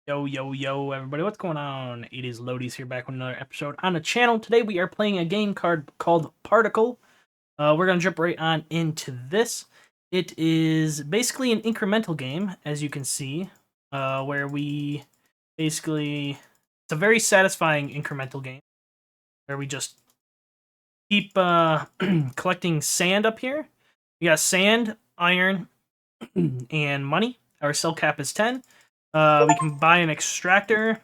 Yo, yo, yo, everybody, what's going on? It is Lodious here back with another episode on the channel. Today we are playing a game card called Particle. We're going to jump right on into this. It is basically an incremental game, as you can see, where we basically... It's a very satisfying incremental game, where we just keep collecting sand up here. We got sand, iron, and money. Our cell cap is 10. We can buy an extractor,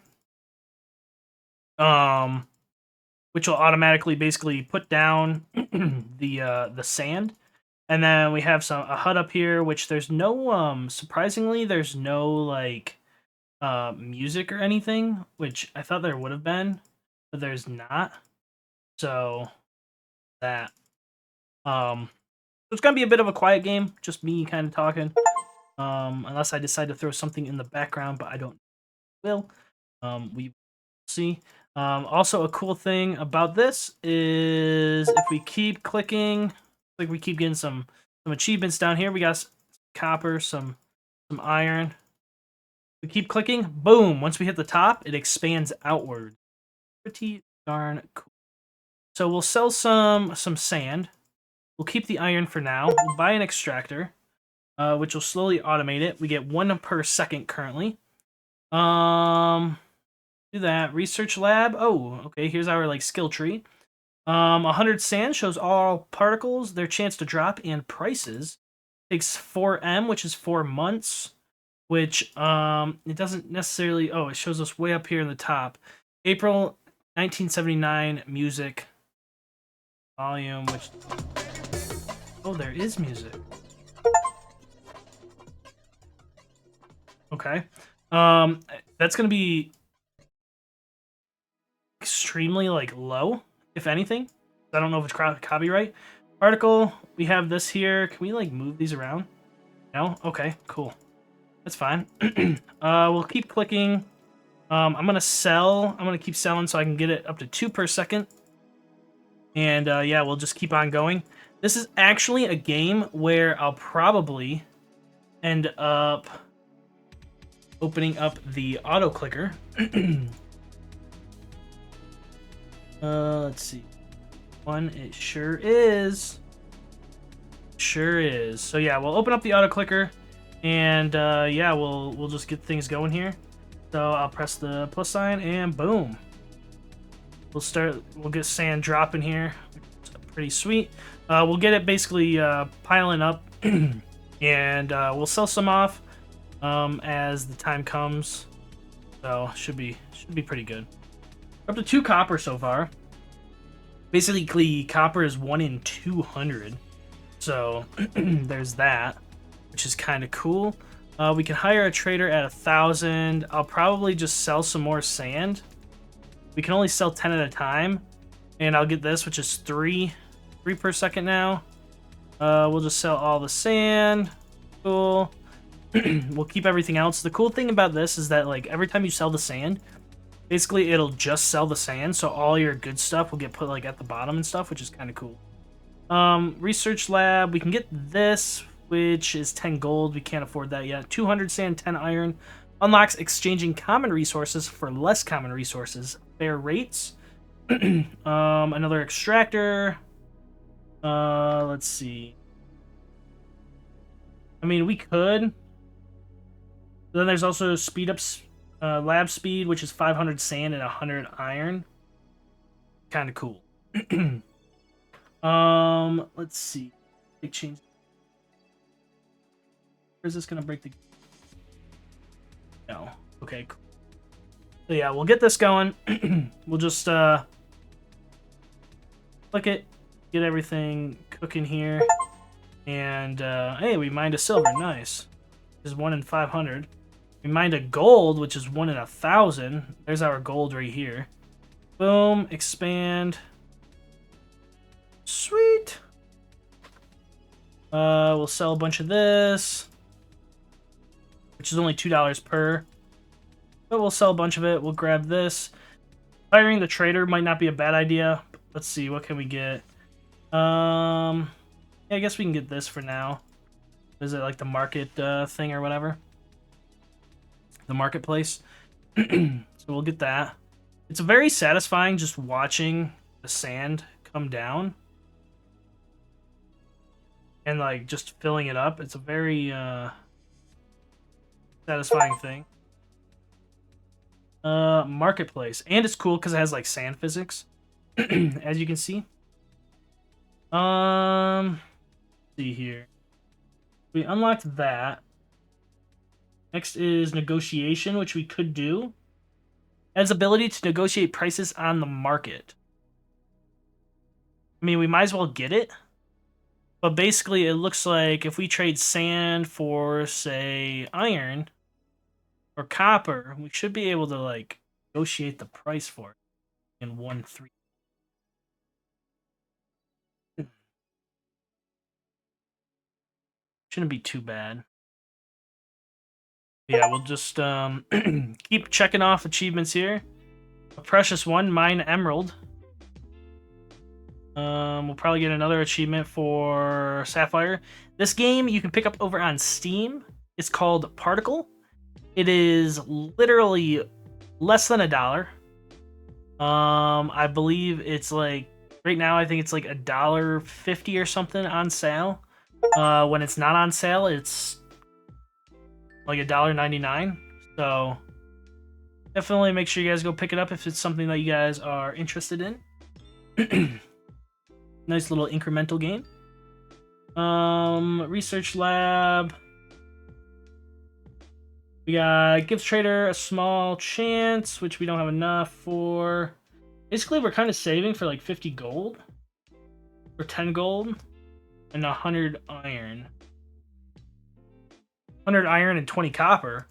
which will automatically basically put down the sand. And then we have a hut up here, which there's no surprisingly there's no like music or anything, which I thought there would have been, but there's not. So that it's gonna be a bit of a quiet game, just me kind of talking. Unless I decide to throw something in the background, but I don't will. We see. Also, a cool thing about this is if we keep clicking, like we keep getting some achievements down here. We got some copper, some iron. We keep clicking, boom! Once we hit the top, it expands outward. Pretty darn cool. So we'll sell some sand. We'll keep the iron for now. We'll buy an extractor, which will slowly automate it. We get 1 per second currently. Do that. Research lab. Oh, okay. Here's our like skill tree. 100 sand shows all particles, their chance to drop, and prices. Takes 4M, which is 4 months. Which it doesn't necessarily. Oh, it shows us way up here in the top. April 1979 music volume. Which oh, there is music. Okay. That's gonna be extremely like low, if anything. I don't know if it's copyright. Article, we have this here. Can we like move these around? No? Okay, cool. That's fine. We'll keep clicking. I'm gonna sell. I'm gonna keep selling so I can get it up to 2 per second. And yeah, we'll just keep on going. This is actually a game where I'll probably end up opening up the auto clicker. Let's see. It sure is. Sure is. So yeah, we'll open up the auto clicker, and yeah, we'll just get things going here. So I'll press the plus sign, and boom. We'll get sand dropping here. It's pretty sweet. We'll get it basically piling up, and we'll sell some off as the time comes. So should be pretty good. Up to 2 copper so far. Basically, copper is 1 in 200. So there's that, which is kind of cool. We can hire a trader at 1,000. I'll probably just sell some more sand. We can only sell 10 at a time, and I'll get this, which is 3 per second now. We'll just sell all the sand. Cool. We'll keep everything else. The cool thing about this is that like every time you sell the sand, basically it'll just sell the sand, so all your good stuff will get put like at the bottom and stuff, which is kind of cool. Research lab, we can get this, which is 10 gold. We can't afford that yet. 200 sand, 10 iron. Unlocks exchanging common resources for less common resources. Fair rates. Another extractor. Let's see. I mean, we could. Then there's also speed ups. Lab speed, which is 500 sand and 100 iron. Kind of cool. Let's see. Big change. Or is this gonna break the? No. Okay. Cool. So yeah, we'll get this going. We'll just click it, get everything cooking here, and hey, we mined a silver. Nice. This is 1 in 500. We mined a gold, which is 1 in 1,000. There's our gold right here. Boom, expand. Sweet. We'll sell a bunch of this, which is only $2 per. But we'll sell a bunch of it. We'll grab this. Hiring the trader might not be a bad idea. Let's see, what can we get? Yeah, I guess we can get this for now. Is it like the market thing or whatever? The marketplace. So we'll get that. It's very satisfying just watching the sand come down and like just filling it up. It's a very satisfying thing. Marketplace, and it's cool because it has like sand physics, as you can see. See here. We unlocked that. Next is negotiation, which we could do. It has ability to negotiate prices on the market. I mean, we might as well get it. But basically, it looks like if we trade sand for, say, iron or copper, we should be able to like negotiate the price for it in 1-3. Shouldn't be too bad. Yeah, we'll just keep checking off achievements here. A precious one, mine emerald. We'll probably get another achievement for sapphire. This game you can pick up over on Steam. It's called Particle. It is literally less than $1. I believe it's like right now. I think it's like $1.50 or something on sale. When it's not on sale, it's like $1.99. So definitely make sure you guys go pick it up if it's something that you guys are interested in. Nice little incremental game. Research lab. We got gives trader a small chance, which we don't have enough for. Basically, we're kind of saving for like 50 gold, or 10 gold, and 100 iron. 100 iron and 20 copper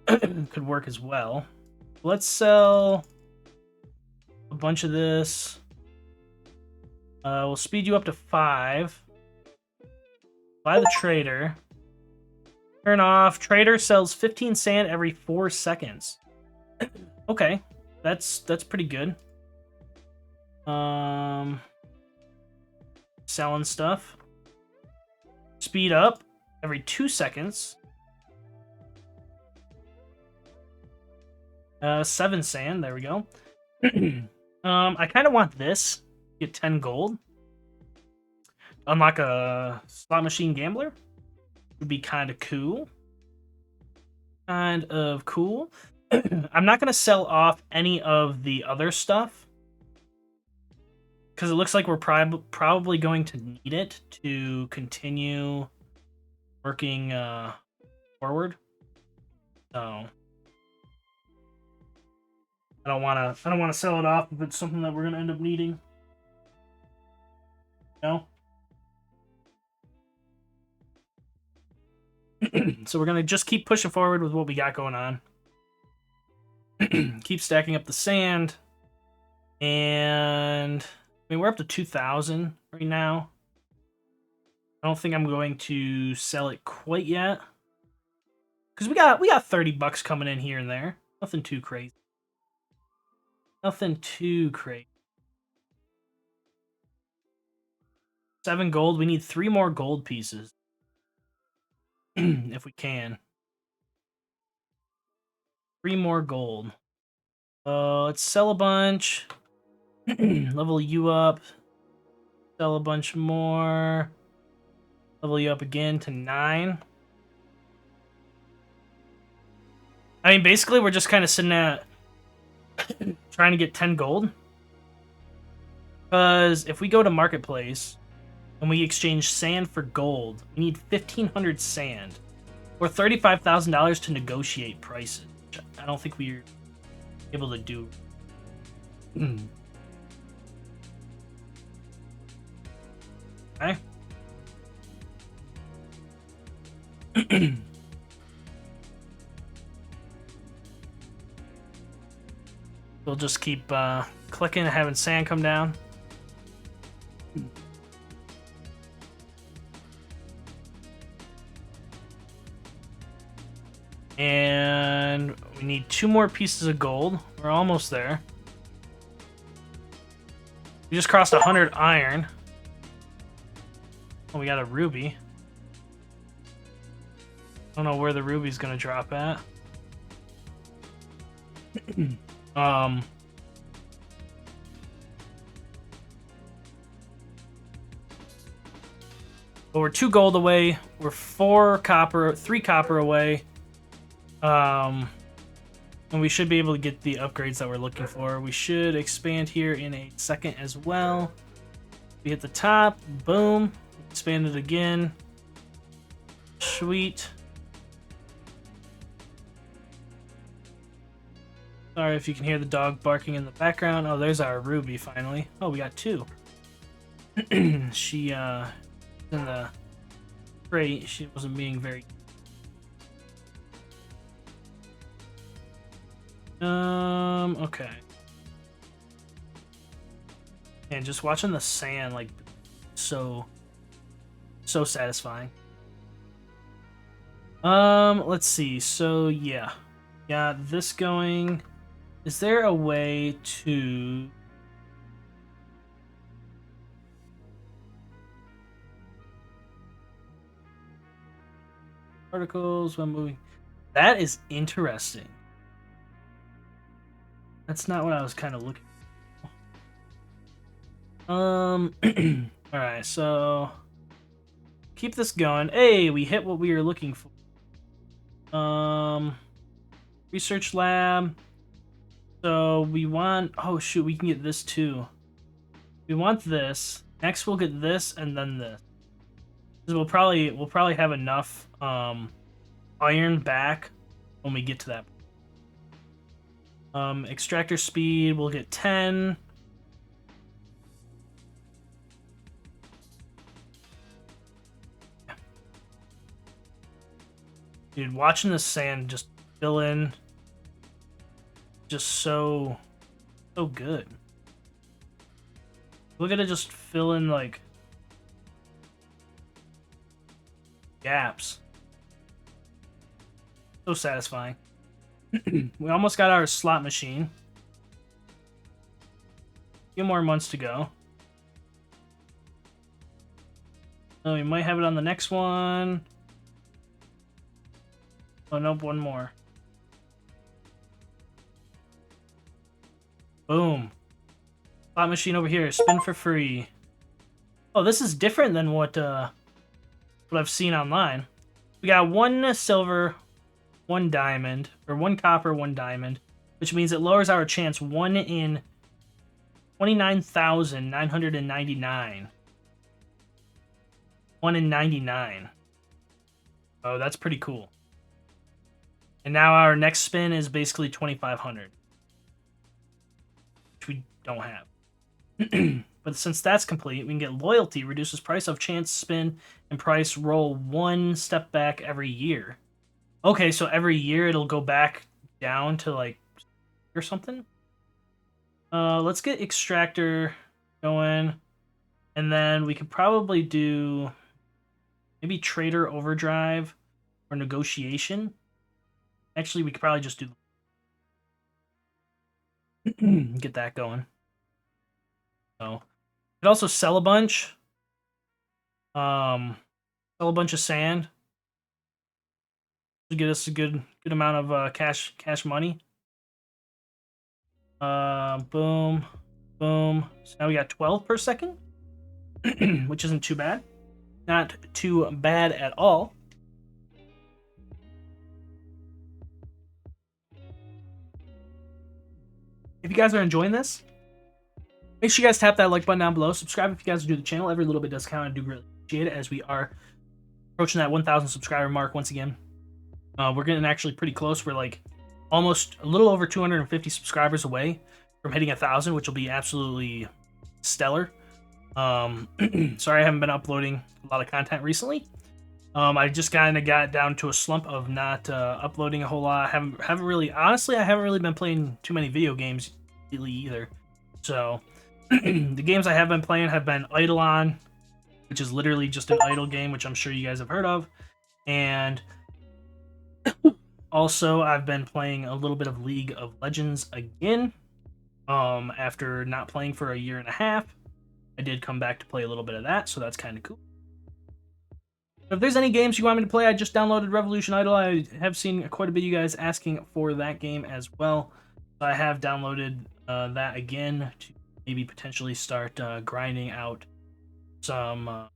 could work as well. Let's sell a bunch of this. We'll speed you up to 5. Buy the trader. Turn off. Trader sells 15 sand every 4 seconds. Okay, that's pretty good. Selling stuff. Speed up every 2 seconds. 7 sand. There we go. I kind of want this. Get 10 gold. Unlock a slot machine gambler. Would be kind of cool. Kind of cool. I'm not going to sell off any of the other stuff. Because it looks like we're probably going to need it to continue working forward. So I don't want to sell it off if it's something that we're going to end up needing. No. So we're going to just keep pushing forward with what we got going on. Keep stacking up the sand. And I mean, we're up to 2,000 right now. I don't think I'm going to sell it quite yet. Because we got 30 bucks coming in here and there. Nothing too crazy. Nothing too crazy. 7 gold. We need 3 more gold pieces. If we can. 3 more gold. Let's sell a bunch. Level you up. Sell a bunch more. Level you up again to 9. I mean, basically, we're just kind of sitting at trying to get 10 gold. Because if we go to Marketplace and we exchange sand for gold, we need 1,500 sand or $35,000 to negotiate prices. Which I don't think we're able to do. Okay. We'll just keep clicking and having sand come down. And we need 2 more pieces of gold. We're almost there. We just crossed 100 iron. Oh, we got a ruby. I don't know where the ruby's gonna drop at. um, but we're 2 gold away. We're 3 copper away. And we should be able to get the upgrades that we're looking for. We should expand here in a second as well. We hit the top, boom, expand it again. Sweet. Sorry if you can hear the dog barking in the background. Oh, there's our Ruby finally. Oh, we got 2. She, in the crate, she wasn't being very... okay. And just watching the sand, like, so satisfying. Let's see. So, yeah. Got this going. Is there a way to... Particles when moving. That is interesting. That's not what I was kind of looking for. Alright, so keep this going. Hey, we hit what we were looking for. Research lab. So we want... Oh shoot, we can get this too. We want this. Next we'll get this and then this. We'll probably have enough iron back when we get to that. Extractor speed, we'll get 10. Dude, watching the sand just fill in, just so good. Look at it just fill in like gaps. So satisfying. We almost got our slot machine. A few more months to go. Oh, we might have it on the next one. Oh, nope, one more. Boom. Slot machine over here. Spin for free. Oh, this is different than what I've seen online. We got 1 silver, 1 diamond, or 1 copper, 1 diamond, which means it lowers our chance 1 in 29,999. 1 in 99. Oh, that's pretty cool. And now our next spin is basically 2,500. Which we don't have. But since that's complete, we can get loyalty, reduces price of chance spin, and price roll 1 step back every year. Okay, so every year it'll go back down to like or something. Let's get extractor going, and then we could probably do maybe trader overdrive or negotiation. Actually, we could probably just do get that going. So, could also sell a bunch. Sell a bunch of sand to get us a good amount of cash money. Boom, boom. So now we got 12 per second, which isn't too bad. Not too bad at all. If you guys are enjoying this, make sure you guys tap that like button down below. Subscribe if you guys are new to the channel. Every little bit does count. I do really appreciate it as we are approaching that 1,000 subscriber mark once again. We're getting actually pretty close. We're like almost a little over 250 subscribers away from hitting 1,000, which will be absolutely stellar. Sorry I haven't been uploading a lot of content recently. I just kind of got down to a slump of not uploading a whole lot. I haven't really been playing too many video games lately either. So the games I have been playing have been Eidolon, which is literally just an idle game, which I'm sure you guys have heard of, and also I've been playing a little bit of League of Legends again. After not playing for a year and a half, I did come back to play a little bit of that, so that's kind of cool. If there's any games you want me to play, I just downloaded Revolution Idol. I have seen quite a bit of you guys asking for that game as well. So I have downloaded that again to maybe potentially start grinding out some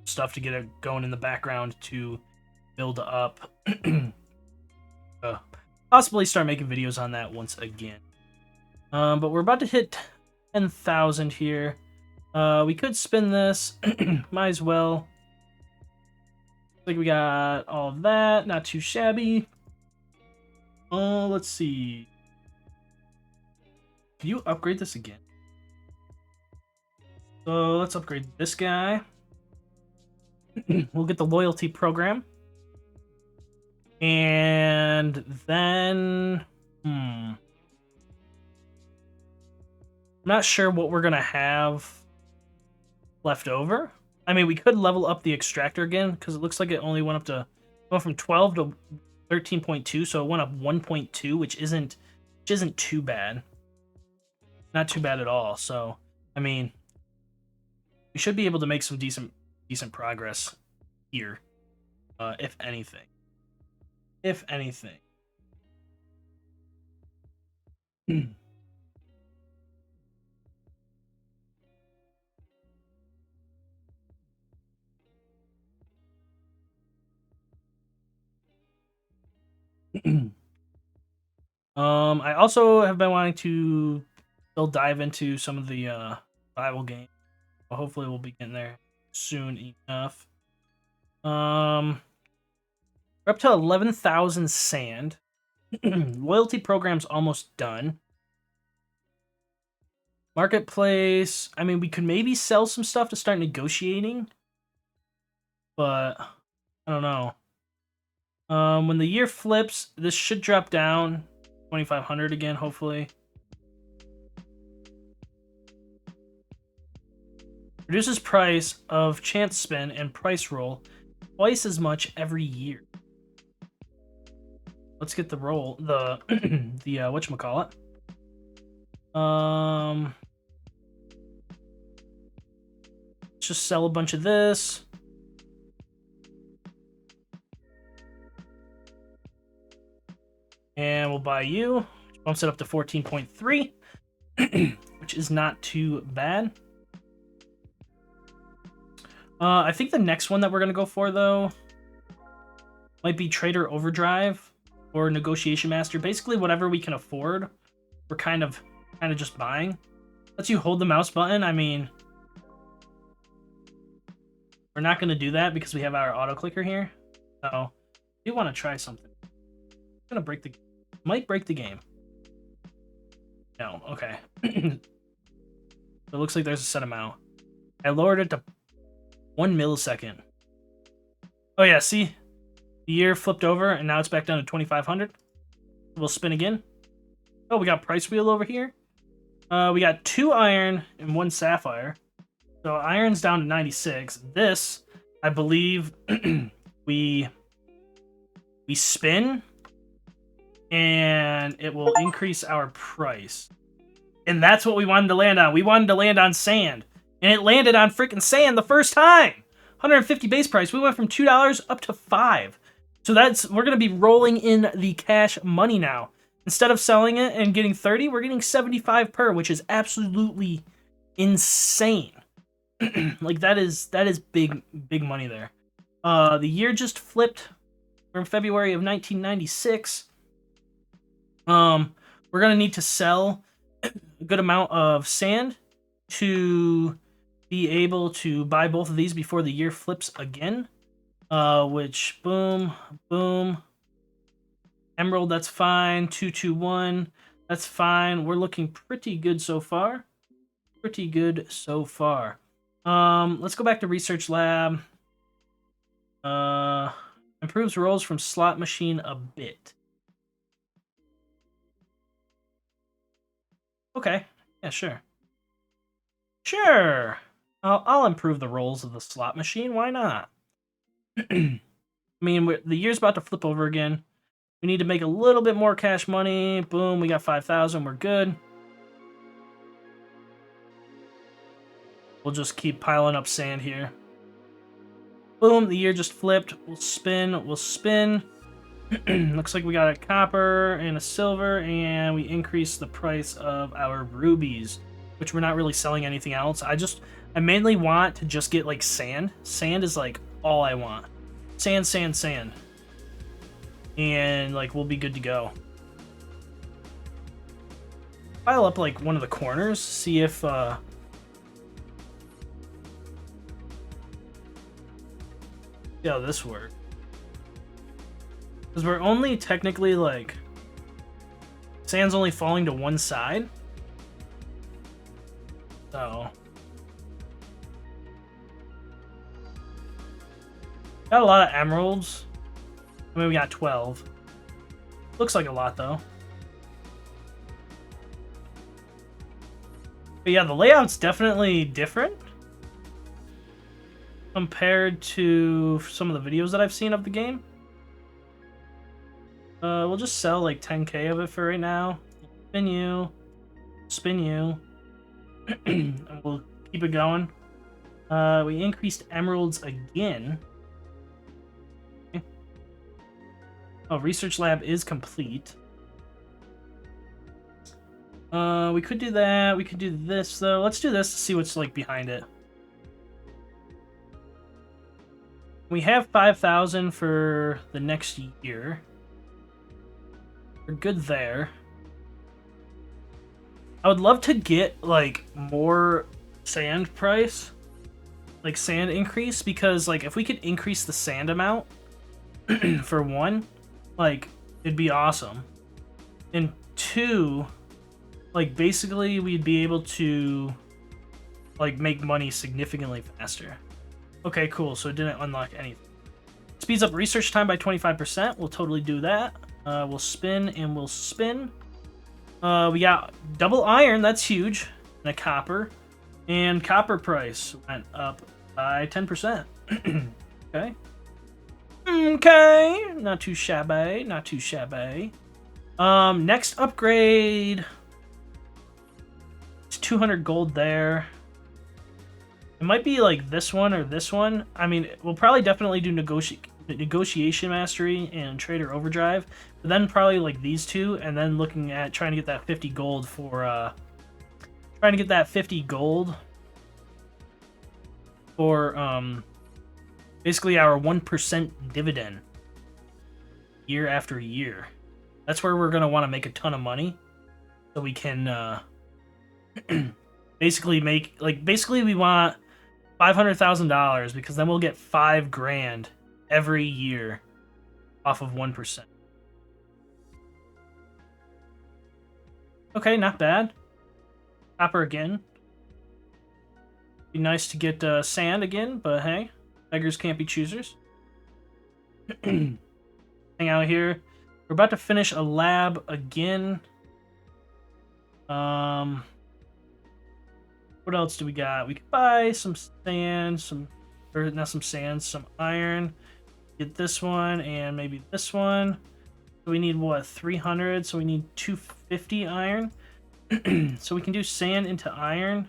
stuff to get it going in the background to build up. Possibly start making videos on that once again. But we're about to hit 10,000 here. We could spin this. Might as well. Looks like we got all of that. Not too shabby. Let's see. Can you upgrade this again? So let's upgrade this guy. We'll get the loyalty program. And then... I'm not sure what we're going to have left over. I mean, we could level up the extractor again, because it looks like it only went up to... went from 12 to 13.2, so it went up 1.2, which isn't too bad. Not too bad at all. So, I mean, we should be able to make some decent progress here, if anything. If anything. I also have been wanting to still dive into some of the survival games. Well, hopefully we'll be getting there soon enough. We're up to 11,000 sand. Loyalty program's almost done. Marketplace. I mean, we could maybe sell some stuff to start negotiating, but I don't know. When the year flips, this should drop down 2,500 again, hopefully. Reduces price of chance spin and price roll twice as much every year. Let's get the roll, the whatchamacallit. Let's just sell a bunch of this. And we'll buy you, which bumps it up to 14.3, which is not too bad. I think the next one that we're going to go for, though, might be Trader Overdrive or Negotiation Master. Basically, whatever we can afford, we're kind of just buying. Lets you hold the mouse button. I mean, we're not going to do that because we have our auto clicker here. So, I do want to try something. It's going to break the game. Might break the game. No, okay. It looks like there's a set amount. I lowered it to 1 millisecond. Oh yeah, see? The year flipped over and now it's back down to 2,500. We'll spin again. Oh, we got price wheel over here. We got 2 iron and 1 sapphire. So iron's down to 96. This, I believe, we spin and it will increase our price. And that's what we wanted to land on. We wanted to land on sand. And it landed on freaking sand the first time. 150 base price. We went from $2 up to $5. So we're going to be rolling in the cash money now. Instead of selling it and getting 30, we're getting 75 per, which is absolutely insane. Like that is big money there. The year just flipped from February of 1996. We're going to need to sell a good amount of sand to be able to buy both of these before the year flips again. Which, boom, boom. Emerald, that's fine. 221, that's fine. We're looking pretty good so far. Pretty good so far. Let's go back to Research Lab. Improves rolls from slot machine a bit. Okay, yeah, sure. Sure! I'll improve the rolls of the slot machine, why not? I mean, the year's about to flip over again. We need to make a little bit more cash money. Boom, we got 5,000, we're good. We'll just keep piling up sand here. Boom, the year just flipped. We'll spin, we'll spin. Looks like we got a copper and a silver, and we increased the price of our rubies, which we're not really selling anything else. I mainly want to just get like sand. Sand is like all I want. Sand, sand, sand. And like we'll be good to go. File up like one of the corners, see if yeah, this works. Because we're only technically like sand's only falling to one side. So got a lot of emeralds. I mean, we got 12. Looks like a lot though. But yeah, the layout's definitely different compared to some of the videos that I've seen of the game. We'll just sell like 10k of it for right now. Spin you. Spin you. And we'll keep it going. We increased emeralds again. Okay. Oh, research lab is complete. We could do that. We could do this, though. Let's do this to see what's, like, behind it. We have 5,000 for the next year. We're good there. I would love to get, like, more sand price. Like, sand increase. Because, like, if we could increase the sand amount for one, like, it'd be awesome. And two... like, basically, we'd be able to, like, make money significantly faster. Okay, cool. So it didn't unlock anything. Speeds up research time by 25%. We'll totally do that. We'll spin and we'll spin. We got double iron. That's huge. And a copper. And copper price went up by 10%. Okay. Okay. Not too shabby. Not too shabby. Next upgrade... 200 gold there. It might be like this one or this one. I mean, we'll probably definitely do negotiation mastery and trader overdrive, but then probably like these two, and then looking at trying to get that 50 gold for basically our 1% dividend year after year. That's where we're gonna want to make a ton of money, so we can basically we want $500,000 because then we'll get $5,000 every year off of 1%. Okay, not bad. Copper again. Be nice to get sand again, but hey, beggars can't be choosers. Hang out here. We're about to finish a lab again. What else do we got? We could buy some sand, some iron. Get this one and maybe this one. So we need what, 300? So we need 250 iron. So we can do sand into iron.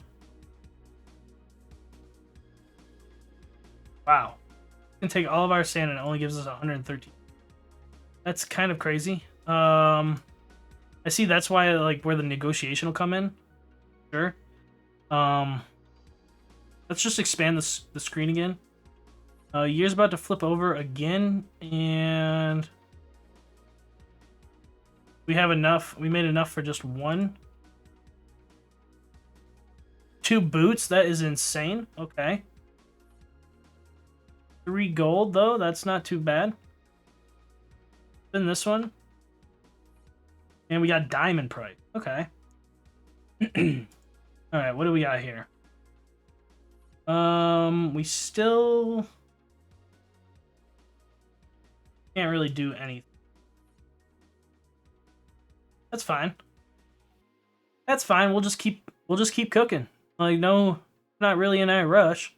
Wow. We can take all of our sand and it only gives us 113. That's kind of crazy. I see that's why like where the negotiation will come in. Sure. Let's just expand the screen again. Year's about to flip over again, and we have enough. We made enough for just one. 2 boots, that is insane. Okay. 3 gold, though, that's not too bad. Then this one. And we got diamond price. Okay. Alright, what do we got here? We still can't really do anything. That's fine. That's fine. We'll just keep cooking. Like, no, not really in any rush.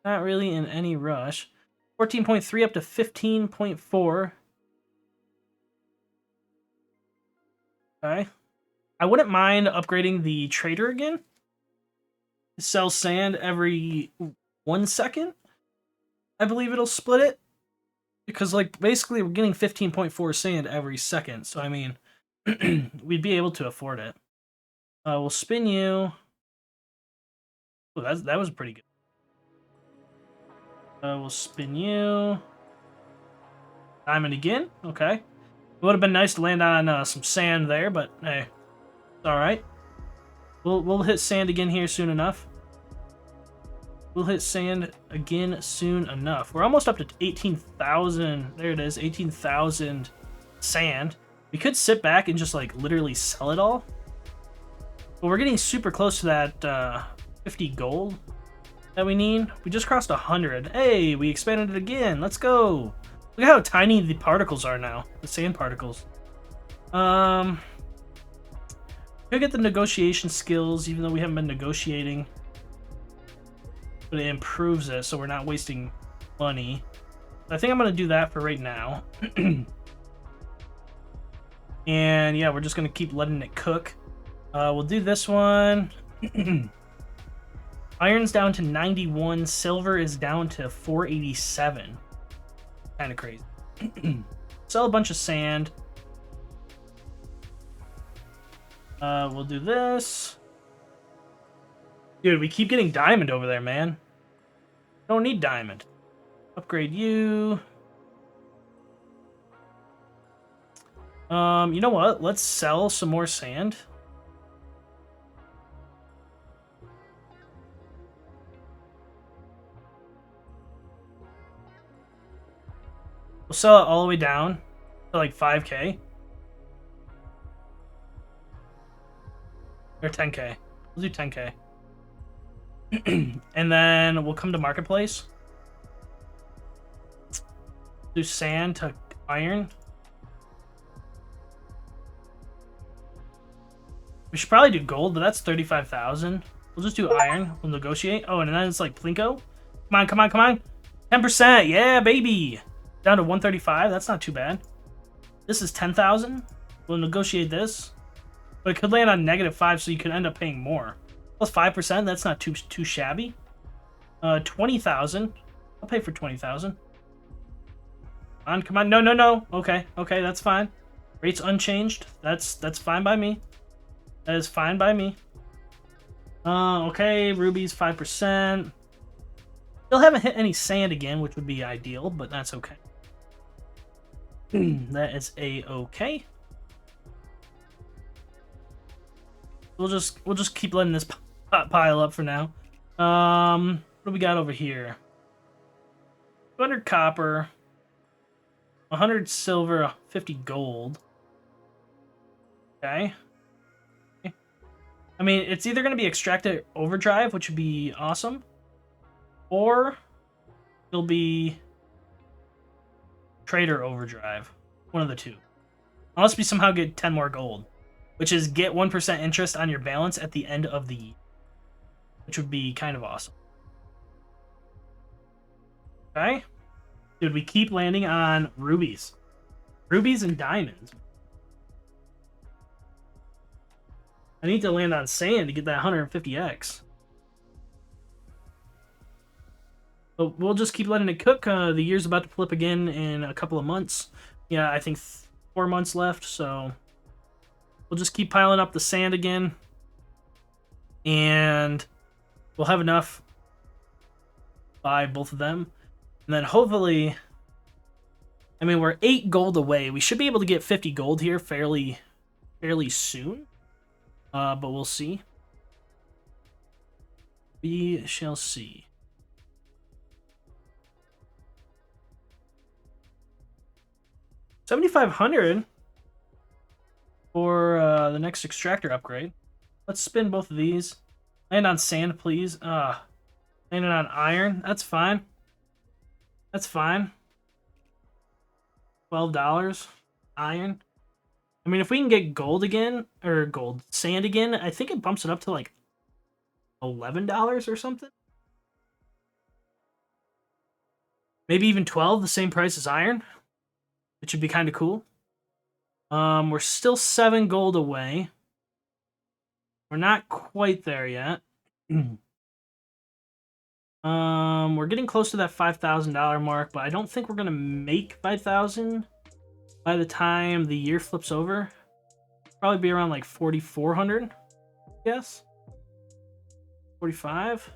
Not really in any rush. 14.3 up to 15.4. Okay. I wouldn't mind upgrading the trader again. Sell sand every 1 second. I believe it'll split it. Because, like, basically we're getting 15.4 sand every second, so I mean, we'd be able to afford it. We'll spin you. Oh, that was pretty good. We'll spin you. Diamond again. Okay. It would have been nice to land on some sand there, but hey, it's all right. We'll hit sand again here soon enough. We'll hit sand again soon enough. We're almost up to 18,000. There it is, 18,000 sand. We could sit back and just like literally sell it all. But we're getting super close to that 50 gold that we need. We just crossed 100. Hey, we expanded it again. Let's go. Look at how tiny the particles are now. The sand particles. Could get the negotiation skills, even though we haven't been negotiating. But it improves it, so we're not wasting money. I think I'm going to do that for right now. And yeah, we're just going to keep letting it cook. We'll do this one. Iron's down to 91. Silver is down to 487. Kind of crazy. Sell a bunch of sand. We'll do this. Dude, we keep getting diamond over there, man. Don't need diamond. Upgrade you. You know what? Let's sell some more sand. We'll sell it all the way down to like 5K. Or 10K. We'll do 10K. And then we'll come to marketplace. Do sand to iron. We should probably do gold, but that's 35,000. We'll just do iron. We'll negotiate. Oh, and then it's like plinko. Come on, come on, come on. 10%. Yeah, baby. Down to 135. That's not too bad. This is 10,000. We'll negotiate this. But it could land on -5, so you could end up paying more. Plus 5%. That's not too shabby. 20,000. I'll pay for 20,000. Come on, come on. No, no, no. Okay, okay, that's fine. Rates unchanged. That's fine by me. That is fine by me. Okay, rubies 5%. Still haven't hit any sand again, which would be ideal, but that's okay. That is a-okay. We'll just keep letting this pile up for now. What do we got over here? 200 copper, 100 silver, 50 gold. Okay. I mean, it's either going to be extracted overdrive, which would be awesome, or it'll be trader overdrive. One of the two. Unless we somehow get 10 more gold, which is get 1% interest on your balance at the end of the year, which would be kind of awesome. Okay. Dude, we keep landing on rubies. Rubies and diamonds. I need to land on sand to get that 150x. But we'll just keep letting it cook. The year's about to flip again in a couple of months. Yeah, I think 4 months left, so we'll just keep piling up the sand again. And we'll have enough to buy both of them. And then hopefully, I mean, we're 8 gold away. We should be able to get 50 gold here fairly soon. But we'll see. We shall see. $7,500 for the next extractor upgrade. Let's spin both of these. Land on sand, please. Landing on iron. That's fine. That's fine. $12. Iron. I mean, if we can get gold again, or sand again, I think it bumps it up to like $11 or something. Maybe even 12, the same price as iron. It should be kind of cool. We're still 7 gold away. We're not quite there yet. We're getting close to that $5,000 mark, but I don't think we're gonna make 5,000 by the time the year flips over. Probably be around like 4,400. Yes. 45.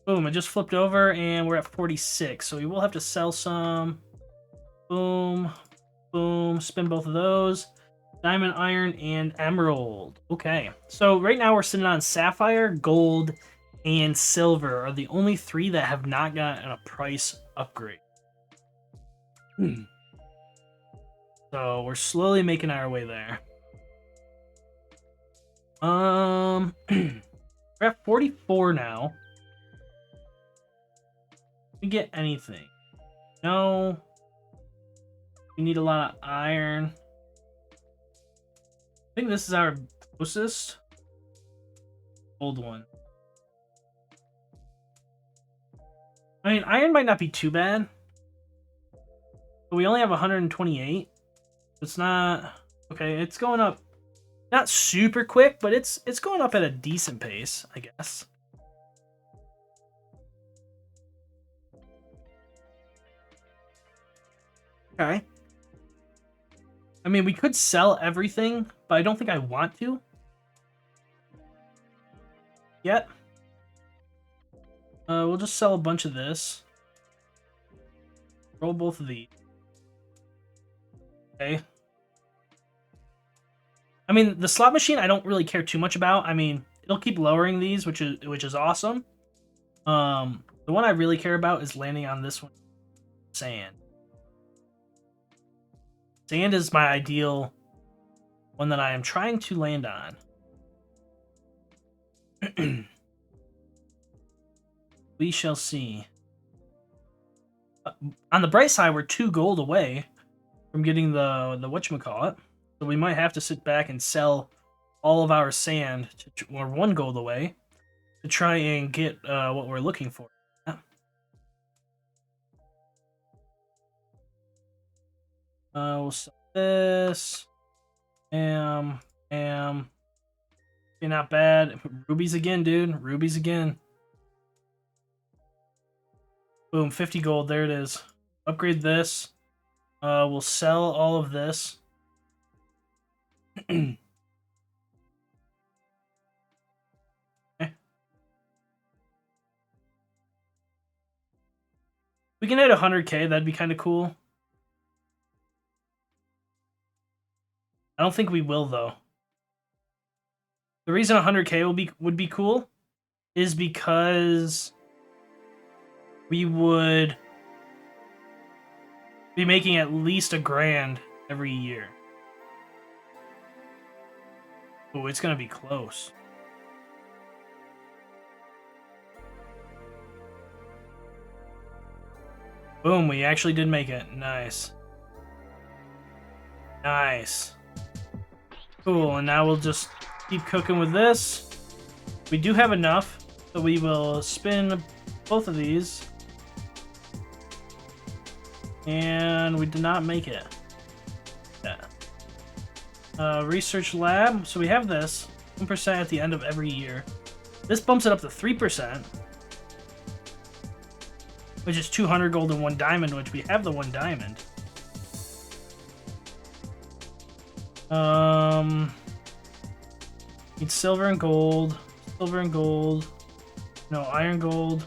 Boom! It just flipped over, and we're at 46. So we will have to sell some. Boom, boom. Spin both of those. Diamond, iron, and emerald. Okay. So right now we're sitting on sapphire, gold, and silver are the only three that have not gotten a price upgrade. So we're slowly making our way there. We're at 44 now. We get anything? No. We need a lot of iron. I think this is our closest. Old one. I mean, iron might not be too bad. But we only have 128. It's not... Okay, it's going up. Not super quick, but it's going up at a decent pace, I guess. Okay. I mean, we could sell everything, but I don't think I want to. Yet. We'll just sell a bunch of this. Roll both of these. Okay. I mean, the slot machine I don't really care too much about. I mean, it'll keep lowering these, which is awesome. The one I really care about is landing on this one. Sand. Sand is my ideal one that I am trying to land on. We shall see. On the bright side, we're 2 gold away from getting the whatchamacallit. So we might have to sit back and sell all of our sand, or 1 gold away, to try and get what we're looking for. We'll sell this. Okay, not bad. Rubies again, dude. Rubies again. Boom, 50 gold. There it is. Upgrade this. We'll sell all of this. Okay. We can hit 100k. That'd be kind of cool. I don't think we will, though. The reason 100k would be cool is because we would be making at least $1,000 every year. Oh, it's gonna be close. Boom, we actually did make it. Nice. Nice. Cool, and now we'll just keep cooking with this. We do have enough, so we will spin both of these. And we did not make it. Yeah. Research lab. So we have this. 1% at the end of every year. This bumps it up to 3%. Which is 200 gold and 1 diamond, which we have the 1 diamond. Need silver and gold. Silver and gold. No, iron gold.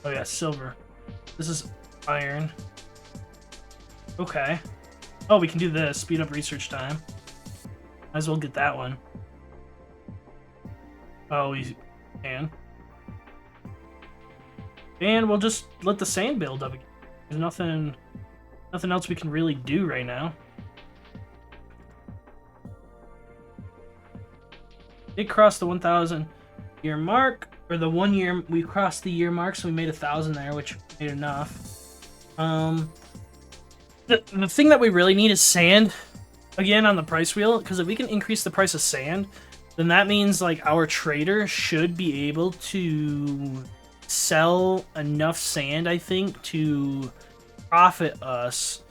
Oh yeah, silver. This is iron. Okay. Oh, we can do this. Speed up research time. Might as well get that one. Oh, we can. And we'll just let the sand build up again. There's nothing else we can really do right now. Did cross the 1,000 year mark, or the 1 year. We crossed the year mark, so we made 1,000 there, which made enough. The thing that we really need is sand again on the price wheel, because if we can increase the price of sand, then that means like our trader should be able to sell enough sand, I think, to profit us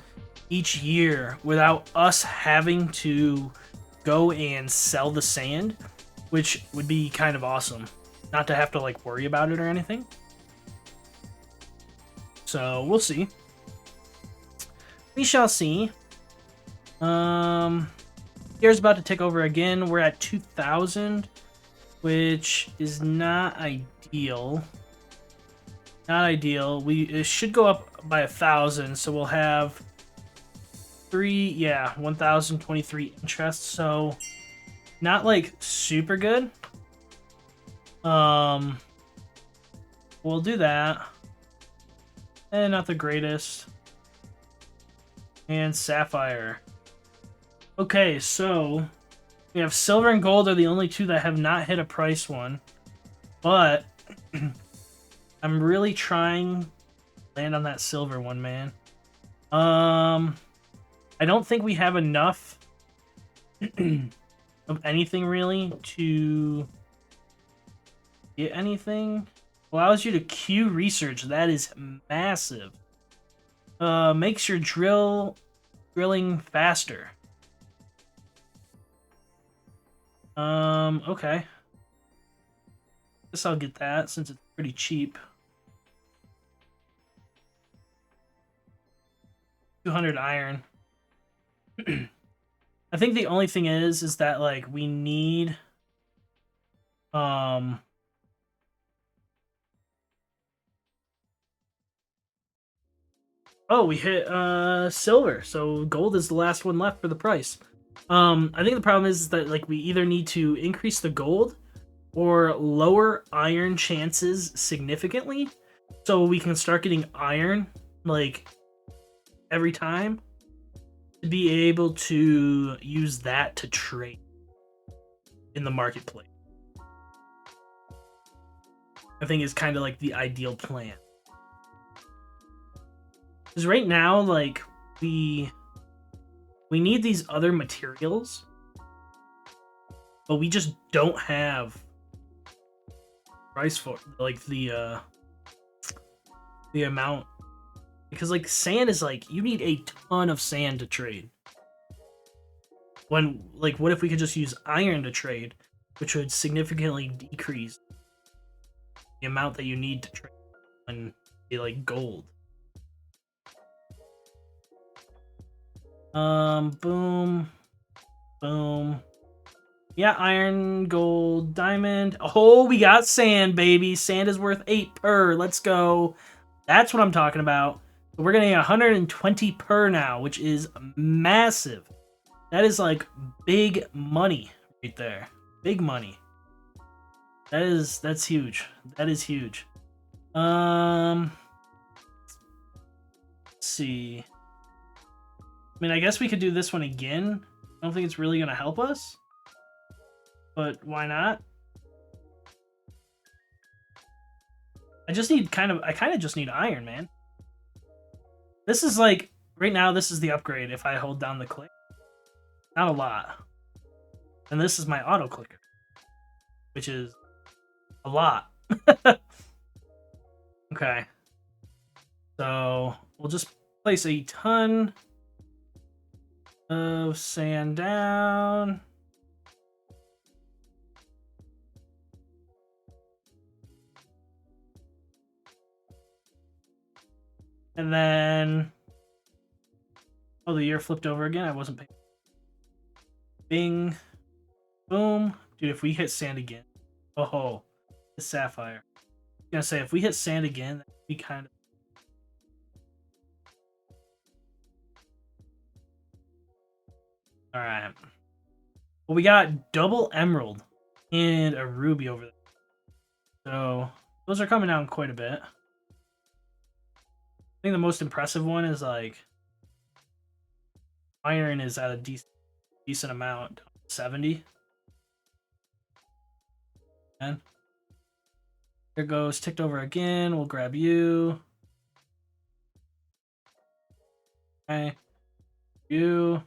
each year without us having to go and sell the sand, which would be kind of awesome. Not to have to like worry about it or anything. So we'll see. We shall see. Here's about to tick over again. We're at 2,000, which is not ideal. Not ideal. It should go up by 1,000, so we'll have 1,023 interest. So not like super good. We'll do that. And not the greatest. And sapphire. Okay, so we have silver and gold are the only two that have not hit a price one. But I'm really trying to land on that silver one, man. I don't think we have enough of anything really to get anything. Allows you to queue research. That is massive. Makes your drilling faster. Okay. Guess I'll get that since it's pretty cheap. 200 iron. I think the only thing is that like we need oh, we hit silver, so gold is the last one left for the price. I think the problem is that like we either need to increase the gold or lower iron chances significantly so we can start getting iron like every time to be able to use that to trade in the marketplace. I think is kind of like the ideal plan. Because right now, like, we need these other materials, but we just don't have price for like the amount. Because like sand is like you need a ton of sand to trade. When like what if we could just use iron to trade, which would significantly decrease the amount that you need to trade on like gold. Boom. Boom. Yeah, iron, gold, diamond. Oh, we got sand, baby. Sand is worth 8 per. Let's go. That's what I'm talking about. We're getting 120 per now, which is massive. That is like big money right there. Big money. That's huge. That is huge. Let's see. I mean, I guess we could do this one again. I don't think it's really gonna help us, but why not? I kind of just need iron, man. This is like right now. This is the upgrade. If I hold down the click, not a lot, and this is my auto clicker, which is a lot. Okay, so we'll just place a ton of sand down. And then, oh, the year flipped over again. I wasn't paying. Bing, boom, dude. If we hit sand again, oh, the sapphire. I'm gonna say if we hit sand again, that'd be kind of. All right. Well, we got double emerald and a ruby over there, so those are coming down quite a bit. I think the most impressive one is like iron is at a decent amount, 70. And here goes, ticked over again. We'll grab you. Okay, you.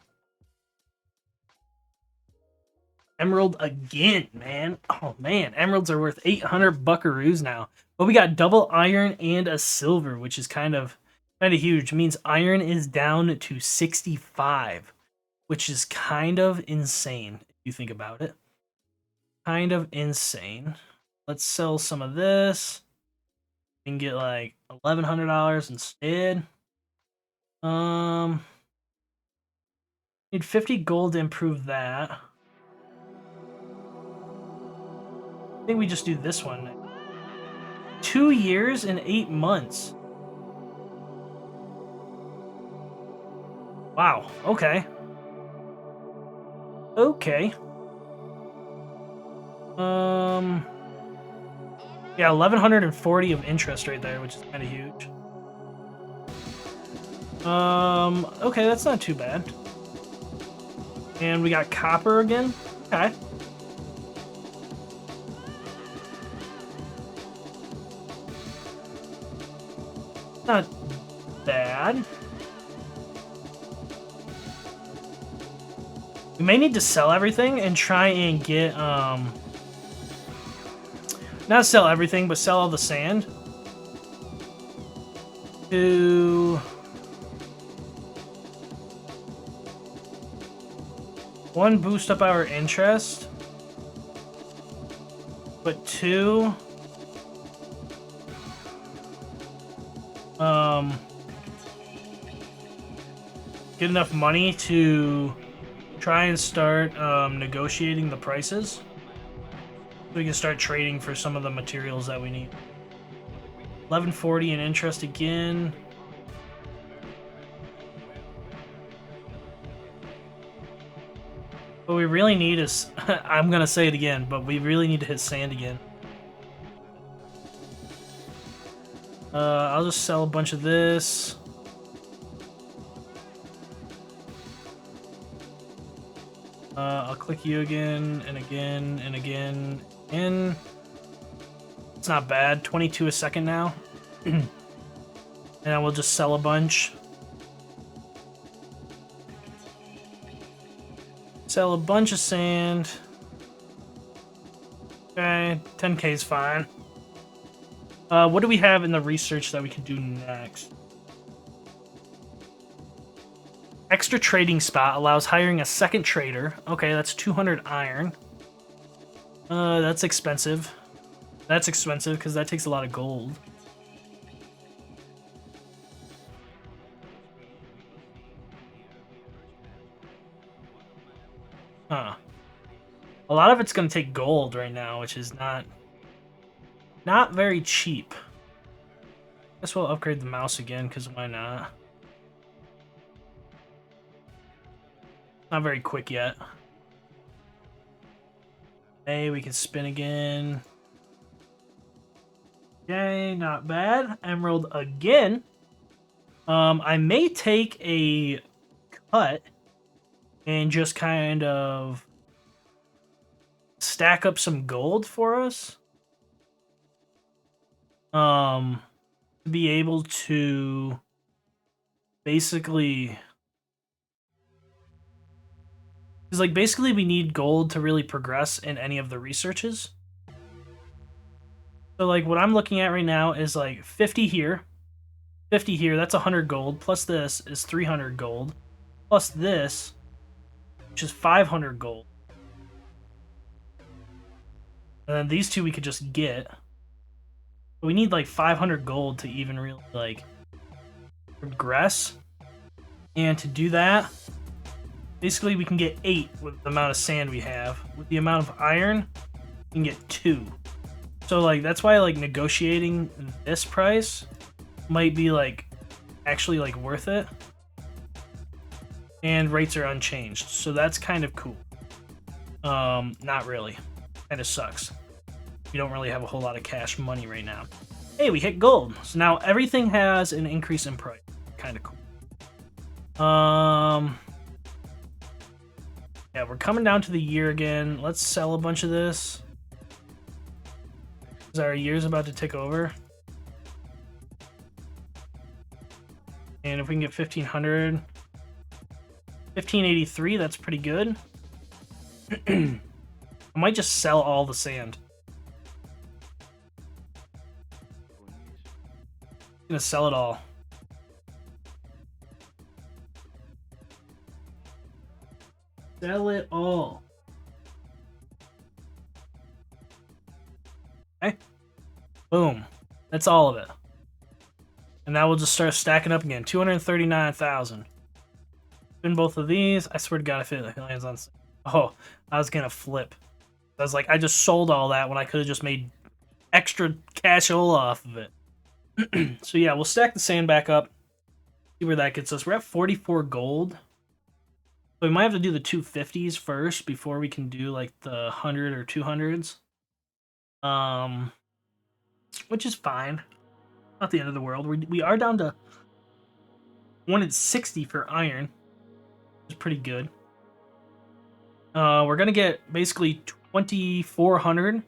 Emerald again, man. Oh man, emeralds are worth 800 buckaroos now. But we got double iron and a silver, which is kind of huge. It means iron is down to 65, which is kind of insane. You think about it. Kind of insane. Let's sell some of this and get like $1,100 instead. Need 50 gold to improve that. I think we just do this one. 2 years and 8 months. Wow, okay. Okay. Yeah, 1,140 of interest right there, which is kind of huge. Okay, that's not too bad. And we got copper again. Okay. Not bad. We may need to sell everything and try and get, not sell everything, but sell all the sand. To... one, boost up our interest. But two... get enough money to try and start negotiating the prices. So we can start trading for some of the materials that we need. 1140 in interest again. What we really need is, I'm gonna say it again, but we really need to hit sand again. I'll just sell a bunch of this. I'll click you again, and again, and again, and it's not bad. 22 a second now. And I will just sell a bunch. Sell a bunch of sand. Okay, 10k is fine. What do we have in the research that we can do next? Extra trading spot allows hiring a second trader. Okay, that's 200 iron. That's expensive. That's expensive because that takes a lot of gold. Huh. A lot of it's going to take gold right now, which is not very cheap. Guess we'll upgrade the mouse again, because why not? Not very quick yet. Hey, we can spin again. Okay, not bad. Emerald again. I may take a cut and just kind of stack up some gold for us. To be able to basically... because, like, basically we need gold to really progress in any of the researches. So, like, what I'm looking at right now is, like, 50 here. 50 here, that's 100 gold. Plus this is 300 gold. Plus this, which is 500 gold. And then these two we could just get. But we need, like, 500 gold to even really, like, progress. And to do that... basically, we can get 8 with the amount of sand we have. With the amount of iron, we can get 2. So, like, that's why, like, negotiating this price might be, like, actually, like, worth it. And rates are unchanged, so that's kind of cool. Not really. Kind of sucks. We don't really have a whole lot of cash money right now. Hey, we hit gold. So now everything has an increase in price. Kind of cool. Yeah, we're coming down to the year again. Let's sell a bunch of this. Because our year's about to tick over. And if we can get 1,500... 1,583, that's pretty good. I might just sell all the sand. I'm gonna sell it all. Sell it all. Boom. That's all of it. And now we'll just start stacking up again. 239,000. Spin both of these. I swear to God, if it lands on... Oh, I was going to flip. I was like, I just sold all that when I could have just made extra cashola off of it. So yeah, we'll stack the sand back up. See where that gets us. We're at 44 gold. So we might have to do the 250s first before we can do like the 100 or 200s. Which is fine. Not the end of the world. We are down to 160 for iron. Which is pretty good. We're gonna get basically 2,400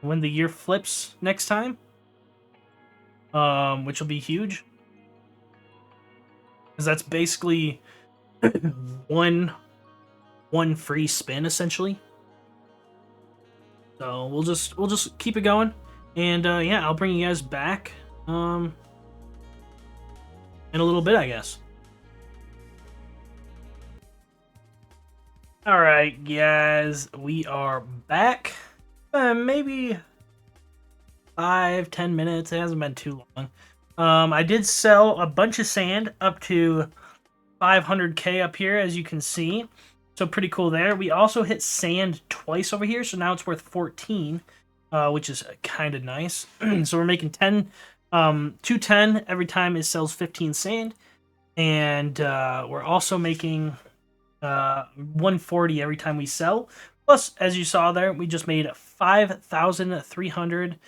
when the year flips next time. Which will be huge. Because that's basically one free spin essentially. So we'll just keep it going, and yeah, I'll bring you guys back in a little bit, I guess. All right, guys, we are back. Maybe 5-10 minutes. It hasn't been too long. I did sell a bunch of sand up to 500k up here, as you can see. So pretty cool there. We also hit sand twice over here, so now it's worth 14, which is kind of nice. So we're making 210 every time it sells 15 sand, and we're also making 140 every time we sell. Plus, as you saw there, we just made 5,300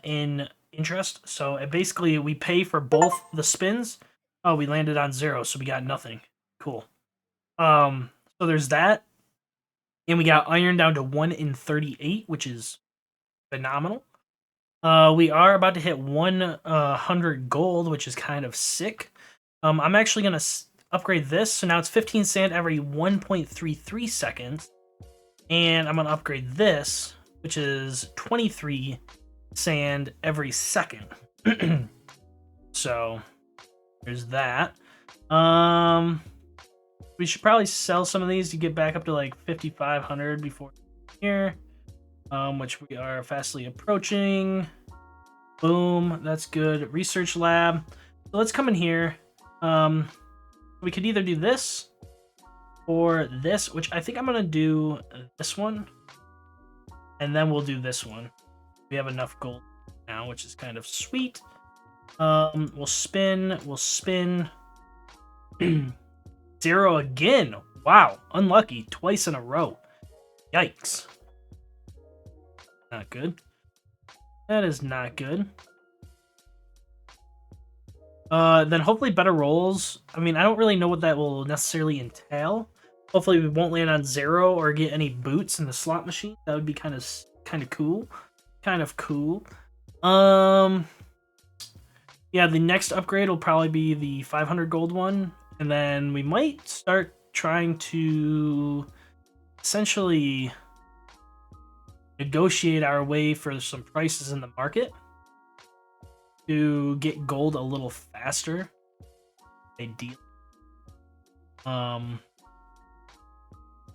in interest. So basically, we pay for both the spins. Oh, we landed on 0, so we got nothing. Cool. So there's that. And we got iron down to 1 in 38, which is phenomenal. We are about to hit 100 gold, which is kind of sick. I'm actually going to upgrade this. So now it's 15 sand every 1.33 seconds. And I'm going to upgrade this, which is 23 sand every second. So there's that. We should probably sell some of these to get back up to like 5,500 before here, which we are fastly approaching. Boom, that's good. Research lab. So let's come in here. We could either do this or this, which I think I'm going to do this one. And then we'll do this one. We have enough gold now, which is kind of sweet. We'll spin. 0 again. Wow, unlucky twice in a row. Yikes. Not good. That is not good. Then hopefully better rolls. I mean, I don't really know what that will necessarily entail. Hopefully we won't land on 0 or get any boots in the slot machine. That would be kind of cool. Kind of cool. Yeah, the next upgrade will probably be the 500 gold one. And then we might start trying to essentially negotiate our way for some prices in the market to get gold a little faster. Ideal.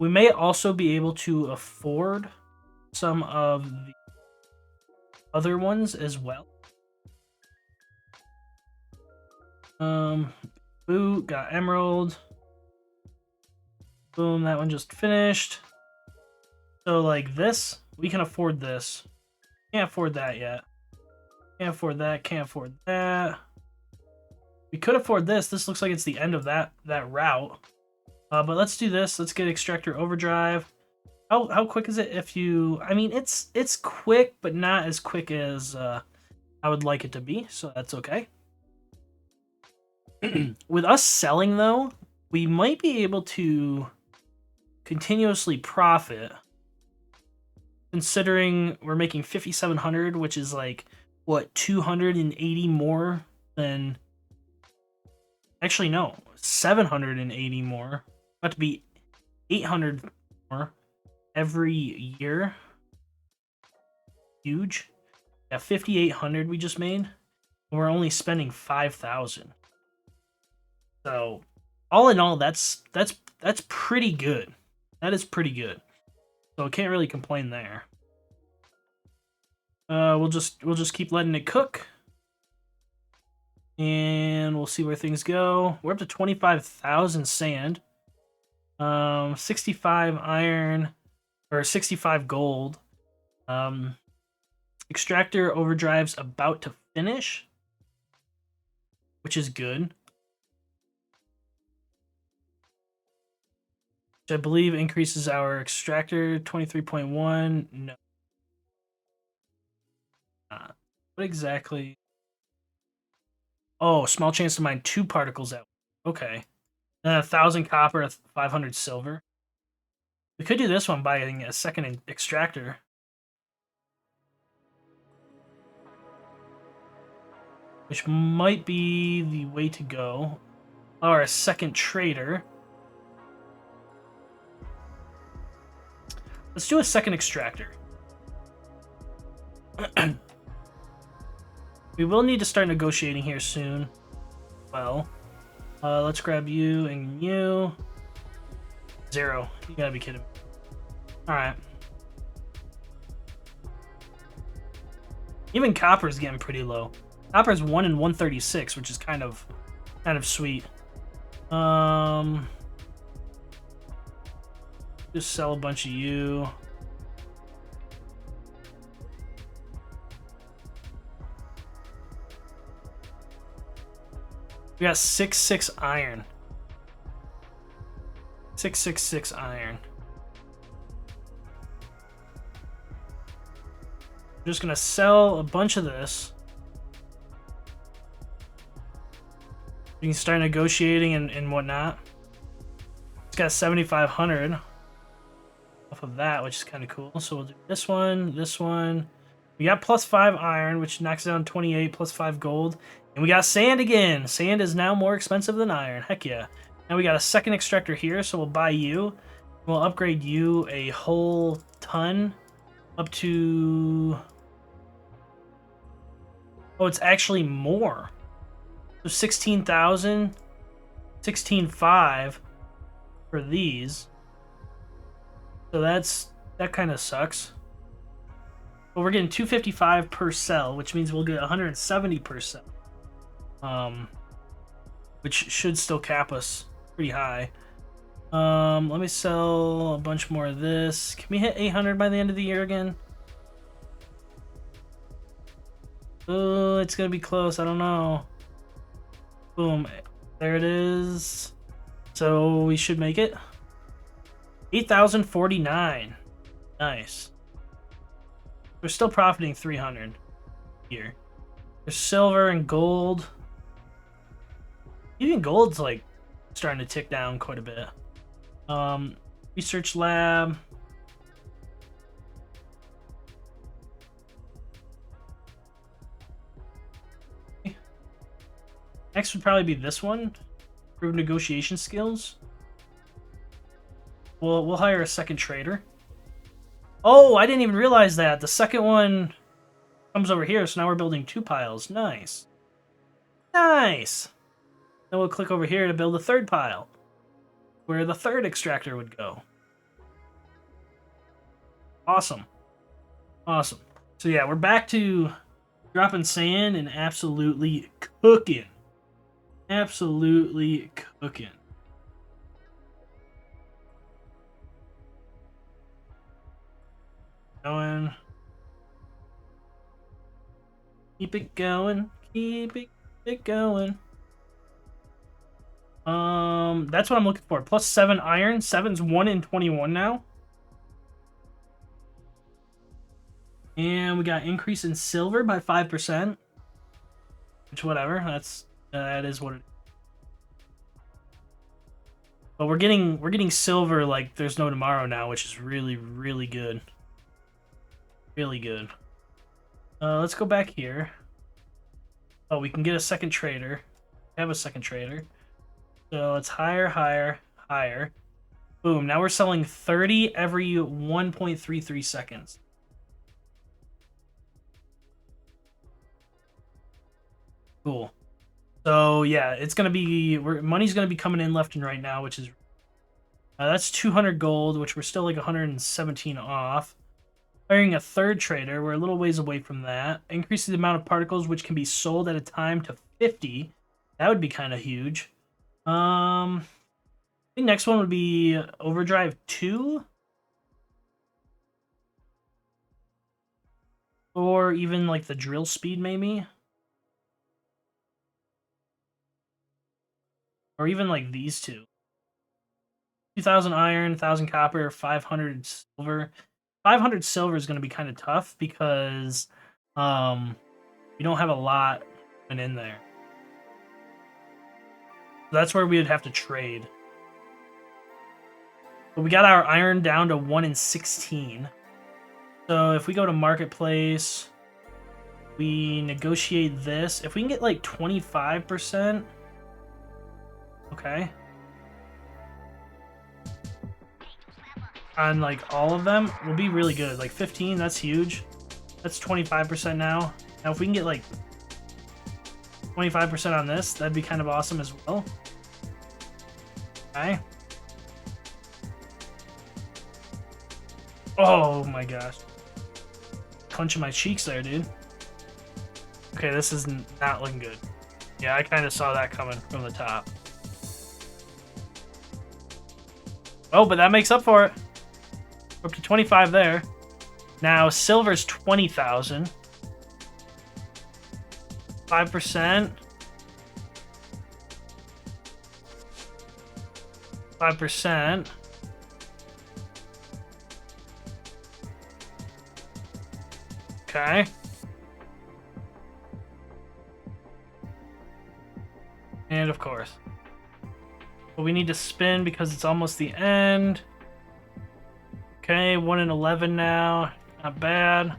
We may also be able to afford some of the other ones as well. Boot, got emerald. Boom, that one just finished. So like this, we can afford this. Can't afford that yet. Can't afford that, can't afford that. We could afford this. This looks like it's the end of that route. But let's do this. Let's get extractor overdrive. How quick is it if you... I mean, it's quick, but not as quick as I would like it to be, so that's okay. With us selling, though, we might be able to continuously profit, considering we're making 5,700, which is like, what, 280 more than... Actually, no, 780 more. About to be 800 more every year. Huge. Yeah, 5,800 we just made. And we're only spending 5,000. So, all in all, that's pretty good. That is pretty good. So I can't really complain there. We'll just keep letting it cook, and we'll see where things go. We're up to 25,000 sand, 65 iron, or 65 gold. Extractor overdrive's about to finish, which is good. Which I believe increases our extractor 23.1. No. What exactly? Oh, small chance to mine 2 particles out. Okay. 1,000 copper, 500 silver. We could do this one by a second extractor. Which might be the way to go. Or a second trader. Let's do a second extractor. We will need to start negotiating here soon. Well, let's grab you and you. 0. You gotta be kidding me. Alright. Even copper's getting pretty low. Copper's 1 in 136, which is kind of sweet. Just sell a bunch of you. We got 6 iron. 6 iron. I'm just gonna sell a bunch of this. You can start negotiating and whatnot. It's got 7,500 off of that, which is kind of cool. So we'll do this one, this one. We got +5 iron, which knocks down 28, +5 gold. And we got sand again. Sand is now more expensive than iron. Heck yeah. Now we got a second extractor here, so we'll buy you. We'll upgrade you a whole ton up to... Oh, it's actually more. So 16,000, 16,500 for these. So that kind of sucks. But we're getting 255 per cell, which means we'll get 170 per cell. Which should still cap us pretty high. Let me sell a bunch more of this. Can we hit 800 by the end of the year again? Oh, it's gonna be close. I don't know. Boom. There it is. So we should make it. 8,049. Nice. We're still profiting 300 here. There's silver and gold. Even gold's like starting to tick down quite a bit. Research lab. Next would probably be this one. Improve negotiation skills. We'll hire a second trader. Oh, I didn't even realize that. The second one comes over here, so now we're building 2 piles. Nice. Nice. Then we'll click over here to build a 3rd pile, where the 3rd extractor would go. Awesome. Awesome. So yeah, we're back to dropping sand and absolutely cooking. Absolutely cooking. Going. Keep it going. Keep it going. That's what I'm looking for. +7 iron. 7's 1 in 21 now. And we got increase in silver by 5%. Which, whatever. That is what it is. But we're getting silver like there's no tomorrow now, which is really, really good. Really good. Let's go back here. Oh, we can get a second trader. We have a second trader. So let's hire, hire, hire. Boom. Now we're selling 30 every 1.33 seconds. Cool. So yeah, it's gonna be money's gonna be coming in left and right now, which is that's 200 gold, which we're still like 117 off. Hiring a third trader. We're a little ways away from that. Increases the amount of particles which can be sold at a time to 50. That would be kind of huge. I think next one would be Overdrive 2. Or even like the drill speed, maybe. Or even like these two. 2,000 iron, 1,000 copper, 500 silver. 500 silver is going to be kind of tough because we don't have a lot in there. That's where we would have to trade. But we got our iron down to 1 in 16. So if we go to marketplace, we negotiate this. If we can get like 25%, okay. On like all of them, will be really good. Like 15, that's huge. That's 25% now. Now if we can get like 25% on this, that'd be kind of awesome as well. Okay. Oh my gosh. Clenching my cheeks there, dude. Okay, this is not looking good. Yeah, I kind of saw that coming from the top. Oh, but that makes up for it. We're up to 25 there. Now, silver's 20,000. 5%. 5%. Okay. And of course. But we need to spin because it's almost the end. Okay, 1 in 11 now. Not bad.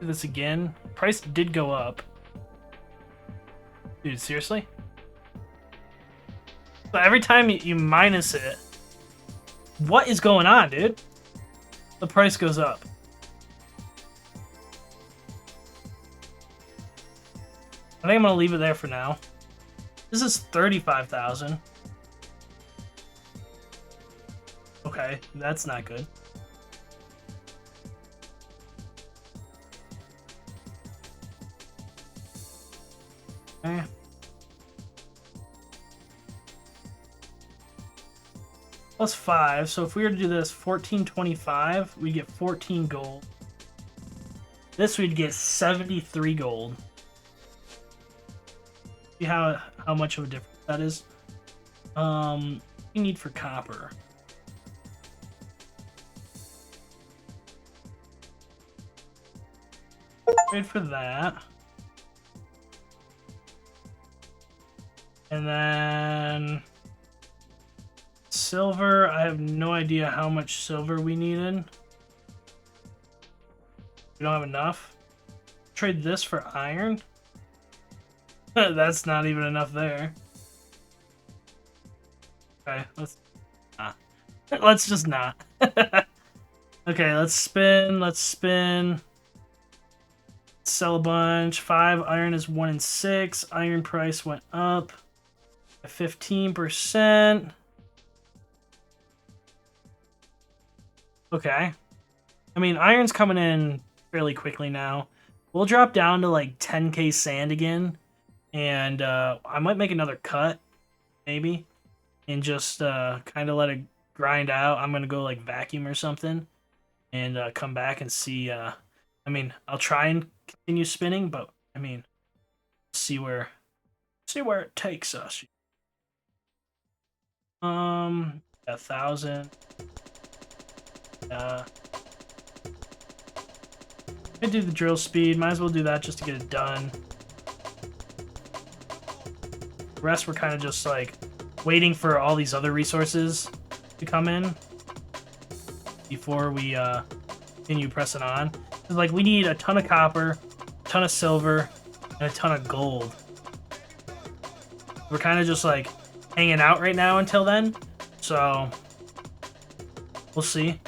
Do this again. Price did go up. Dude, seriously? So every time you minus it, what is going on, dude? The price goes up. I think I'm gonna leave it there for now. This is 35,000. Okay, that's not good. Okay. Plus 5, so if we were to do this 1425, we get 14 gold. This we'd get 73 gold. See how much of a difference that is? We need for copper. Trade for that. And then silver, I have no idea how much silver we needed. We don't have enough. Trade this for iron. That's not even enough there. Okay, let's not. Let's just not. Okay, let's spin. Sell a bunch. 5 iron is 1 in 6. Iron price went up 15%. Okay. I mean, iron's coming in fairly quickly now. We'll drop down to like 10k sand again. And I might make another cut, maybe. And just kind of let it grind out. I'm going to go like vacuum or something. And come back and see. I mean, I'll try and continue spinning, but I mean, see where it takes us. 1,000. I do the drill speed. Might as well do that just to get it done. The rest we're kind of just like waiting for all these other resources to come in before we continue pressing on. Like, we need a ton of copper, a ton of silver, and a ton of gold. We're kind of just like hanging out right now until then, so we'll see.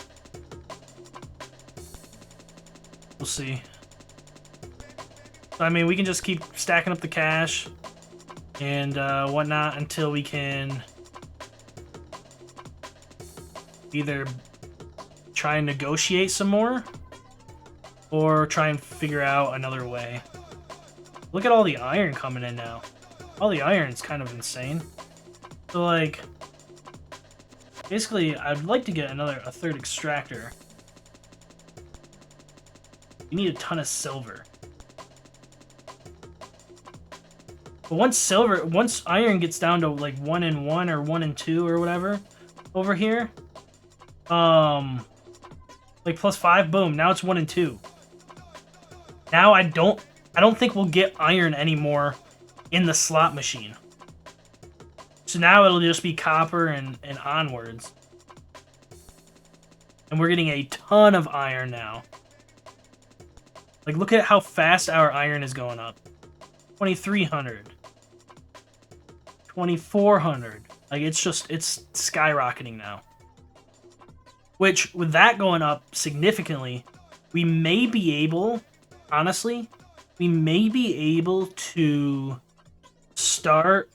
We'll see. So, I mean, we can just keep stacking up the cash and whatnot until we can either try and negotiate some more, or try and figure out another way. Look at all the iron coming in now. All the iron's kind of insane. So like, basically, I'd like to get a third extractor. We need a ton of silver. But once iron gets down to like 1 and 1 or 1 and 2 or whatever over here, like +5, boom, now it's 1 and 2. Now I don't think we'll get iron anymore in the slot machine. So now it'll just be copper and onwards. And we're getting a ton of iron now. Like, look at how fast our iron is going up. 2,300. 2,400. Like, it's skyrocketing now. Which, with that going up significantly, we may be able, honestly, we may be able to start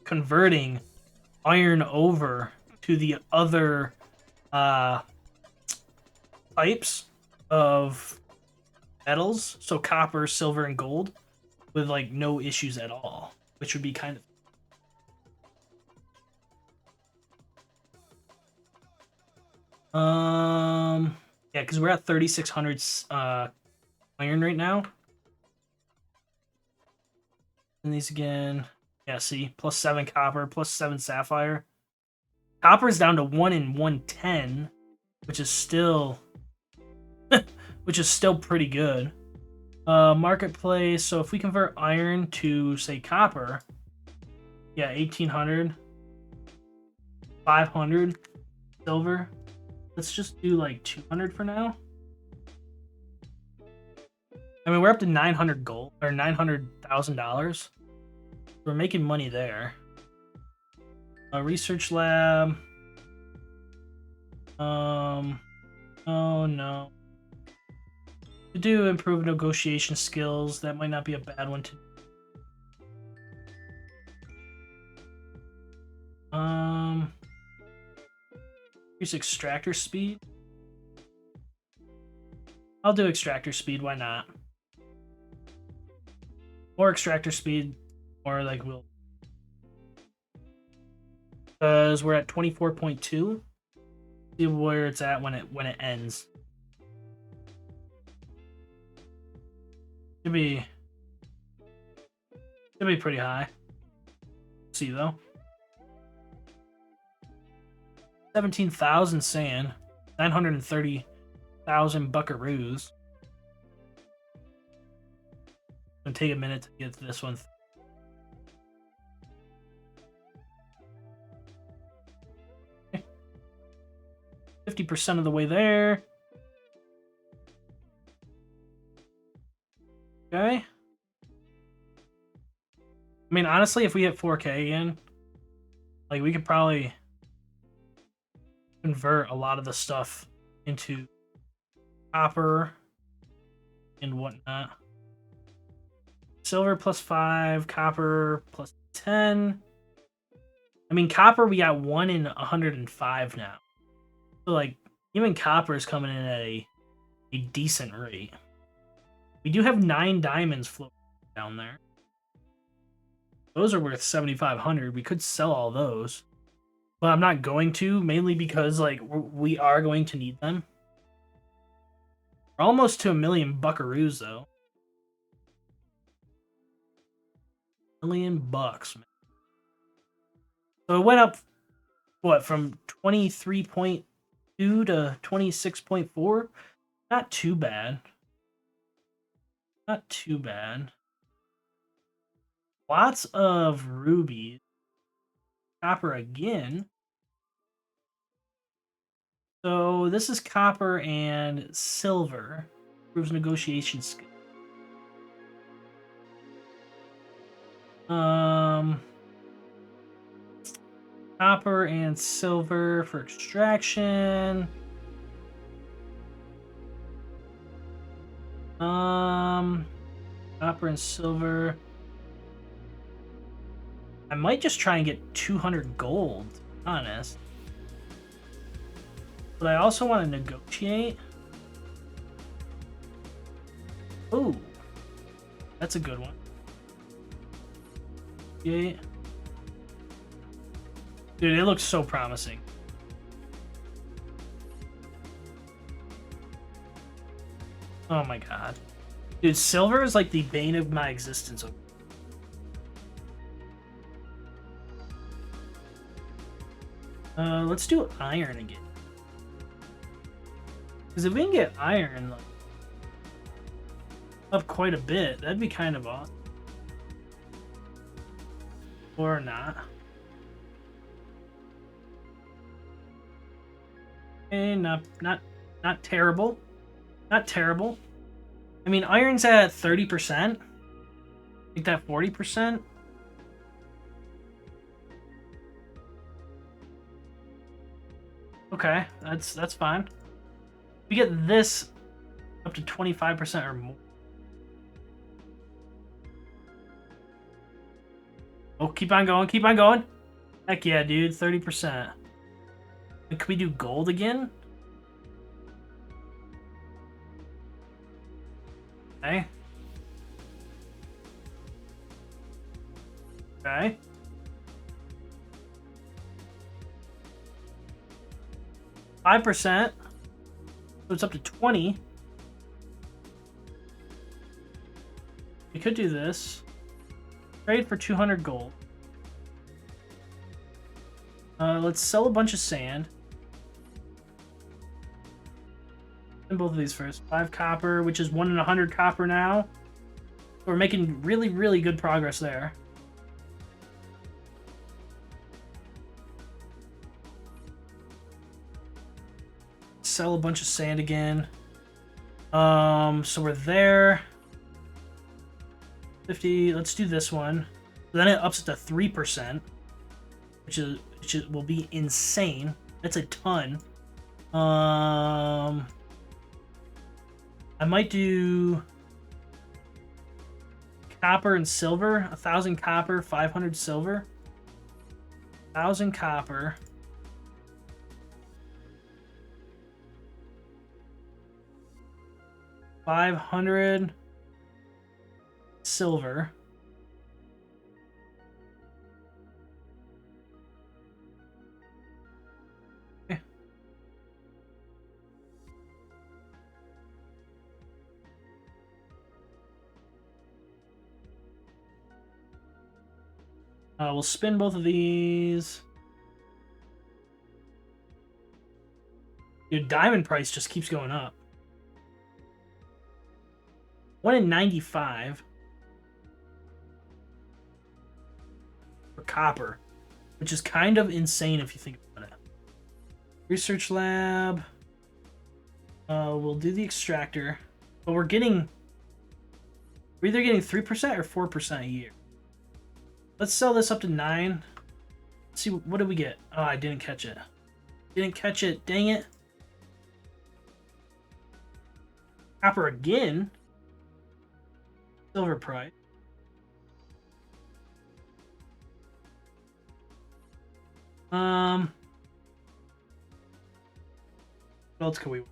converting iron over to the other types of metals, so copper, silver, and gold, with like no issues at all, which would be kind of yeah, because we're at 3,600 iron right now. And these again, yeah, see, +7 copper, +7 sapphire. Copper is down to 1 in 110, which is still pretty good. Marketplace, so if we convert iron to, say, copper, yeah, 1,800, 500 silver. Let's just do like 200 for now. I mean, we're up to 900 gold, or $900,000. We're making money there. A research lab. Oh no. To do improve negotiation skills, that might not be a bad one to do. Here's extractor speed. I'll do extractor speed, why not? More extractor speed, or like we'll, because we're at 24.2. See where it's at when it ends. Should be pretty high. See though. 17,000 sand, 930,000 buckaroos. It'll take a minute to get to this one. 50% of the way there. Okay. I mean, honestly, if we hit 4K again, like, we could probably convert a lot of the stuff into copper and whatnot. Silver +5, copper +10. I mean, copper, we got 1 in 105 now. So, like, even copper is coming in at a decent rate. We do have 9 diamonds floating down there. Those are worth 7,500. We could sell all those. But I'm not going to, mainly because, like, we are going to need them. We're almost to 1,000,000 buckaroos, though. $1 million bucks, man. So it went up, what, from 23.2 to 26.4? Not too bad. Not too bad. Lots of rubies. Copper again. So this is copper and silver. Improves negotiation skill. Copper and silver for extraction. Copper and silver. I might just try and get 200 gold, to be honest. But I also want to negotiate. Ooh, that's a good one. Yeah. Dude, it looks so promising. Oh my god. Dude, silver is like the bane of my existence. Let's do iron again. Because if we can get iron like, up quite a bit, that'd be kind of awesome. Or not. Okay, not terrible. Not terrible. I mean, iron's at 30%. Make that 40%. Okay, that's fine. We get this up to 25% or more. Oh, keep on going, keep on going. Heck yeah, dude, 30%. Can we do gold again? Okay. Okay. %. So it's up to 20. We could do this. Trade for 200 gold. Let's sell a bunch of sand. And both of these first. 5 copper, which is 1 in 100 copper now. So we're making really, really good progress there. Sell a bunch of sand again. So we're there. 50. Let's do this one. Then it ups it to 3%, which will be insane. That's a ton. I might do copper and silver. 1,000 copper, 500 silver. 1,000 copper. 500 silver. Okay. We'll spin both of these. Your diamond price just keeps going up. 1 in 95 for copper, which is kind of insane if you think about it. Research lab. We'll do the extractor, but we're either getting 3% or 4% a year. Let's sell this up to 9. Let's see, what did we get? Oh, I didn't catch it. Didn't catch it. Dang it. Copper again. Silver price. What else could we?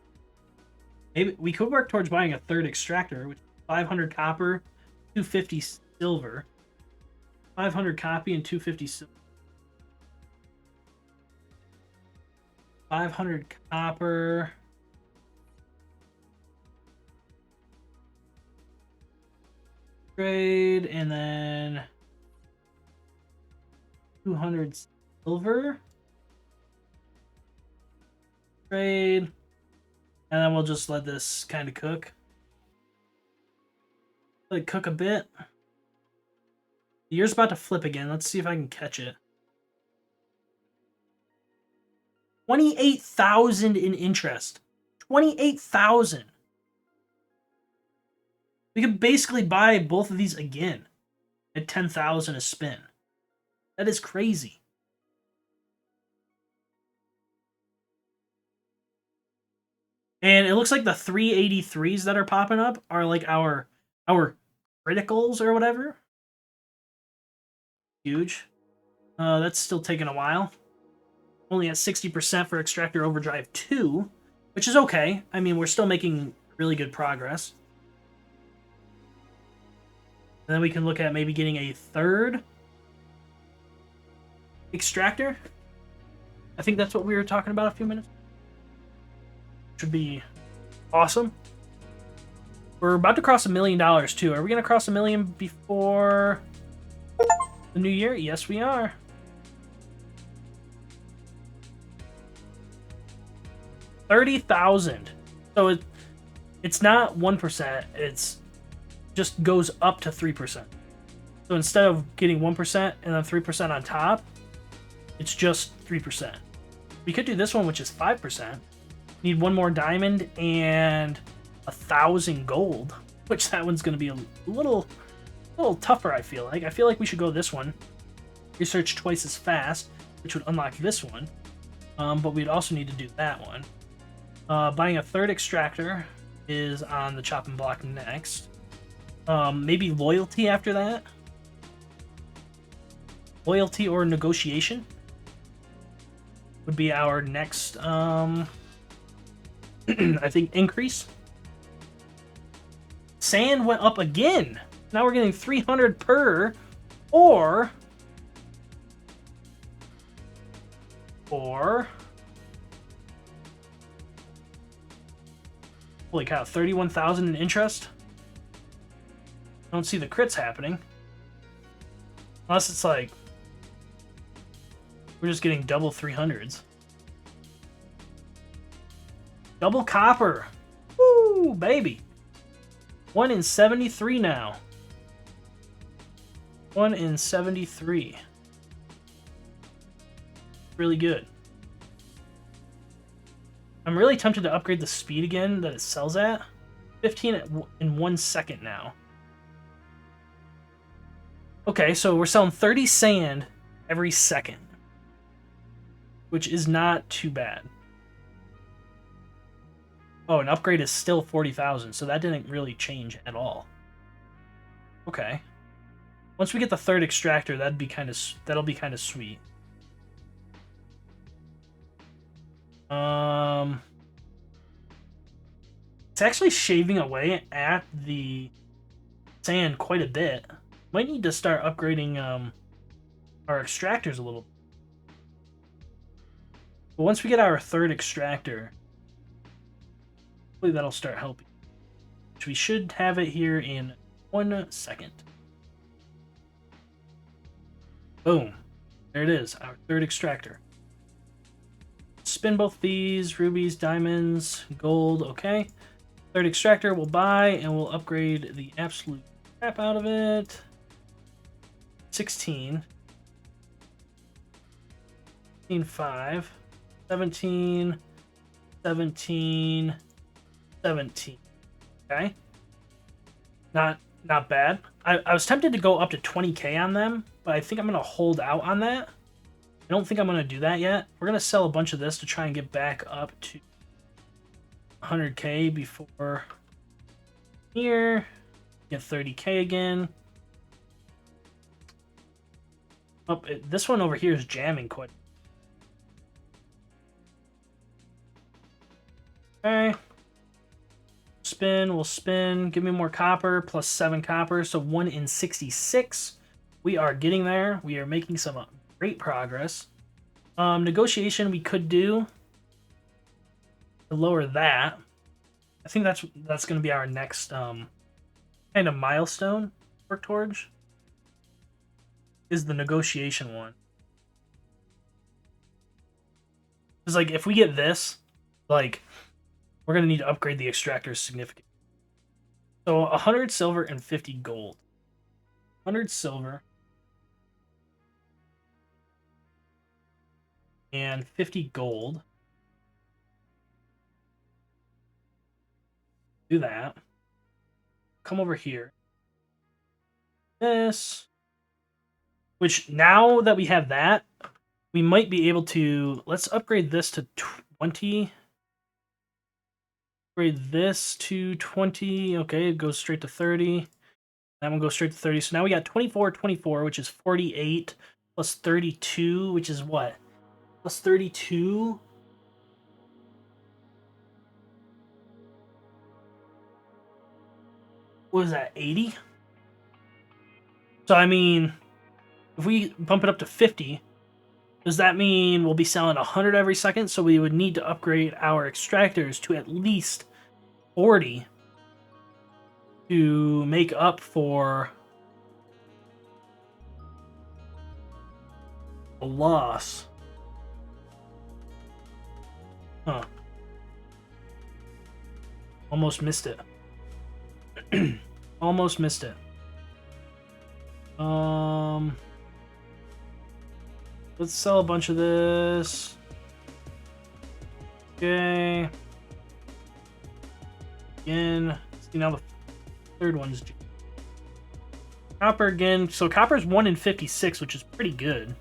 Maybe we could work towards buying a 3rd extractor, which is 500 copper, 250 silver. 500 copy and 250 silver. 500 copper. Trade, and then 200 silver. Trade. And then we'll just let this kind of cook. Let it cook a bit. The year's about to flip again. Let's see if I can catch it. 28,000 in interest. 28,000. We could basically buy both of these again at 10,000 a spin. That is crazy. And it looks like the 383s that are popping up are like our criticals or whatever. Huge. That's still taking a while. Only at 60% for Extractor Overdrive 2, which is okay. I mean, we're still making really good progress. And then we can look at maybe getting a third extractor. I think that's what we were talking about a few minutes. Should be awesome. We're about to cross $1 million too. Are we going to cross $1 million before the new year? Yes, we are. $30,000. So it's not 1%. It's just goes up to 3%. So instead of getting 1% and then 3% on top, it's just 3%. We could do this one, which is 5%. Need one more diamond and 1,000 gold, which that one's going to be a little tougher, I feel like. I feel like we should go this one. Research twice as fast, which would unlock this one. But we'd also need to do that one. Buying a third extractor is on the chopping block next. Maybe loyalty after that. Loyalty or negotiation would be our next, I think, increase. Sand went up again. Now we're getting 300 per, or holy cow, 31,000 in interest. I don't see the crits happening. Unless it's like we're just getting double 300s. Double copper. Woo, baby. 1 in 73 now. 1 in 73. Really good. I'm really tempted to upgrade the speed again that it sells at. 15 in 1 second now. Okay, so we're selling 30 sand every second, which is not too bad. Oh, an upgrade is still 40,000, so that didn't really change at all. Okay. Once we get the third extractor, that'll be kind of sweet. It's actually shaving away at the sand quite a bit. Might need to start upgrading our extractors a little. But once we get our third extractor, hopefully that'll start helping. Which we should have it here in 1 second. Boom. There it is, our third extractor. Spin both these, rubies, diamonds, gold, okay. Third extractor we'll buy, and we'll upgrade the absolute crap out of it. 16. 5. 17. 17. 17. Okay. Not bad. I was tempted to go up to 20k on them, but I think I'm going to hold out on that. I don't think I'm going to do that yet. We're going to sell a bunch of this to try and get back up to 100k before here. Get 30k again. Oh, this one over here is jamming quite. Okay. We'll spin. Give me more copper, plus 7 copper, so 1 in 66. We are getting there. We are making some great progress. Negotiation we could do to lower that. I think that's going to be our next kind of milestone work towards. Is the negotiation one. Because like if we get this, like we're going to need to upgrade the extractors significantly. So 100 silver and 50 gold. 100 silver and 50 gold. Do that. Come over here. This. Which now that we have that, we might be able to... Let's upgrade this to 20. Upgrade this to 20. Okay, it goes straight to 30. That one goes straight to 30. So now we got 24, 24, which is 48, plus 32, which is what? plus 32. What is that, 80? So, I mean, if we bump it up to 50, does that mean we'll be selling 100 every second? So we would need to upgrade our extractors to at least 40 to make up for a loss. Huh. Almost missed it. Almost missed it. Let's sell a bunch of this. Okay. Again. See, now the third one's copper again. So copper's 1 in 56, which is pretty good.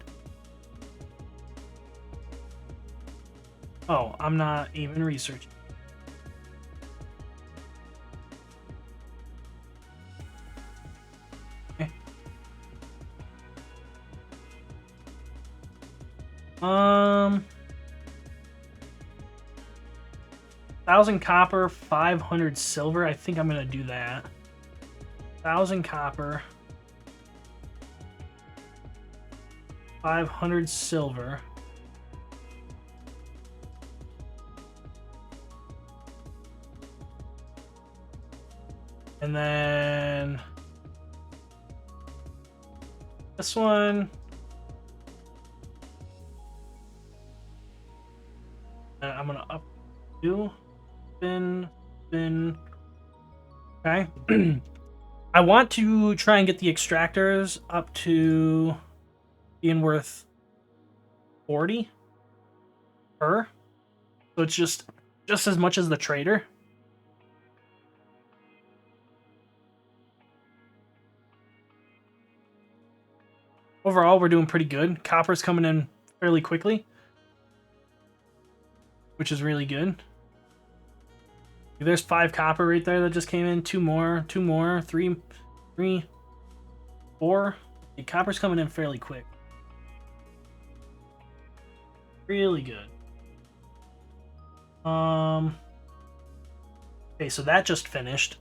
Oh, I'm not even researching. Okay. 1,000 copper, 500 silver. I think I'm gonna do that. 1,000 copper, 500 silver. And then this one. I'm gonna up two. Spin. Okay. I want to try and get the extractors up to being worth 40 per. So it's just as much as the trader. Overall, we're doing pretty good. Copper's coming in fairly quickly, which is really good. There's 5 copper right there that just came in. 2 more, 3, 4. The copper's coming in fairly quick. Really good. Okay, so that just finished.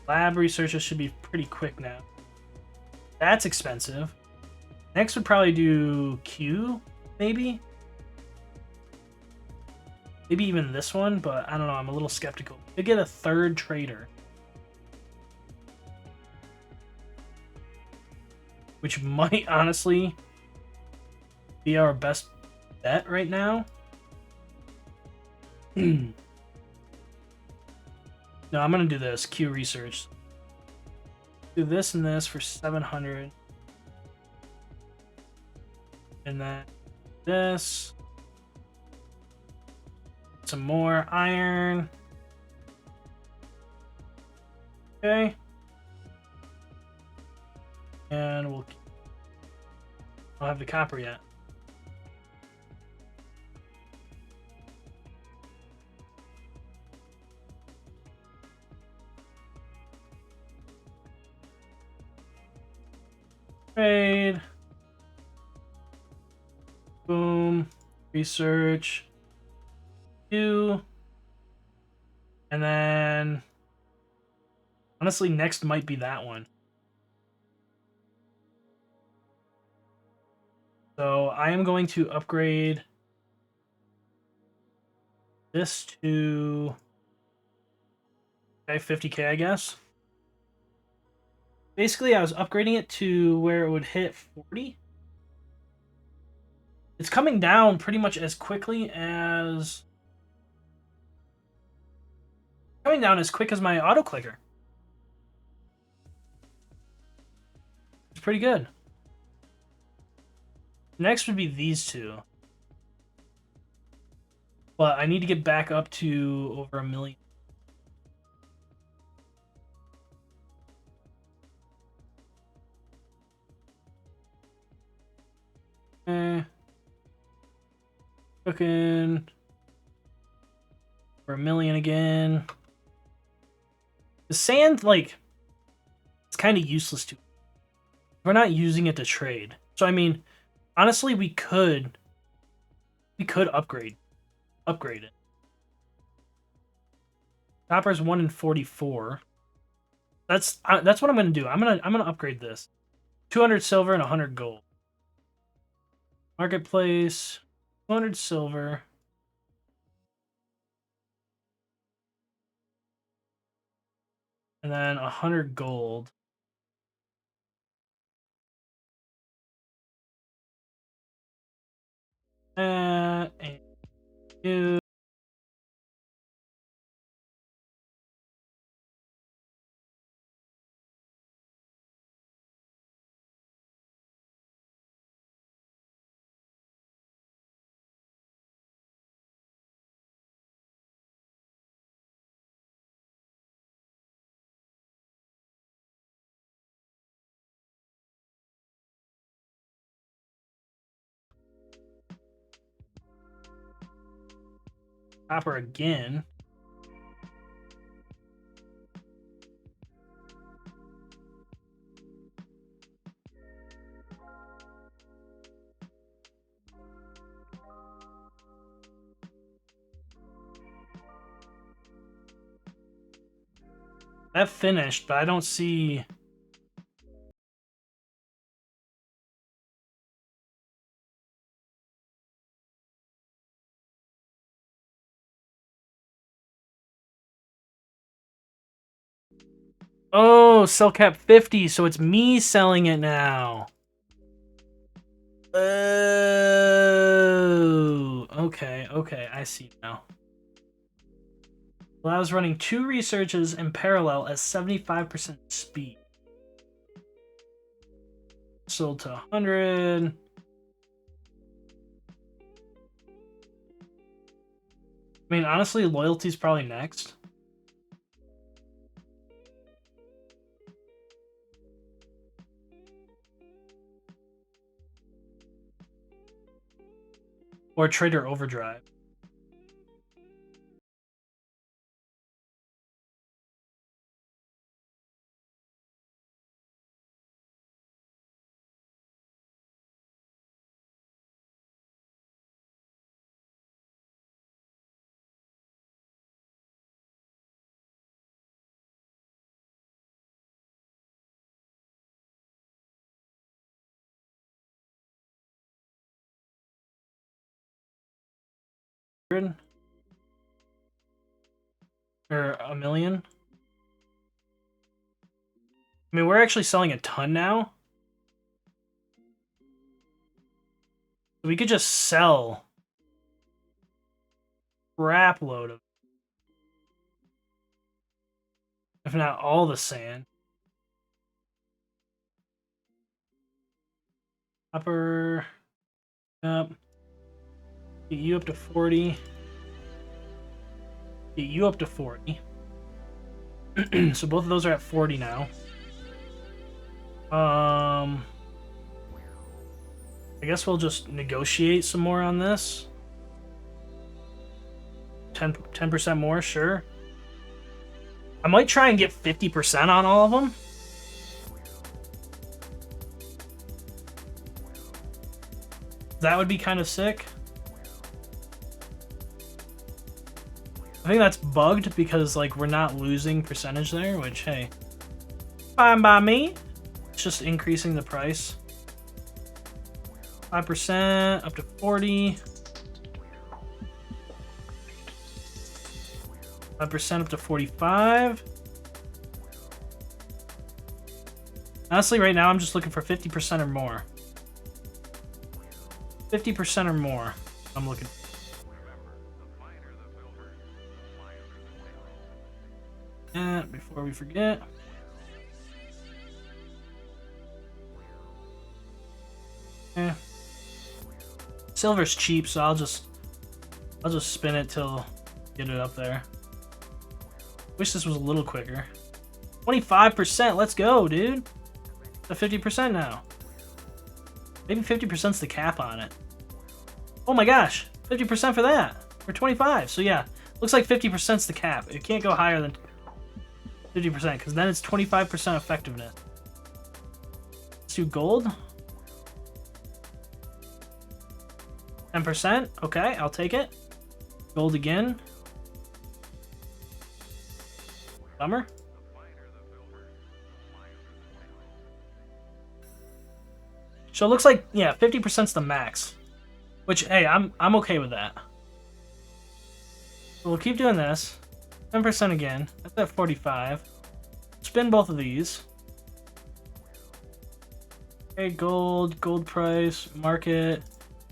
Lab researches should be pretty quick now. That's expensive. Next would probably do Q, maybe? Maybe even this one, but I don't know. I'm a little skeptical. To get a third trader, which might honestly be our best bet right now. No, I'm gonna do this. Q research. Do this and this for 700. And then this. Some more iron. Okay. And I don't have the copper yet. Trade. Boom. Research. And then honestly next might be that one. So I am going to upgrade this to 50k, I guess. Basically I was upgrading it to where it would hit 40. It's coming down pretty much as quickly as my auto clicker. It's pretty good. Next would be these two. But I need to get back up to over 1 million. Cooking for 1 million again. The sand, like, it's kind of useless to. We're not using it to trade. So I mean, honestly, we could upgrade it. Copper's 1 in 44. That's what I'm gonna do. I'm gonna upgrade this. 200 silver and 100 gold. Marketplace, 200 silver. And then 100 gold. And you. Copper again. That finished, but I don't see. Oh, sell cap 50, so it's me selling it now. Oh, okay, I see now. Allows running 2 researches in parallel at 75% speed. Sold to 100. I mean, honestly, loyalty's probably next. Or Trader Overdrive. Or a million. I mean, we're actually selling a ton now. We could just sell a crap load of, if not all the sand. Copper. Yep. Get you up to 40. Get you up to 40. So both of those are at 40 now. I guess we'll just negotiate some more on this. 10% more, sure. I might try and get 50% on all of them. That would be kind of sick. I think that's bugged because, like, we're not losing percentage there, which, hey, fine by me. It's just increasing the price. 5% up to 40. 5% up to 45. Honestly, right now I'm just looking for 50% or more. 50% or more. I'm looking. And before we forget. Silver's cheap, so I'll just spin it till get it up there. Wish this was a little quicker. 25%, let's go, dude. To 50% now. Maybe 50%'s the cap on it. Oh my gosh, 50% for that. For 25, so yeah. Looks like 50%'s the cap. It can't go higher than 50%, because then it's 25% effectiveness. Let's do gold. 10%. Okay, I'll take it. Gold again. Bummer. So it looks like, yeah, 50%'s the max. Which, hey, I'm okay with that. So we'll keep doing this. 10% again. That's at 45. Spin both of these. Okay, gold price, market.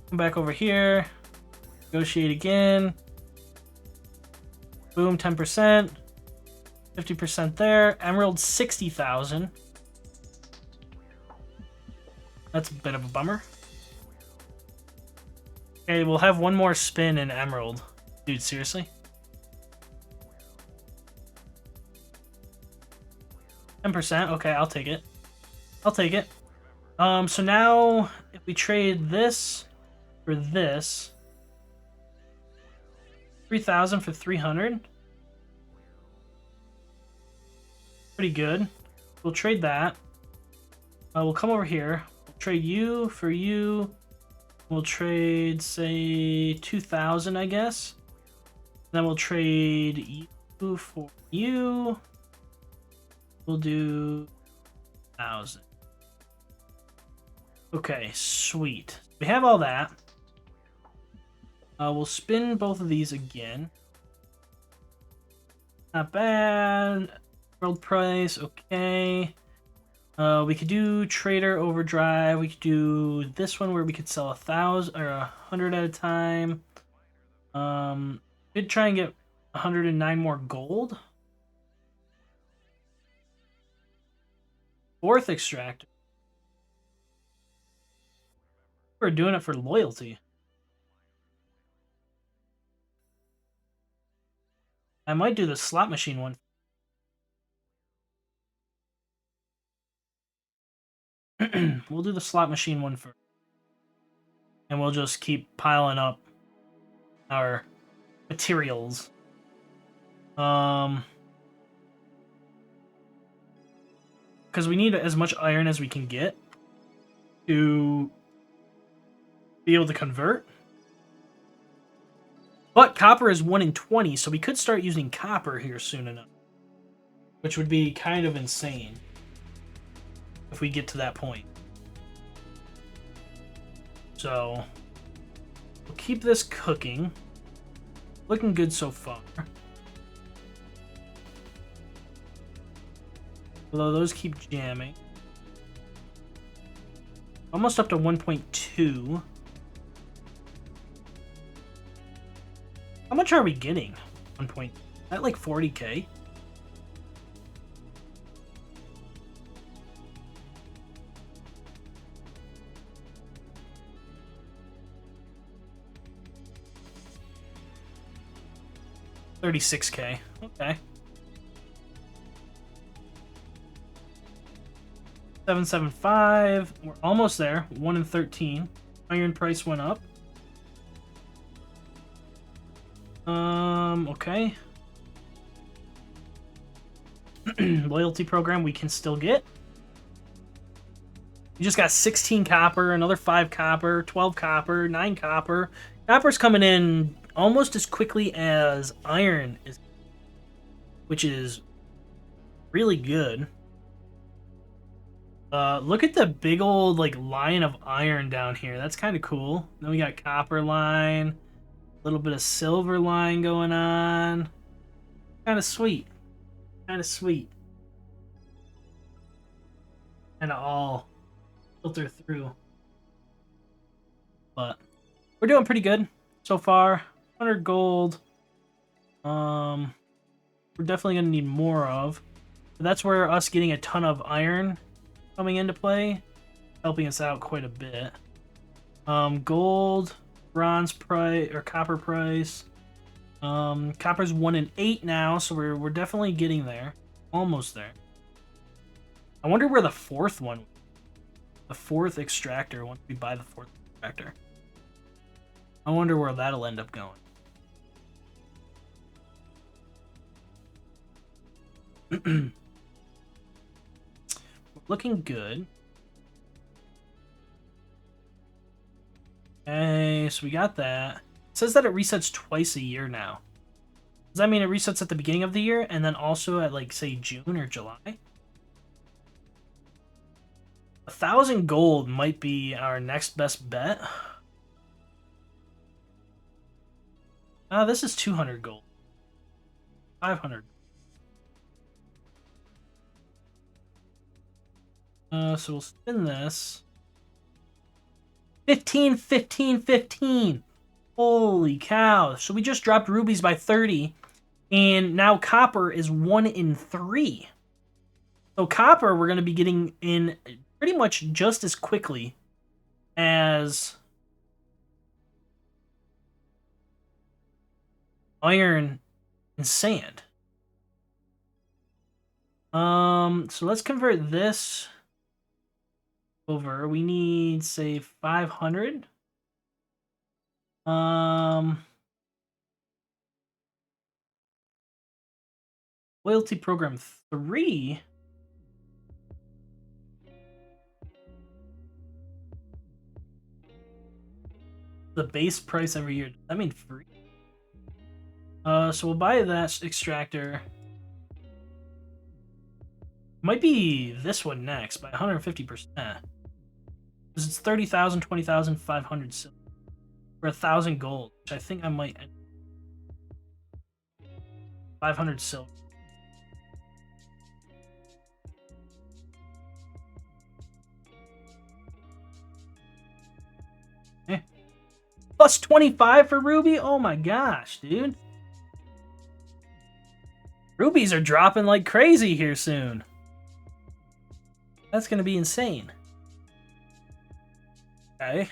Come back over here. Negotiate again. Boom, 10%. 50% there. Emerald, 60,000. That's a bit of a bummer. Okay, we'll have one more spin in Emerald. Dude, seriously? 10%. Okay, I'll take it. I'll take it. So now, if we trade this for this, 3,000 for 300. Pretty good. We'll trade that. We'll come over here. We'll trade you for you. We'll trade, say, 2,000, I guess. Then we'll trade you for you. We'll do 1,000. Okay, sweet. We have all that. We'll spin both of these again. Not bad. World price, okay. We could do Trader Overdrive. We could do this one where we could sell 1,000 or 100 at a time. Could try and get 109 more gold. Fourth extractor. We're doing it for loyalty. I might do the slot machine one. We'll do the slot machine one first. And we'll just keep piling up our materials. Because we need as much iron as we can get to be able to convert. But copper is 1 in 20, so we could start using copper here soon enough. Which would be kind of insane if we get to that point. So, we'll keep this cooking. Looking good so far. Although those keep jamming. Almost up to 1.2. How much are we getting? 1 point. At like 40k? $36k. Okay. 775. We're almost there. 1 in 13. Iron price went up. Okay. Loyalty program we can still get. You just got 16 copper, another 5 copper, 12 copper, 9 copper. Copper's coming in almost as quickly as iron is, which is really good. Look at the big old like line of iron down here. That's kind of cool. Then we got copper line, a little bit of silver line going on. Kind of sweet. Kind of sweet. And all filter through. But we're doing pretty good so far. 100 gold. We're definitely gonna need more of. But that's where us getting a ton of iron coming into play, helping us out quite a bit. Gold, bronze price or copper price. Copper's 1 in 8 now, so we're definitely getting there, almost there. I wonder where the fourth one, the fourth extractor. Once we buy the fourth extractor, I wonder where that'll end up going. Looking good. Okay, so we got that. It says that it resets twice a year now. Does that mean it resets at the beginning of the year and then also at, like, say, June or July? 1,000 gold might be our next best bet. This is 200 gold. 500. So we'll spin this. 15, 15, 15. Holy cow. So we just dropped rubies by 30. And now copper is 1 in 3. So copper we're going to be getting in pretty much just as quickly as iron and sand. So let's convert this over. We need, say, 500. Loyalty program 3. The base price every year. Does that mean free? So we'll buy that extractor. Might be this one next by 150%. Because it's 30,000, 20,000, 500 silver. For 1,000 gold, which I think I might end 500 silver. Plus 25 for Ruby? Oh my gosh, dude. Rubies are dropping like crazy here soon. That's going to be insane. Okay.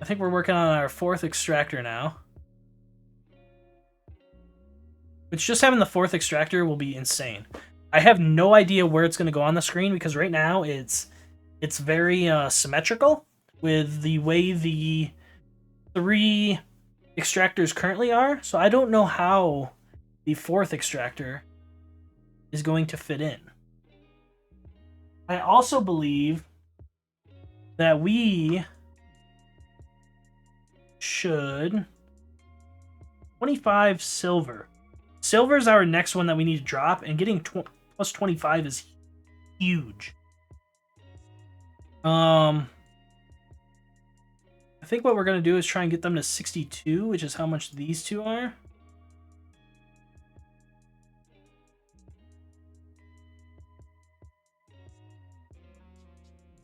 I think we're working on our 4th extractor now. Which just having the 4th extractor will be insane. I have no idea where it's going to go on the screen because right now it's very symmetrical with the way the 3 extractors currently are. So I don't know how the 4th extractor is going to fit in. I also believe that we should 25 silver. Silver is our next one that we need to drop, and getting plus 25 is huge. I think what we're going to do is try and get them to 62, which is how much these two are.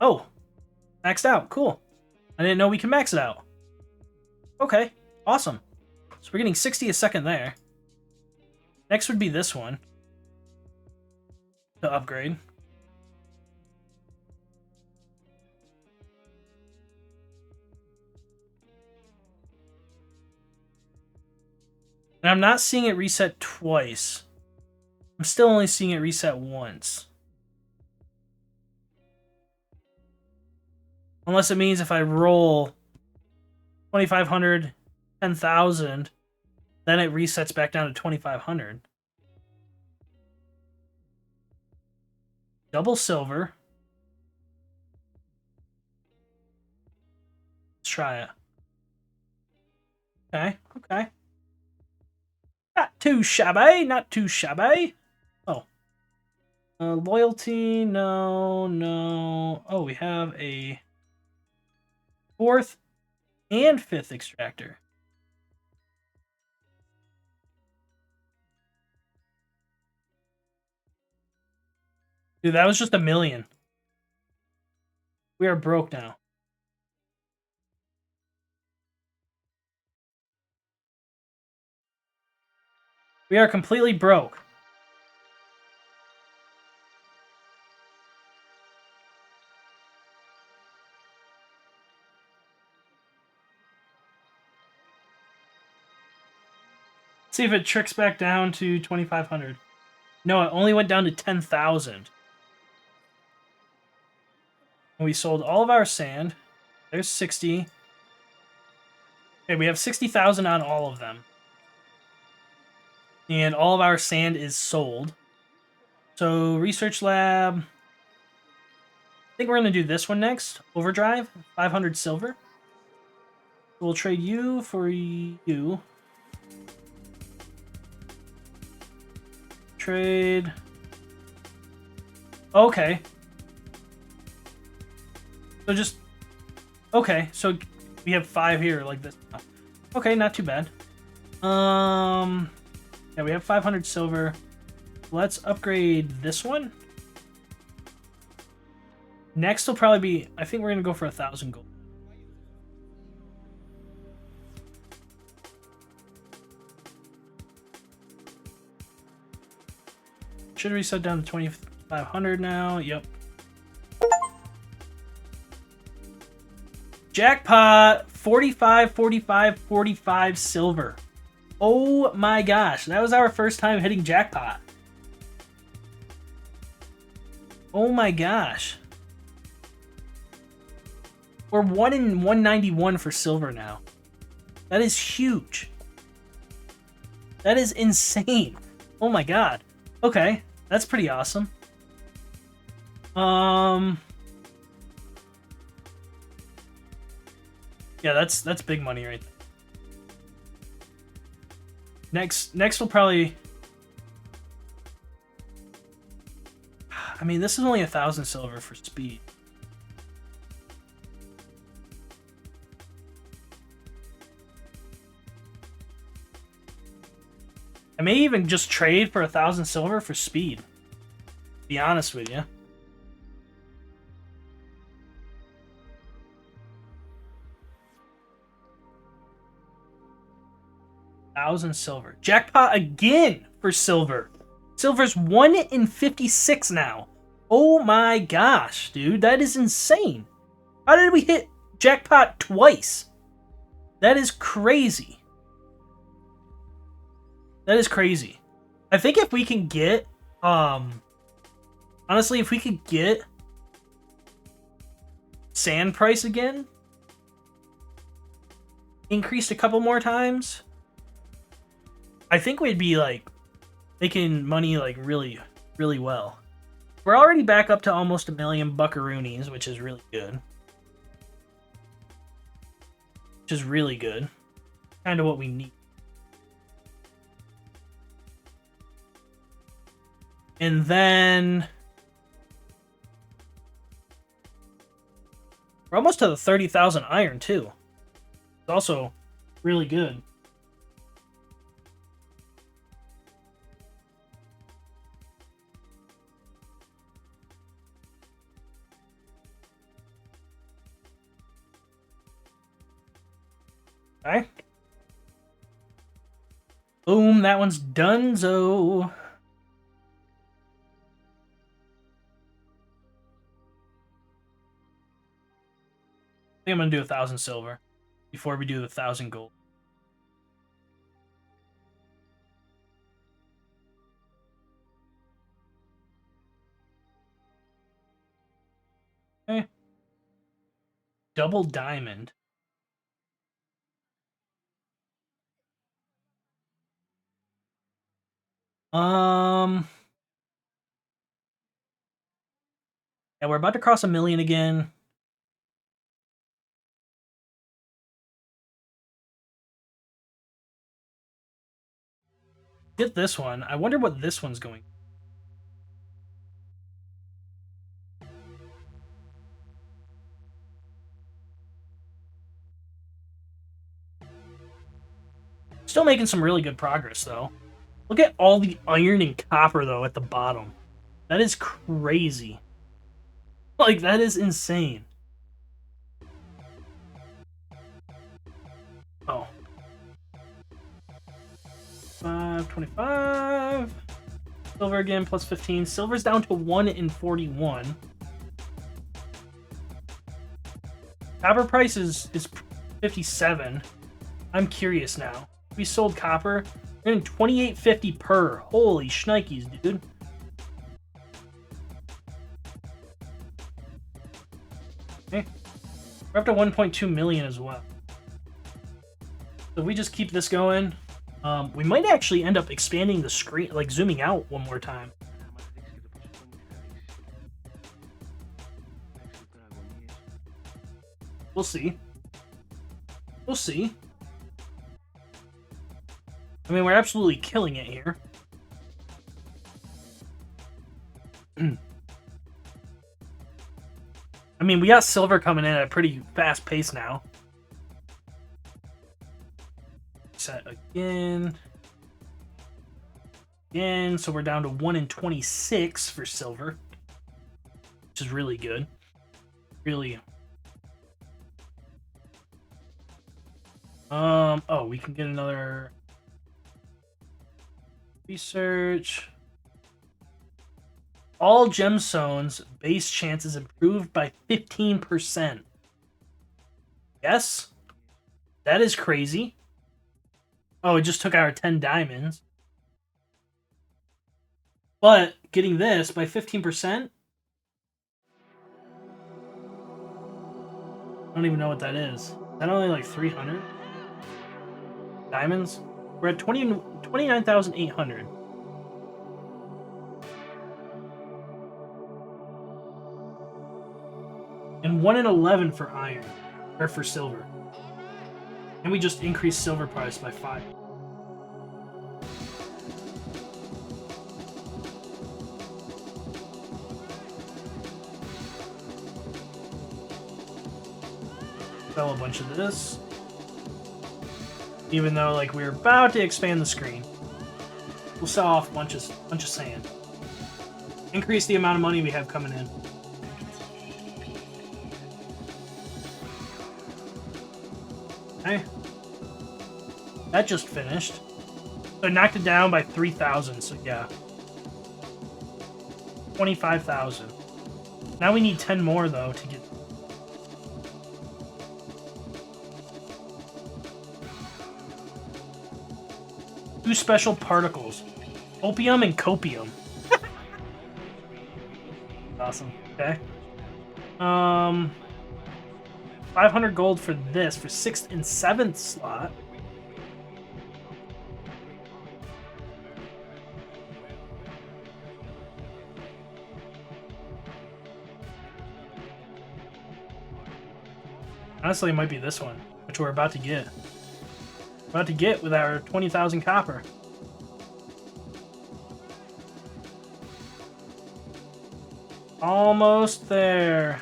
Oh, maxed out. Cool. I didn't know we can max it out. Okay, awesome. So we're getting 60 a second there. Next would be this one to upgrade. And I'm not seeing it reset twice. I'm still only seeing it reset once. Unless it means if I roll 2,500, 10,000, then it resets back down to 2,500. Double silver. Let's try it. Okay, okay. Not too shabby, not too shabby. Oh. Loyalty, no, no. Oh, we have a 4th and 5th extractor. Dude, that was just 1 million. We are broke now. We are completely broke. See if it tricks back down to 2,500. No, it only went down to 10,000. And we sold all of our sand. There's 60. Okay, we have 60,000 on all of them. And all of our sand is sold. So, research lab. think we're gonna do this one next. Overdrive, 500 silver. We'll trade you for you. Trade. Okay. So just... Okay, so we have 5 here like this. Okay, not too bad. Yeah, we have 500 silver. Let's upgrade this one. Next will probably be... I think we're going to go for 1,000 gold. Should reset down to 2,500 now. Yep. Jackpot! 45, 45, 45 silver. Oh my gosh, that was our first time hitting jackpot. Oh my gosh. We're 1 in 191 for silver now. That is huge. That is insane. Oh my god. Okay, that's pretty awesome. Yeah, that's big money right there. Next will probably... I mean, this is only 1,000 silver for speed. I may even just trade for 1,000 silver for speed. To be honest with you. $1,000 silver. Jackpot again for silver. Silver's 1 in 56 now. Oh my gosh, dude. That is insane. How did we hit jackpot twice? That is crazy. That is crazy. I think if we can get... honestly, if we could get... sand price again... increased a couple more times... I think we'd be, like, making money, like, really, really well. We're already back up to almost 1 million buckaroonies, which is really good. Which is really good. Kind of what we need. And then... we're almost to the 30,000 iron, too. It's also really good. Okay. Boom, that one's donezo. I think I'm gonna do 1,000 silver before we do the 1,000 gold. Okay. Double diamond. Yeah, we're about to cross 1 million again. Get this one. I wonder what this one's going. Still making some really good progress, though. Look at all the iron and copper, though, at the bottom. That is crazy. Like, that is insane. Oh. 525. Silver again, plus 15. Silver's down to 1 in 41. Copper price is 57. I'm curious now. We sold copper. We're getting 28.50 per. Holy shnikes, dude. Okay. We're up to 1.2 million as well. So if we just keep this going, we might actually end up expanding the screen, like zooming out one more time. We'll see. We'll see. I mean, we're absolutely killing it here. I mean, we got silver coming in at a pretty fast pace now. Set again. Again, so we're down to 1 in 26 for silver, which is really good. Really. Oh, we can get another research. All gemstones base chances improved by 15%. Yes? That is crazy. Oh, it just took our 10 diamonds. But getting this by 15%? I don't even know what that is. Is that only like 300 diamonds? We're at 29,800. And 1 in 11 for iron, or for silver. And we just increased silver price by 5. Sell a bunch of this. Even though, like, we're about to expand the screen. We'll sell off a bunch of sand. Increase the amount of money we have coming in. Okay. That just finished. So I knocked it down by 3,000, so yeah. 25,000. Now we need 10 more, though, to get... Two special particles. Opium and copium. Awesome. Okay. 500 gold for this, for 6th and 7th slot. Honestly, it might be this one, which we're about to get. About to get with our 20,000 copper. Almost there.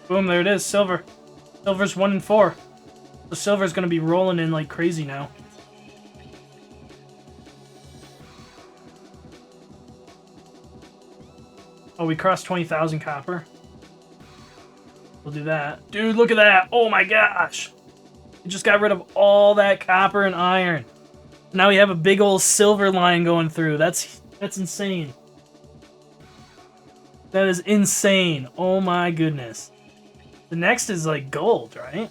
Boom, there it is, silver. Silver's 1 in 4. So silver's gonna be rolling in like crazy now. Oh, we crossed 20,000 copper. We'll do that. Dude, look at that. Oh my gosh. We just got rid of all that copper and iron. Now we have a big old silver line going through. That's insane. That is insane. Oh my goodness. The next is like gold, right?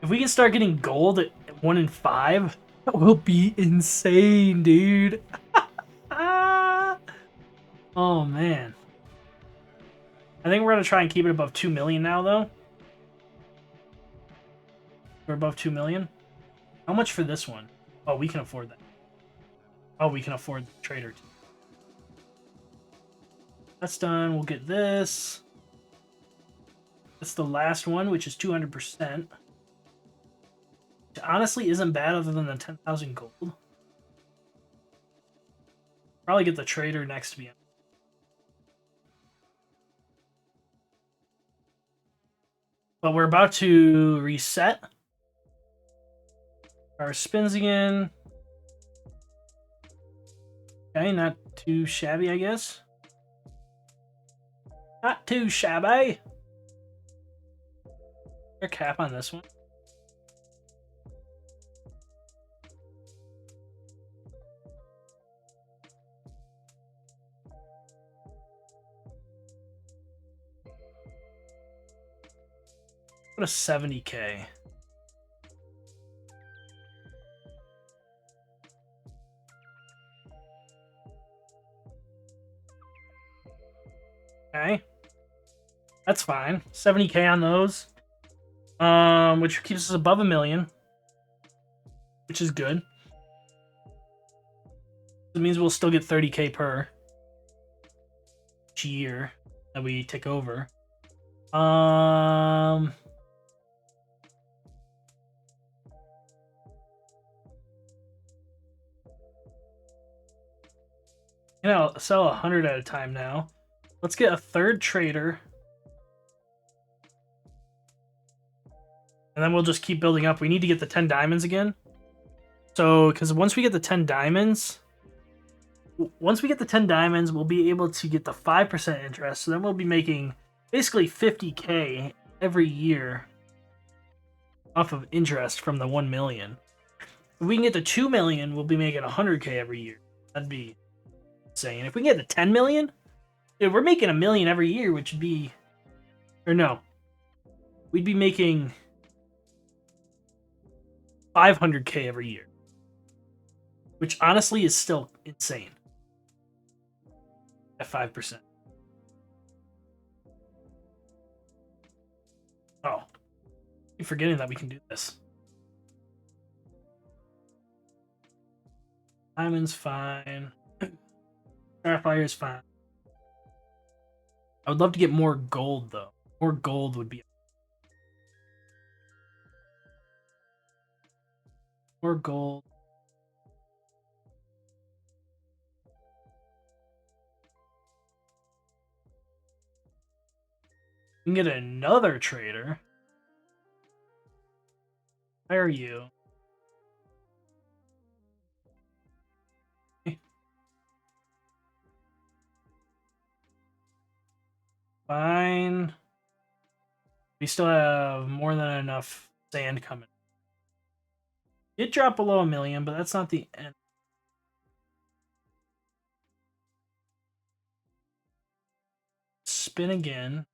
If we can start getting gold at 1 in 5, that will be insane, dude. Oh man. I think we're going to try and keep it above 2 million now, though. We're above 2 million. How much for this one? Oh, we can afford that. Oh, we can afford the trader too. That's done. We'll get this. That's the last one, which is 200%. Which honestly isn't bad other than the 10,000 gold. Probably get the trader next to me. But we're about to reset. Our spins again. Okay, not too shabby, I guess. Not too shabby. Your cap on this one. What a 70K. Okay. That's fine. 70K on those. Which keeps us above 1 million. Which is good. It means we'll still get 30k per each year that we take over. You know, sell 100 at a time now. Let's get a third trader. And then we'll just keep building up. We need to get the 10 diamonds again. So, because once we get the 10 diamonds, we'll be able to get the 5% interest. So then we'll be making basically 50k every year off of interest from the 1 million. If we can get to 2 million, we'll be making 100k every year. That'd be insane. If we can get to 10 million, dude, we're making 1 million every year, which would be, or no, we'd be making 500k every year, which honestly is still insane at 5%. Oh, I'm forgetting that we can do this. Diamond's fine. Sapphire is fine. I would love to get more gold, though. More gold would be... More gold. We can get another trader. Where are you? Fine. We still have more than enough sand coming. It dropped below 1 million, but that's not the end. Spin again.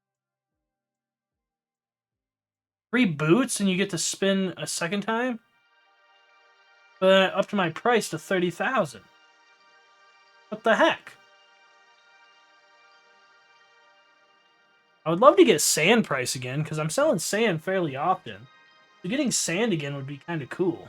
3 boots and you get to spin a second time? But up to my price to 30,000. What the heck? I would love to get sand price again, because I'm selling sand fairly often. So getting sand again would be kind of cool.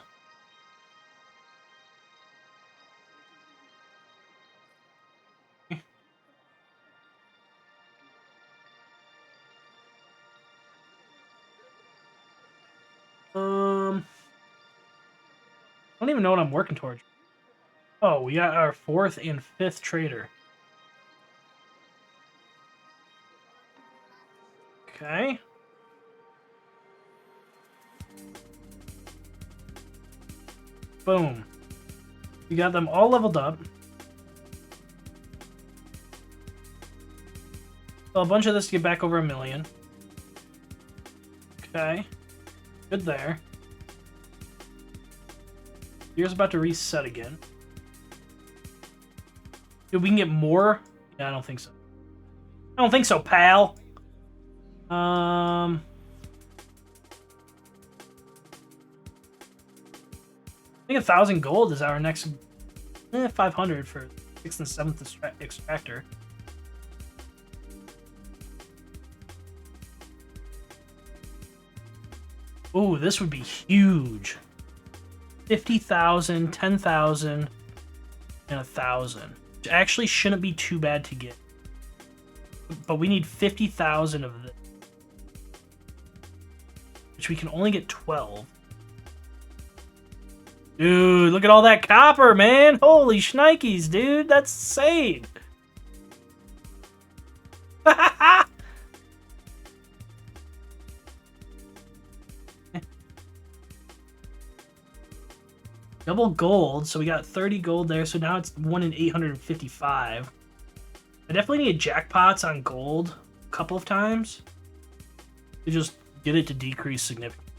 I don't even know what I'm working towards. Oh, we got our 4th and 5th trader. Okay. Boom. We got them all leveled up. So a bunch of this to get back over 1 million. Okay. Good there. Year's about to reset again. Dude, we can get more? Yeah, I don't think so. I don't think so, pal. I think 1,000 gold is our next 500 for 6th and 7th extractor. Ooh, this would be huge. 50,000, 10,000, and 1,000. Which actually shouldn't be too bad to get. But we need 50,000 of this. Which we can only get 12. Dude, look at all that copper, man! Holy shnikes, dude! That's insane! Double gold, so we got 30 gold there, so now it's 1 in 855. I definitely need jackpots on gold a couple of times to just get it to decrease significantly.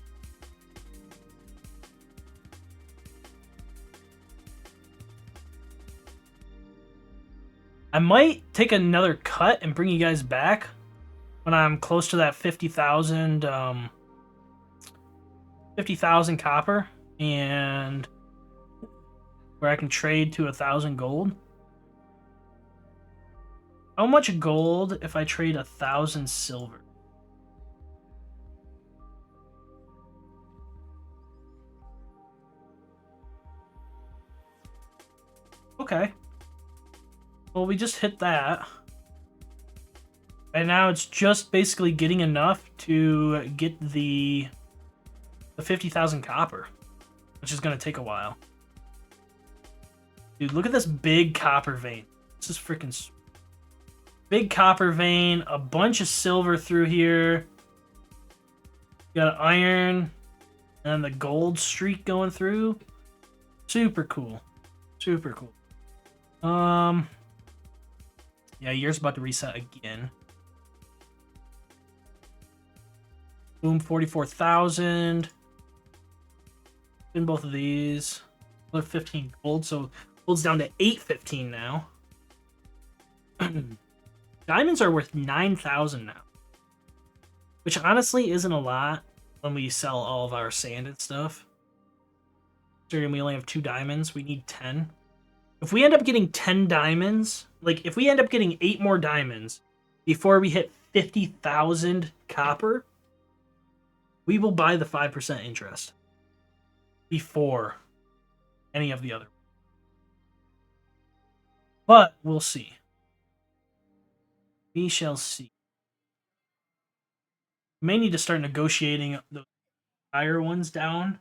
I might take another cut and bring you guys back when I'm close to that 50,000 50,000 copper and where I can trade to 1,000 gold. How much gold if I trade 1,000 silver? Okay. Well, we just hit that. And now it's just basically getting enough to get the 50,000 copper, which is going to take a while. Dude, look at this big copper vein. This is freaking sweet. Big copper vein, a bunch of silver through here. Got iron, and the gold streak going through. Super cool. Super cool. Yeah, year's about to reset again. Boom, 44,000. In both of these. Another 15 gold, so gold's down to 815 now. Diamonds are worth 9,000 now. Which honestly isn't a lot when we sell all of our sand and stuff. Considering we only have 2 diamonds, we need 10. If we end up getting 10 diamonds, like if we end up getting 8 more diamonds before we hit 50,000 copper, we will buy the 5% interest before any of the other. But we'll see. We shall see. We may need to start negotiating the higher ones down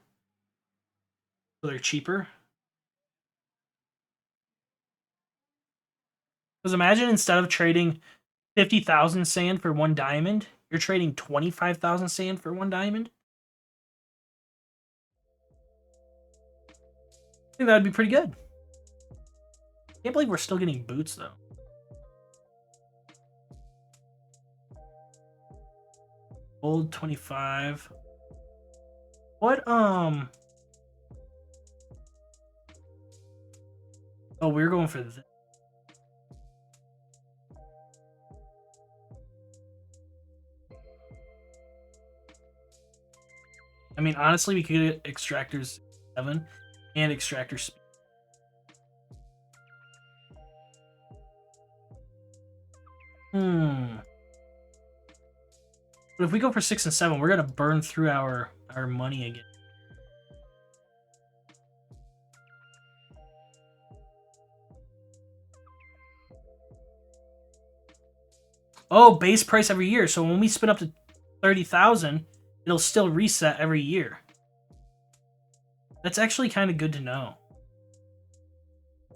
so they're cheaper. Because imagine instead of trading 50,000 sand for 1 diamond, you're trading 25,000 sand for 1 diamond. I think that would be pretty good. Can't believe we're still getting boots though. Gold 25. What oh, we're going for this. I mean, honestly, we could get extractors 7 and extractor speed. But if we go for 6 and 7, we're gonna burn through our money again. Oh, base price every year. So when we spin up to 30,000, it'll still reset every year. That's actually kind of good to know.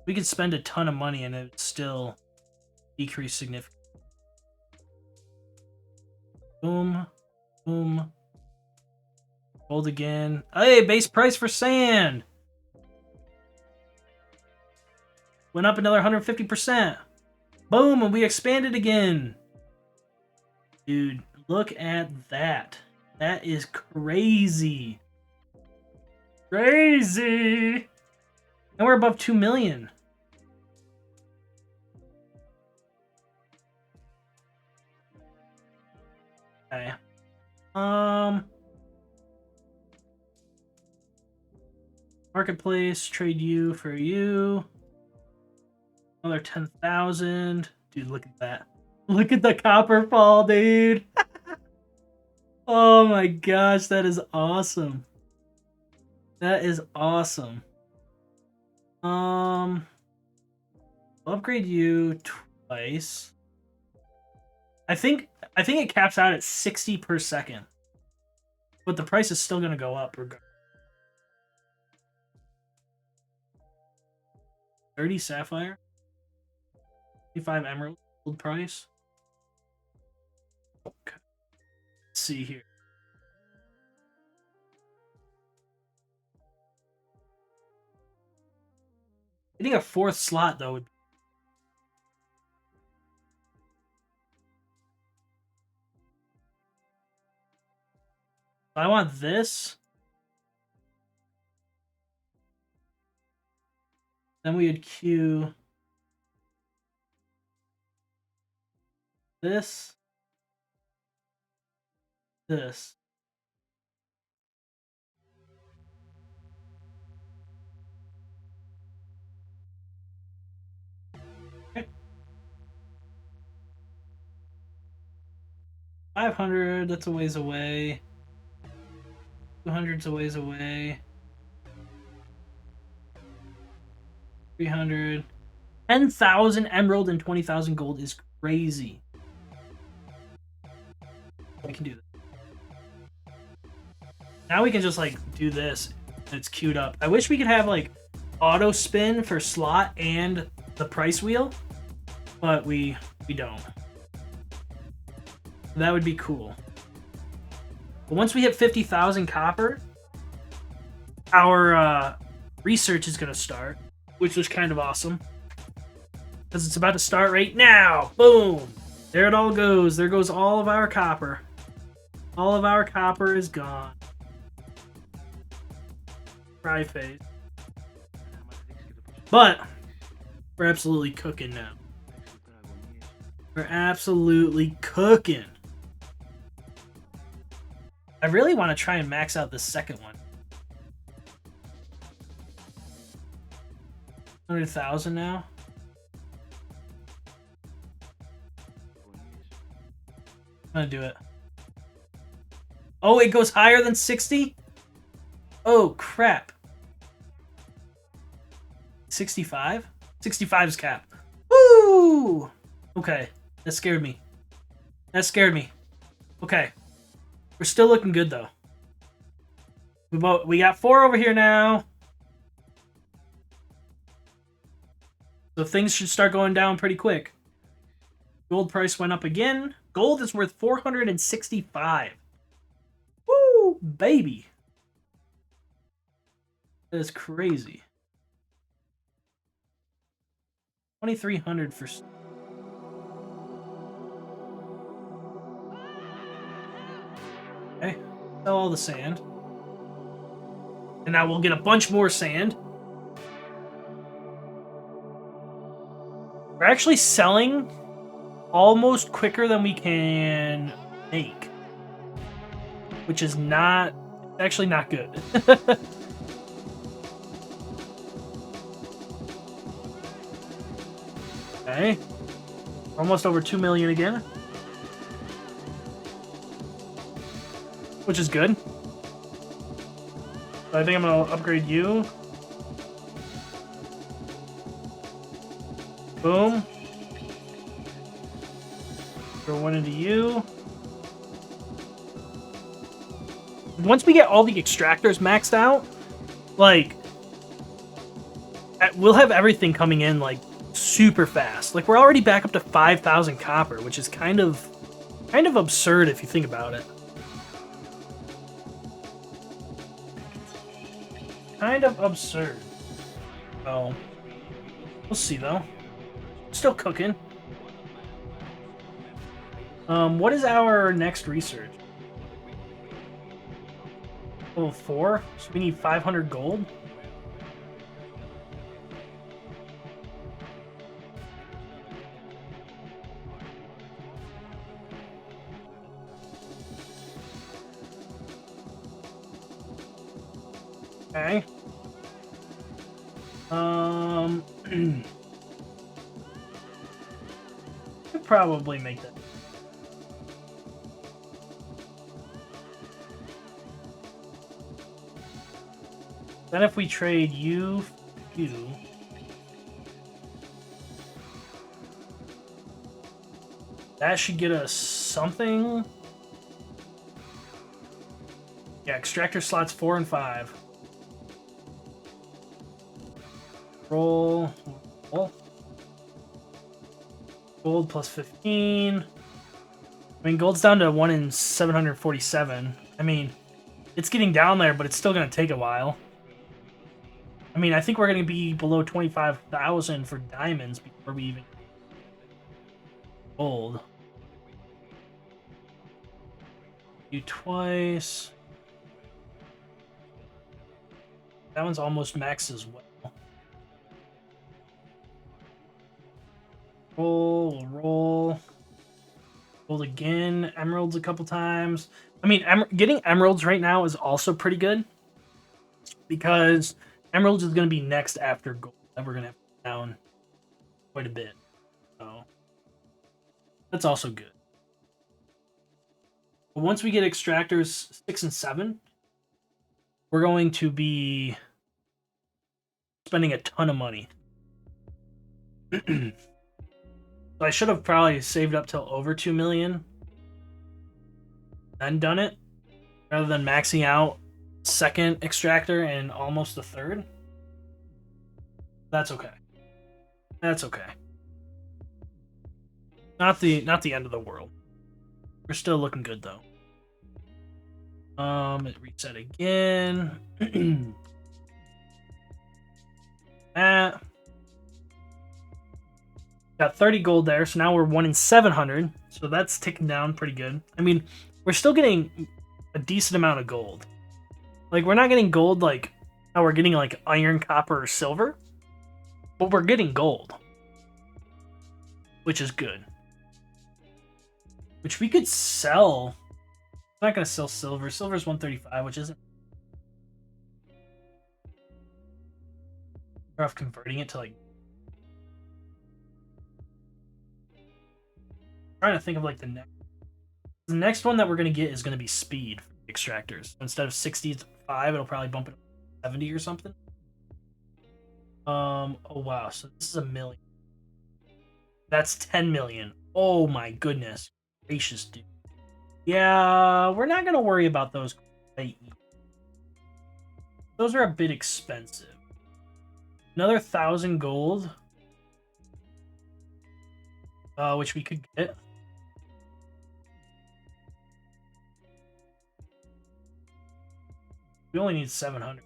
We could spend a ton of money and it would still decrease significantly. Boom. Boom. Hold again. Hey, base price for sand! Went up another 150%. Boom, and we expanded again. Dude, look at that. That is crazy. Crazy! And we're above 2 million. Okay. Marketplace, trade you for you. Another 10,000. Dude, look at that. Look at the copper fall, dude. Oh my gosh, that is awesome. That is awesome. Upgrade you twice. I think it caps out at 60 per second. But the price is still gonna go up regardless. 30 sapphire. 25 emerald price. Okay. Let's see here. Getting a 4th slot though would be I want this. Then we would queue this. This. Okay. 500, that's a ways away. 200's a ways away. 300. 10,000 emerald and 20,000 gold is crazy. We can do that. Now we can just like do this. And it's queued up. I wish we could have like auto spin for slot and the price wheel, but we don't. That would be cool. But once we hit 50,000 copper, our research is going to start, which was kind of awesome. Because it's about to start right now. Boom! There it all goes. There goes all of our copper. All of our copper is gone. Cry face. But we're absolutely cooking now. We're absolutely cooking. I really want to try and max out the second one. 100,000 now. I'm gonna do it. Oh, it goes higher than 60? Oh, crap. 65? 65's cap. Woo! Okay, that scared me. That scared me. Okay. We're still looking good, though. We got 4 over here now. So things should start going down pretty quick. Gold price went up again. Gold is worth 465. Woo, baby. That is crazy. 2,300 for... Okay, sell all the sand. And now we'll get a bunch more sand. We're actually selling almost quicker than we can make. Which is not... actually not good. Okay. Almost over 2 million again. Which is good. So I think I'm going to upgrade you. Boom. Throw one into you. Once we get all the extractors maxed out, like, we'll have everything coming in, like, super fast. Like, we're already back up to 5,000 copper, which is kind of absurd if you think about it. Kind of absurd. So, we'll see, though. Still cooking. What is our next research? Level 4? So we need 500 gold? Okay. Could probably make that. Then if we trade you, that should get us something. Yeah, extractor slots 4 and 5. Roll. Gold plus 15. I mean, gold's down to 1 in 747. I mean, it's getting down there, but it's still going to take a while. I mean, I think we're going to be below 25,000 for diamonds before we even gold. You twice. That one's almost max as well. Roll. Roll again. Emeralds a couple times. I mean, getting emeralds right now is also pretty good. Because emeralds is going to be next after gold. And we're going to have to put down quite a bit. So, that's also good. But once we get extractors 6 and 7, we're going to be spending a ton of money. So I should have probably saved up till over 2 million, then done it, rather than maxing out second extractor and almost a third. That's okay. That's okay. Not the end of the world. We're still looking good though. It reset again. That. Got 30 gold there, so now we're 1 in 700. So that's ticking down pretty good. I mean, we're still getting a decent amount of gold. Like, we're not getting gold like how we're getting like iron, copper, or silver, but we're getting gold, which is good. Which we could sell. I'm not gonna sell silver. Silver's 135, which isn't rough converting it to like. I'm trying to think of like the next. The next one that we're gonna get is gonna be speed for extractors. Instead of 65, it'll probably bump it up to 70 or something. Oh wow, so this is a million. That's 10 million. Oh my goodness gracious, dude. Yeah, we're not gonna worry about those. Those are a bit expensive. Another 1,000 gold, which we could get. We only need 700.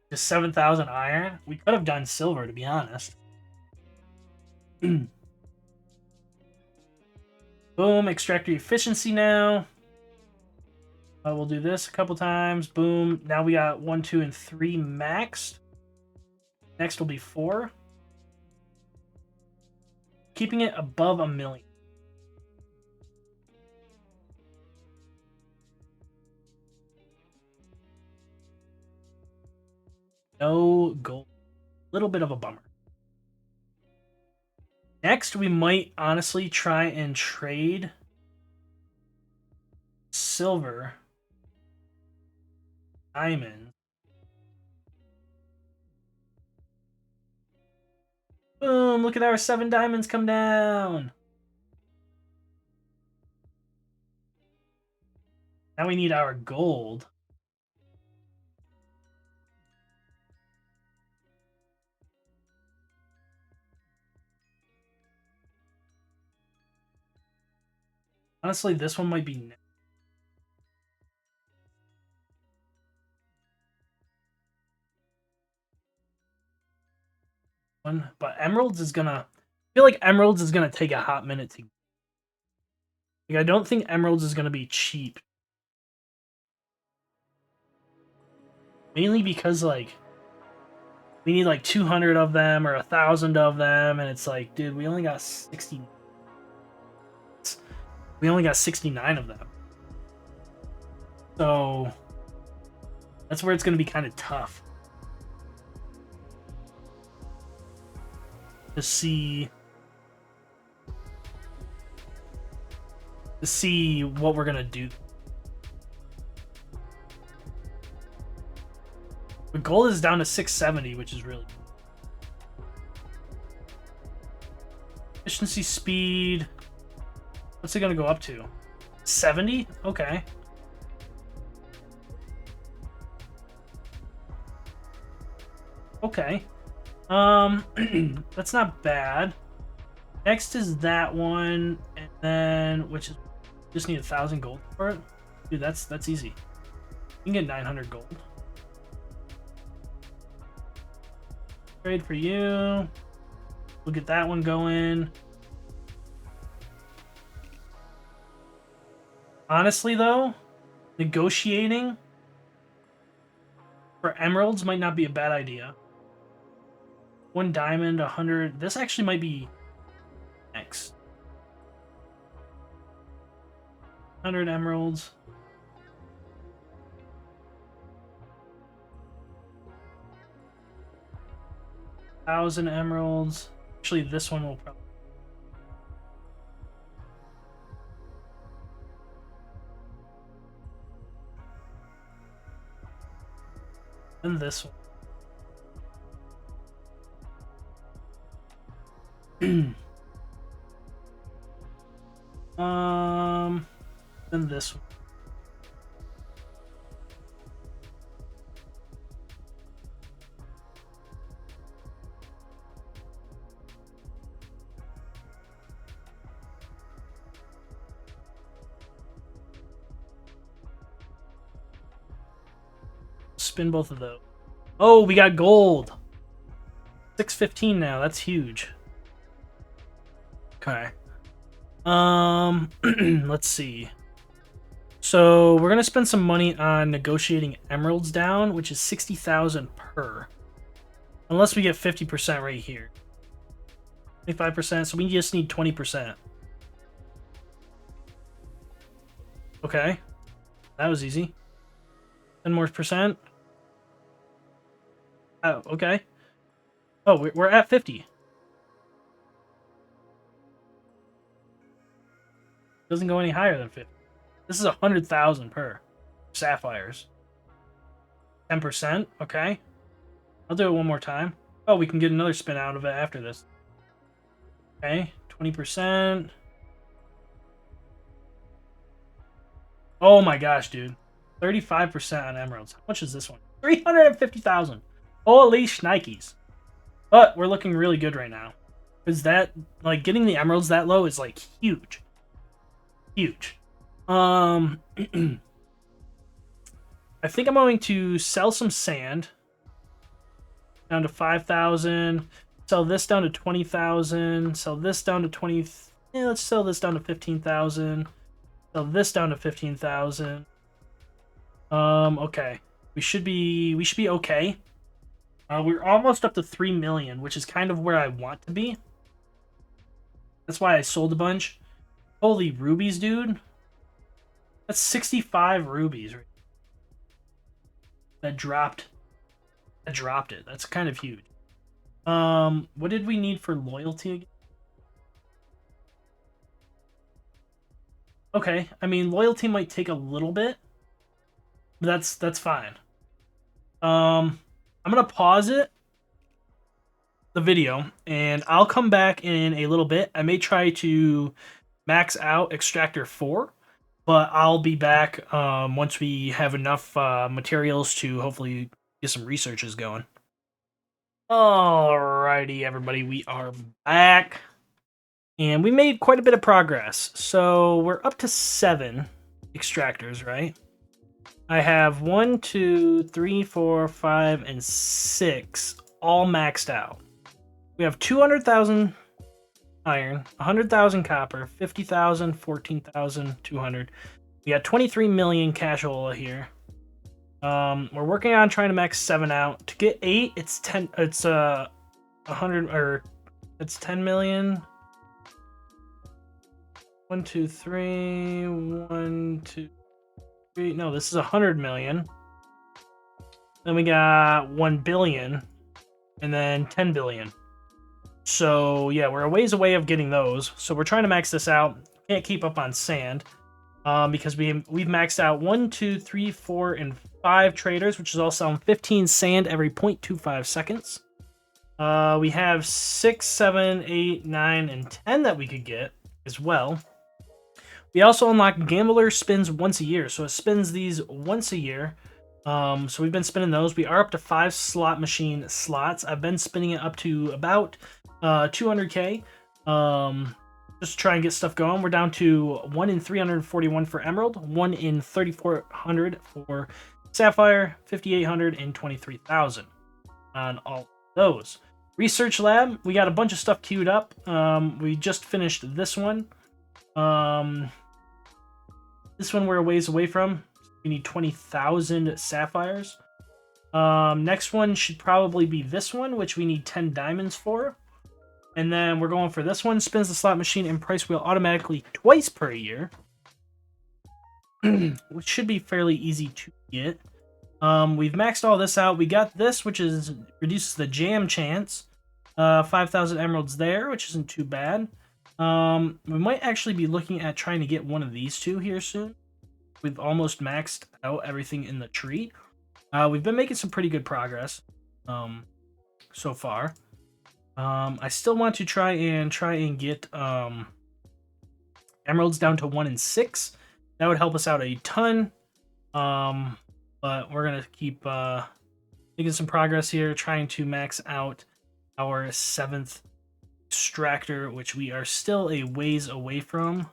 Just 7,000 iron. We could have done silver, to be honest. Boom, extractor efficiency now. We'll do this a couple times. Boom. Now we got 1, 2, and 3 maxed. Next will be 4. Keeping it above a million. No gold. Little bit of a bummer. Next, we might honestly try and trade silver, diamond. Boom, look at our 7 diamonds come down. Now we need our gold. Honestly, this one might be. One, but emeralds is gonna. I feel like emeralds is gonna take a hot minute to. Like, I don't think emeralds is gonna be cheap. Mainly because like we need like 200 of them or 1,000 of them, and it's like, dude, we only got 60. We only got 69 of them. So that's where it's going to be kind of tough to see what we're going to do. But gold is down to 670, which is really efficiency, speed. What's it going to go up to? 70? Okay. Okay. That's not bad. Next is that one, and then which is just need 1,000 gold for it. Dude, that's easy. You can get 900 gold. Trade for you. We'll get that one going. Honestly, though, negotiating for emeralds might not be a bad idea. 1 diamond, 100. This actually might be next. 100 emeralds. Thousand emeralds. Actually, this one will probably. And this one. Then this one. Spin both of those. Oh, we got gold. 615 now. That's huge. Okay. Let's see. So we're gonna spend some money on negotiating emeralds down, which is 60,000 per. Unless we get 50% right here. 25%, so we just need 20%. Okay. That was easy. 10 more percent. Oh, okay. Oh, we're at 50. Doesn't go any higher than 50. This is 100,000 per sapphires. 10%. Okay. I'll do it one more time. Oh, we can get another spin out of it after this. Okay. 20%. Oh my gosh, dude. 35% on emeralds. How much is this one? 350,000. Holy shnikes. But we're looking really good right now. Because that, like, getting the emeralds that low is, like, huge. Huge. I think I'm going to sell some sand. Down to 5,000. Sell this down to 20,000. Sell this down to 20. Yeah, let's sell this down to 15,000. Sell this down to 15,000. Okay. We should be okay. We're almost up to 3 million, which is kind of where I want to be. That's why I sold a bunch. Holy rubies, dude. That's 65 rubies. That dropped it. That's kind of huge. What did we need for loyalty again? Okay, I mean, loyalty might take a little bit, but that's fine. I'm gonna pause the video, and I'll come back in a little bit. I may try to max out Extractor 4, but I'll be back once we have enough materials to hopefully get some researches going. Alrighty, everybody, we are back. And we made quite a bit of progress. So we're up to 7 extractors, right? I have 1, 2, 3, 4, 5, and 6 all maxed out. We have 200,000 iron, 100,000 copper, 50,000, 14,200. We got 23 million cashola here. We're working on trying to max 7 out. To get 8, it's 10. It's 100 or it's 10 million. 1, 2, 3. 1, 2, 3. No, this is 100 million. Then we got 1 billion, and then 10 billion. So yeah, we're a ways away of getting those. So we're trying to max this out. Can't keep up on sand. Because we've maxed out 1, 2, 3, 4, and 5 traders, which is all selling 15 sand every 0.25 seconds. We have 6, 7, 8, 9, and 10 that we could get as well. We also unlock Gambler spins once a year, so it spins these once a year. So we've been spinning those. We are up to 5 slot machine slots. I've been spinning it up to about 200k. Just try and get stuff going. We're down to 1 in 341 for Emerald, 1 in 3,400 for Sapphire, 5,800 and 23,000 on all of those. Research Lab, we got a bunch of stuff queued up. We just finished this one. This one we're a ways away from. We need 20,000 sapphires. Next one should probably be this one, which we need 10 diamonds for. And then we're going for this one. Spins the slot machine and price wheel automatically twice per year. Which should be fairly easy to get. We've maxed all this out. We got this, which is reduces the jam chance. 5,000 emeralds there, which isn't too bad. We might actually be looking at trying to get one of these two here soon. We've almost maxed out everything in the tree. We've been making some pretty good progress so far. I still want to try and get emeralds down to 1 in 6. That would help us out a ton. But we're gonna keep making some progress here, trying to max out our 7th extractor, which we are still a ways away from.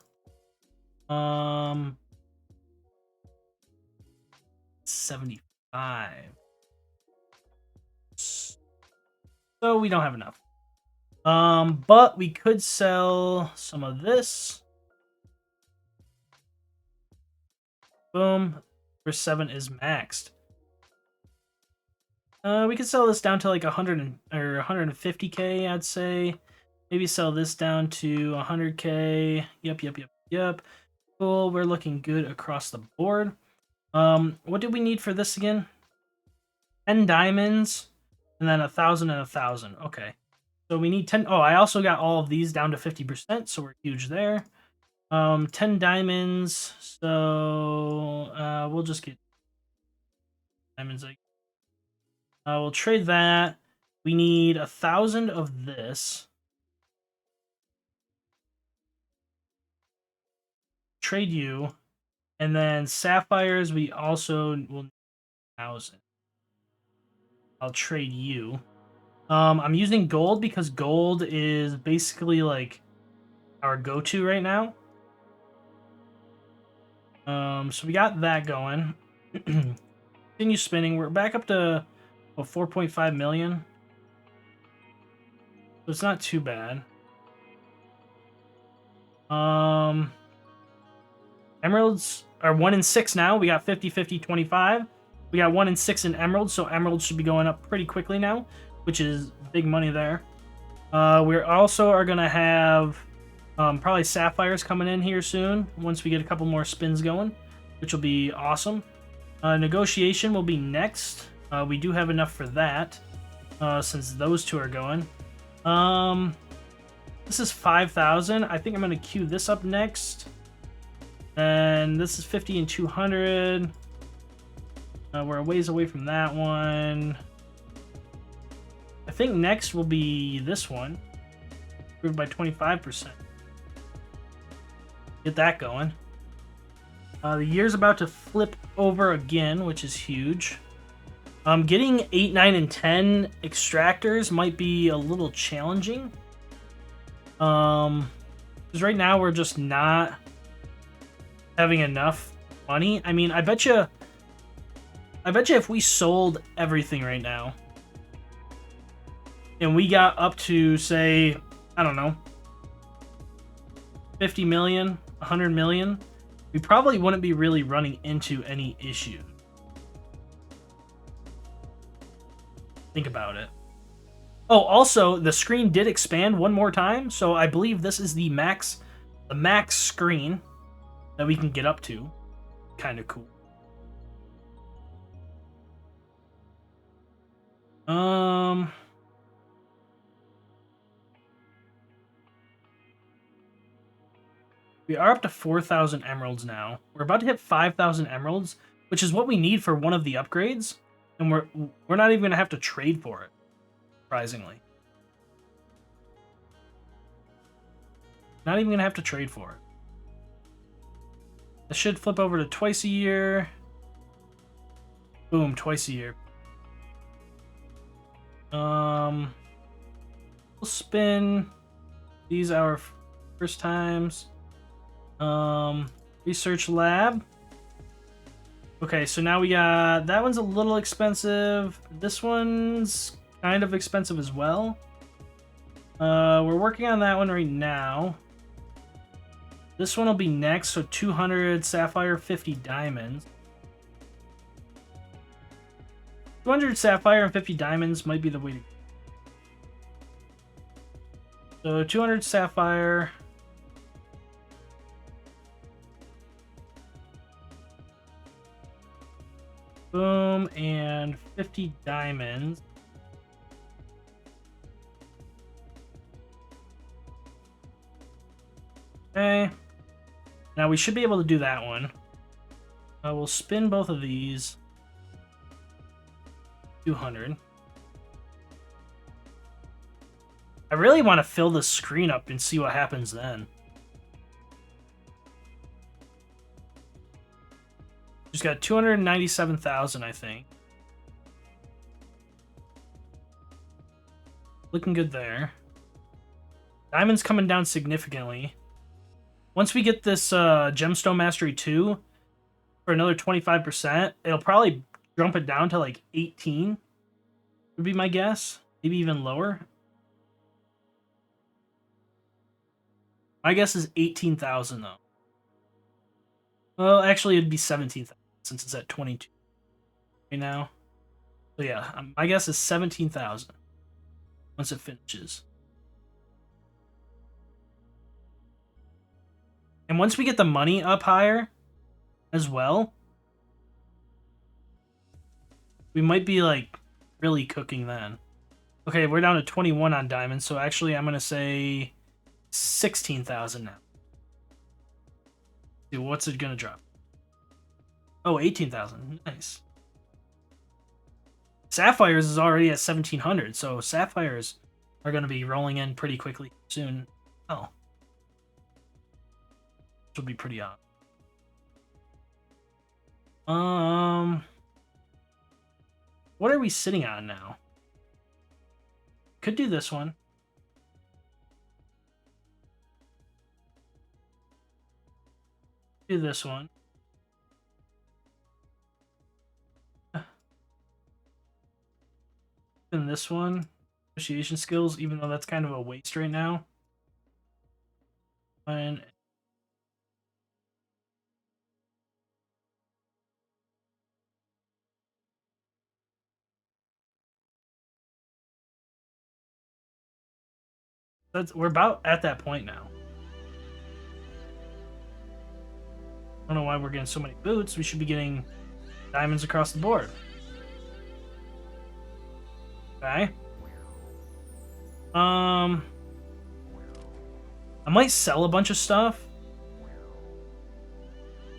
75. So we don't have enough. But we could sell some of this. Boom. First 7 is maxed. We could sell this down to like 100 or 150k, I'd say. Maybe sell this down to 100k. Yep. Cool. We're looking good across the board. What do we need for this again? 10 diamonds, and then 1,000 and 1,000. Okay. So we need 10. Oh, I also got all of these down to 50%, so we're huge there. 10 diamonds. So we'll just get diamonds. We'll trade that. We need 1,000 of this. Trade you. And then sapphires, we also will need 1,000. I'll trade you. I'm using gold because gold is basically like our go-to right now. So we got that going. Continue spinning. We're back up to 4.5 million. So it's not too bad. Emeralds are 1 in 6 now. We got 50, 50, 25. We got 1 in 6 in emeralds, so emeralds should be going up pretty quickly now, which is big money there. We also are going to have probably sapphires coming in here soon once we get a couple more spins going, which will be awesome. Negotiation will be next. We do have enough for that since those two are going. This is 5,000. I think I'm going to queue this up next. And this is 50 and 200. We're a ways away from that one. I think next will be this one. Improved by 25%. Get that going. The year's about to flip over again, which is huge. Getting 8, 9, and 10 extractors might be a little challenging. Because right now we're just not having enough money. I mean, I bet you if we sold everything right now and we got up to, say, I don't know, 50 million, 100 million, we probably wouldn't be really running into any issue. Think about it. Oh, also, the screen did expand one more time, so I believe this is the max screen that we can get up to. Kind of cool. We are up to 4,000 emeralds now. We're about to hit 5,000 emeralds, which is what we need for one of the upgrades, and we're not even gonna have to trade for it. Surprisingly, not even gonna have to trade for it. This should flip over to twice a year. Boom, twice a year. We'll spin these our first times. Research lab. Okay, so now we got that one's a little expensive. This one's kind of expensive as well. We're working on that one right now. This one will be next, so 200 sapphire, 50 diamonds. 200 sapphire and 50 diamonds might be the way to go. So 200 sapphire. Boom, and 50 diamonds. Okay. Now we should be able to do that one. We'll spin both of these. 200. I really want to fill this screen up and see what happens then. Just got 297,000, I think. Looking good there. Diamond's coming down significantly. Once we get this Gemstone Mastery 2 for another 25%, it'll probably jump it down to like 18, would be my guess. Maybe even lower. My guess is 18,000 though. Well, actually it'd be 17,000 since it's at 22 right now. So yeah, my guess is 17,000 once it finishes. And once we get the money up higher as well, we might be like really cooking then. Okay, we're down to 21 on diamonds, so actually I'm going to say 16,000 now. Dude, what's it going to drop? Oh, 18,000. Nice. Sapphires is already at 1,700, so Sapphires are going to be rolling in pretty quickly soon. Oh. Which will be pretty odd. What are we sitting on now? Could do this one. Do this one. And this one. Negotiation skills, even though that's kind of a waste right now. And we're about at that point now. I don't know why we're getting so many boots. We should be getting diamonds across the board. Okay. I might sell a bunch of stuff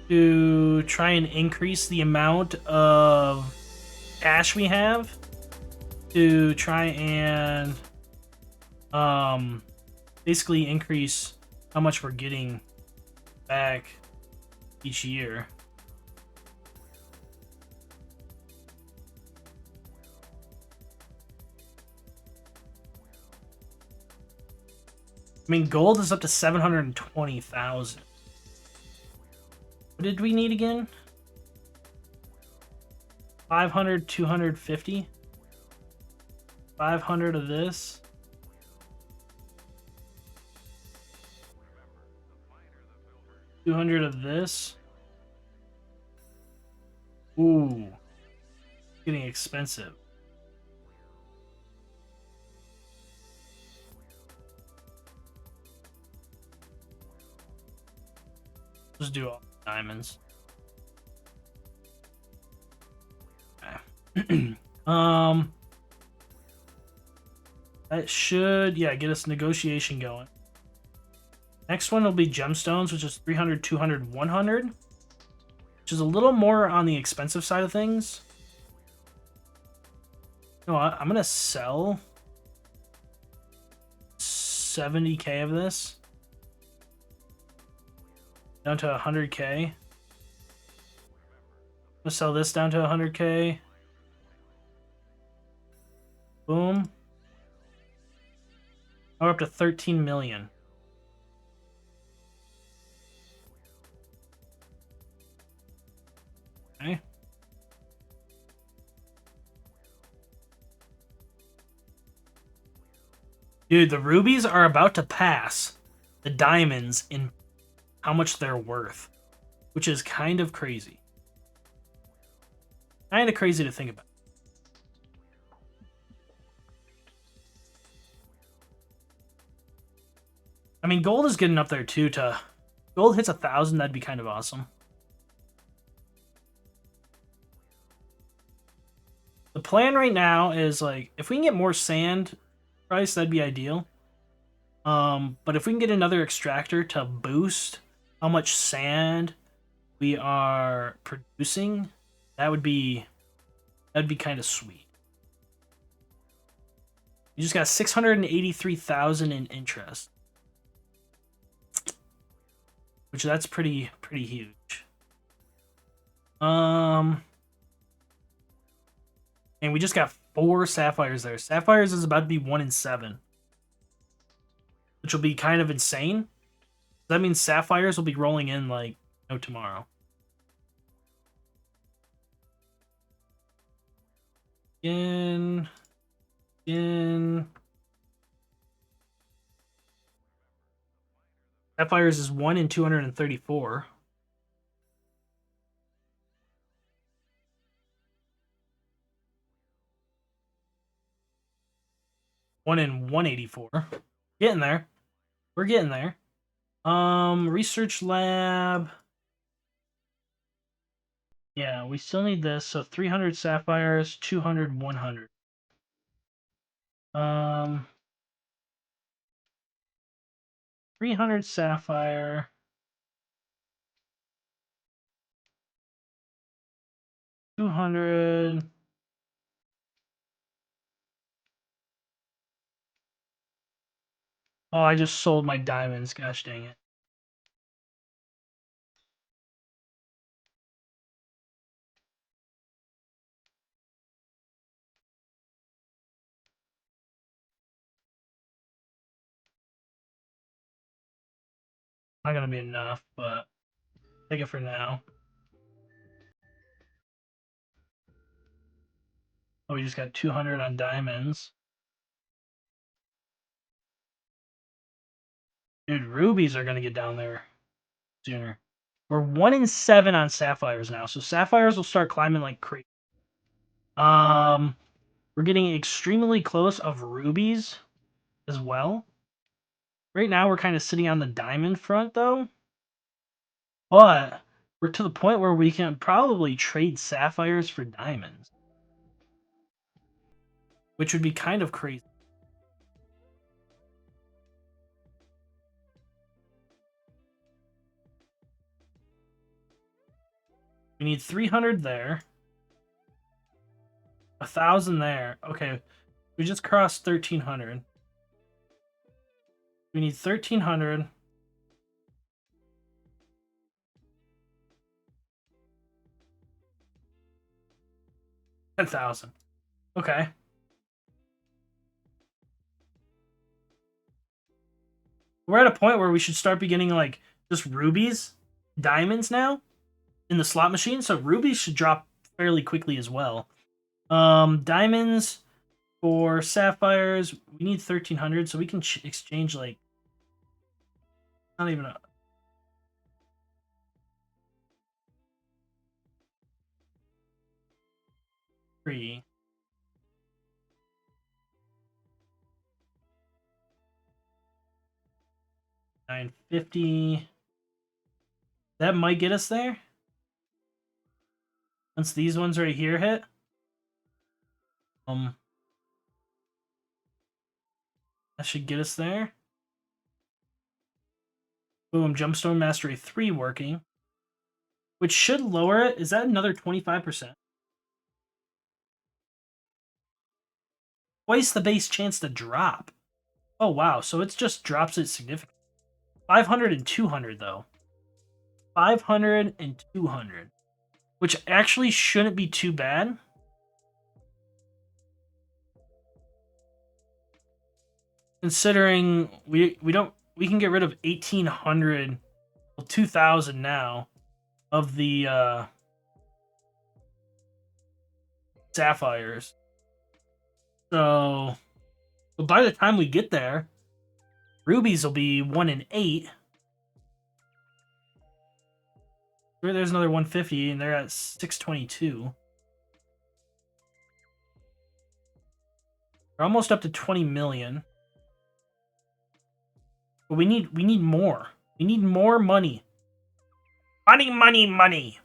to try and increase the amount of cash we have, to try and basically increase how much we're getting back each year. I mean, gold is up to 720,000. What did we need again? 500, 250. 500 of this. $200 of this. Ooh. Getting expensive. Let's do all diamonds. Okay. That should, yeah, get us negotiation going. Next one will be gemstones, which is 300, 200, 100. Which is a little more on the expensive side of things. You know what? I'm going to sell 70k of this. Down to 100k. I'm gonna sell this down to 100k. Boom. Now we're up to 13 million. Okay. Dude, the rubies are about to pass the diamonds in how much they're worth, which is kind of crazy. Kind of crazy to think about. I mean, gold is getting up there too. Gold hits 1,000, that'd be kind of awesome. The plan right now is like, if we can get more sand price, that'd be ideal. But if we can get another extractor to boost how much sand we are producing, that'd be kind of sweet. You just got 683,000 in interest, which that's pretty huge. And we just got 4 sapphires there. Sapphires is about to be 1 in 7, which will be kind of insane. That means sapphires will be rolling in like no tomorrow. In. Sapphires is 1 in 234. One in 184. Getting there. We're getting there. Research lab. Yeah, we still need this. So 300 sapphires, 200, 100. 300 sapphire. 200. Oh, I just sold my diamonds. Gosh dang it. Not gonna be enough, but take it for now. Oh, we just got 200 on diamonds. Dude, rubies are gonna get down there sooner. We're 1 in 7 on sapphires now, so sapphires will start climbing like crazy. We're getting extremely close of rubies as well. Right now, we're kind of sitting on the diamond front, though. But we're to the point where we can probably trade sapphires for diamonds, which would be kind of crazy. We need 300 there. 1,000 there. Okay, we just crossed 1,300. We need 1,300. 10,000. Okay. We're at a point where we should start beginning like just rubies, diamonds now in the slot machine. So rubies should drop fairly quickly as well. Diamonds for sapphires, we need 1,300, so we can exchange like not even a 3. 950. That might get us there. Once these ones right here hit. That should get us there. Boom, Jumpstone Mastery 3 working. Which should lower it. Is that another 25%? Twice the base chance to drop. Oh, wow. So it just drops it significantly. 500 and 200, though. 500 and 200. Which actually shouldn't be too bad. Considering we can get rid of 1,800, well, 2,000 now of the sapphires. So, but by the time we get there, rubies will be 1 in 8. There's another 150, and they're at 622. We're almost up to 20 million. But we need more. We need more money. Money, money, money.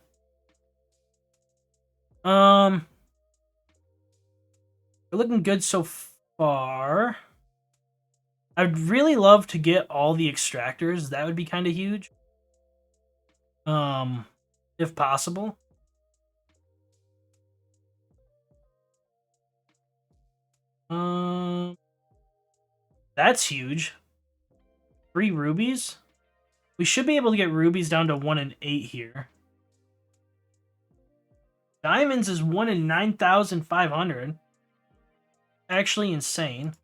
We're looking good so far. I'd really love to get all the extractors. That would be kind of huge. If possible. That's huge. 3 rubies? We should be able to get rubies down to 1 in 8 here. Diamonds is 1 in 9,500. Actually insane.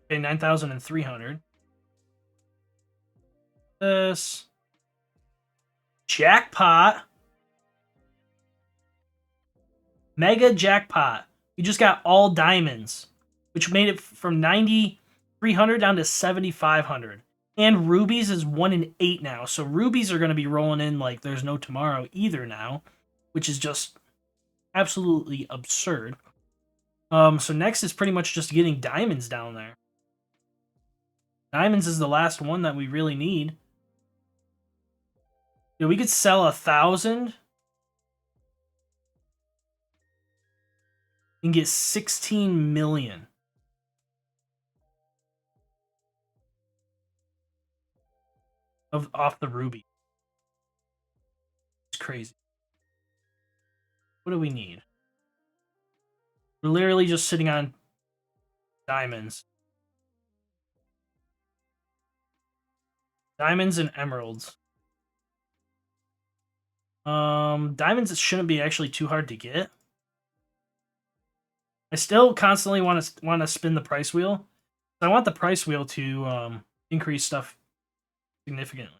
Okay, 9,300. This. Jackpot. Mega jackpot. We just got all diamonds, which made it from 9,300 down to 7,500. And rubies is 1 in 8 now. So rubies are going to be rolling in like there's no tomorrow either now, which is just absolutely absurd. So next is pretty much just getting diamonds down there. Diamonds is the last one that we really need. Yeah, we could sell 1,000 and get 16 million. Off the ruby. It's crazy. What do we need? We're literally just sitting on diamonds. Diamonds and emeralds. Diamonds shouldn't be actually too hard to get. I still constantly want to spin the price wheel. I want the price wheel to increase stuff significantly.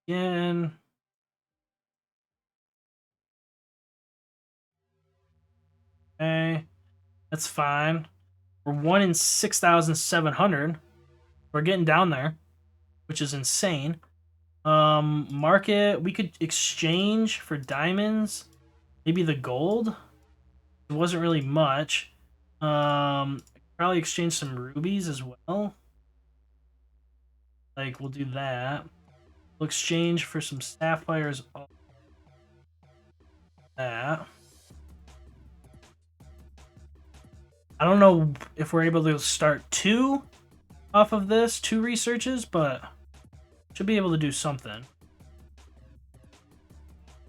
Again. Okay. That's fine. We're 1 in 6,700. We're getting down there, which is insane. Market, we could exchange for diamonds. Maybe the gold. It wasn't really much. Probably exchange some rubies as well. Like, we'll do that. We'll exchange for some sapphires. All that. I don't know if we're able to start 2 off of this, 2 researches, but should be able to do something.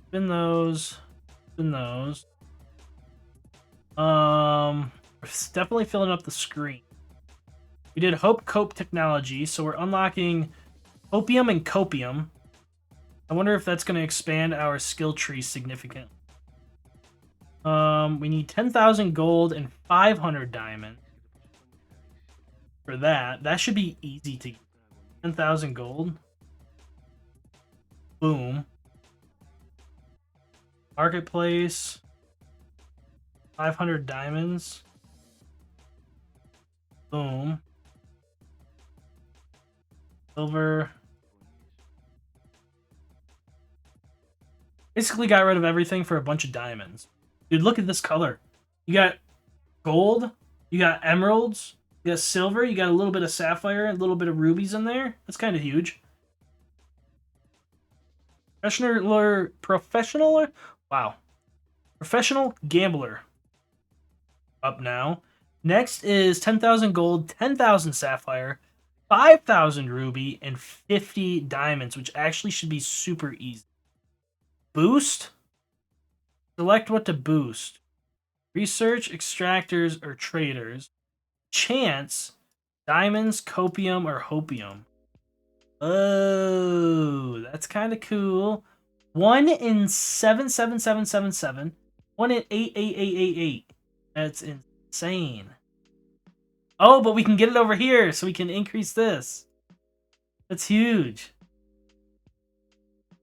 Spin those. Spin those. It's definitely filling up the screen. We did Hope Cope technology, so we're unlocking Opium and Copium. I wonder if that's going to expand our skill tree significantly. We need 10,000 gold and 500 diamond for that. That should be easy to get. 10,000 gold. Boom. Marketplace. 500 diamonds. Boom. Silver. Basically got rid of everything for a bunch of diamonds. Dude, look at this color. You got gold, you got emeralds, you got silver, you got a little bit of sapphire, a little bit of rubies in there. That's kind of huge. Professional? Wow. Professional gambler. Up now. Next is 10,000 gold, 10,000 sapphire, 5,000 ruby, and 50 diamonds, which actually should be super easy. Boost? Select what to boost. Research, extractors, or traders. Chance, diamonds, copium, or hopium. Oh, that's kind of cool. 1 in 77777. 1 in 88888. That's insane. Oh, but we can get it over here, so we can increase this. That's huge.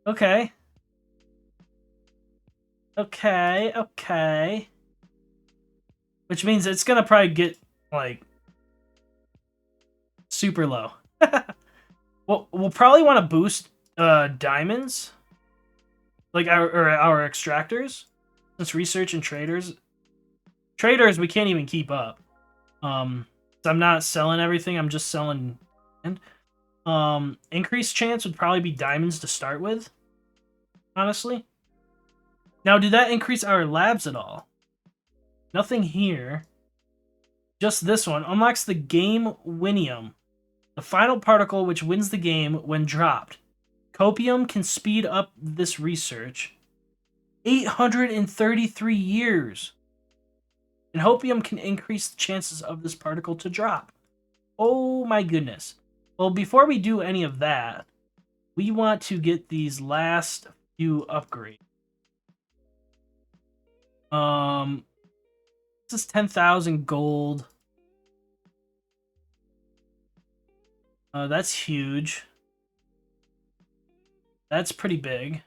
Okay. Okay. Which means it's gonna probably get, like, super low. Well, we'll probably want to boost diamonds. Like, our extractors. Since research and traders. Traders, we can't even keep up. So I'm not selling everything, I'm just selling... Increased chance would probably be diamonds to start with. Honestly. Now, did that increase our labs at all? Nothing here. Just this one. Unlocks the game Winium. The final particle which wins the game when dropped. Copium can speed up this research. 833 years. and hopium can increase the chances of this particle to drop. Oh my goodness. Well, before we do any of that, we want to get these last few upgrades. This is 10,000 gold. That's huge. That's pretty big.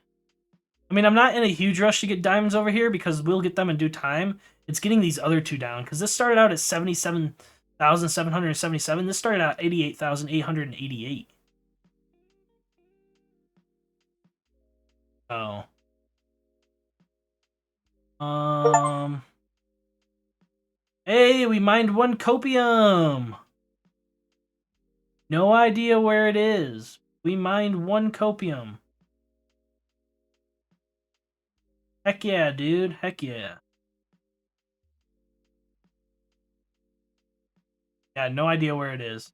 I mean, I'm not in a huge rush to get diamonds over here because we'll get them in due time. It's getting these other two down because this started out at 77,777. This started out 88,888. Oh. Hey, we mined one copium. No idea where it is. We mined one copium. Heck yeah, dude. Heck yeah. Yeah, no idea where it is.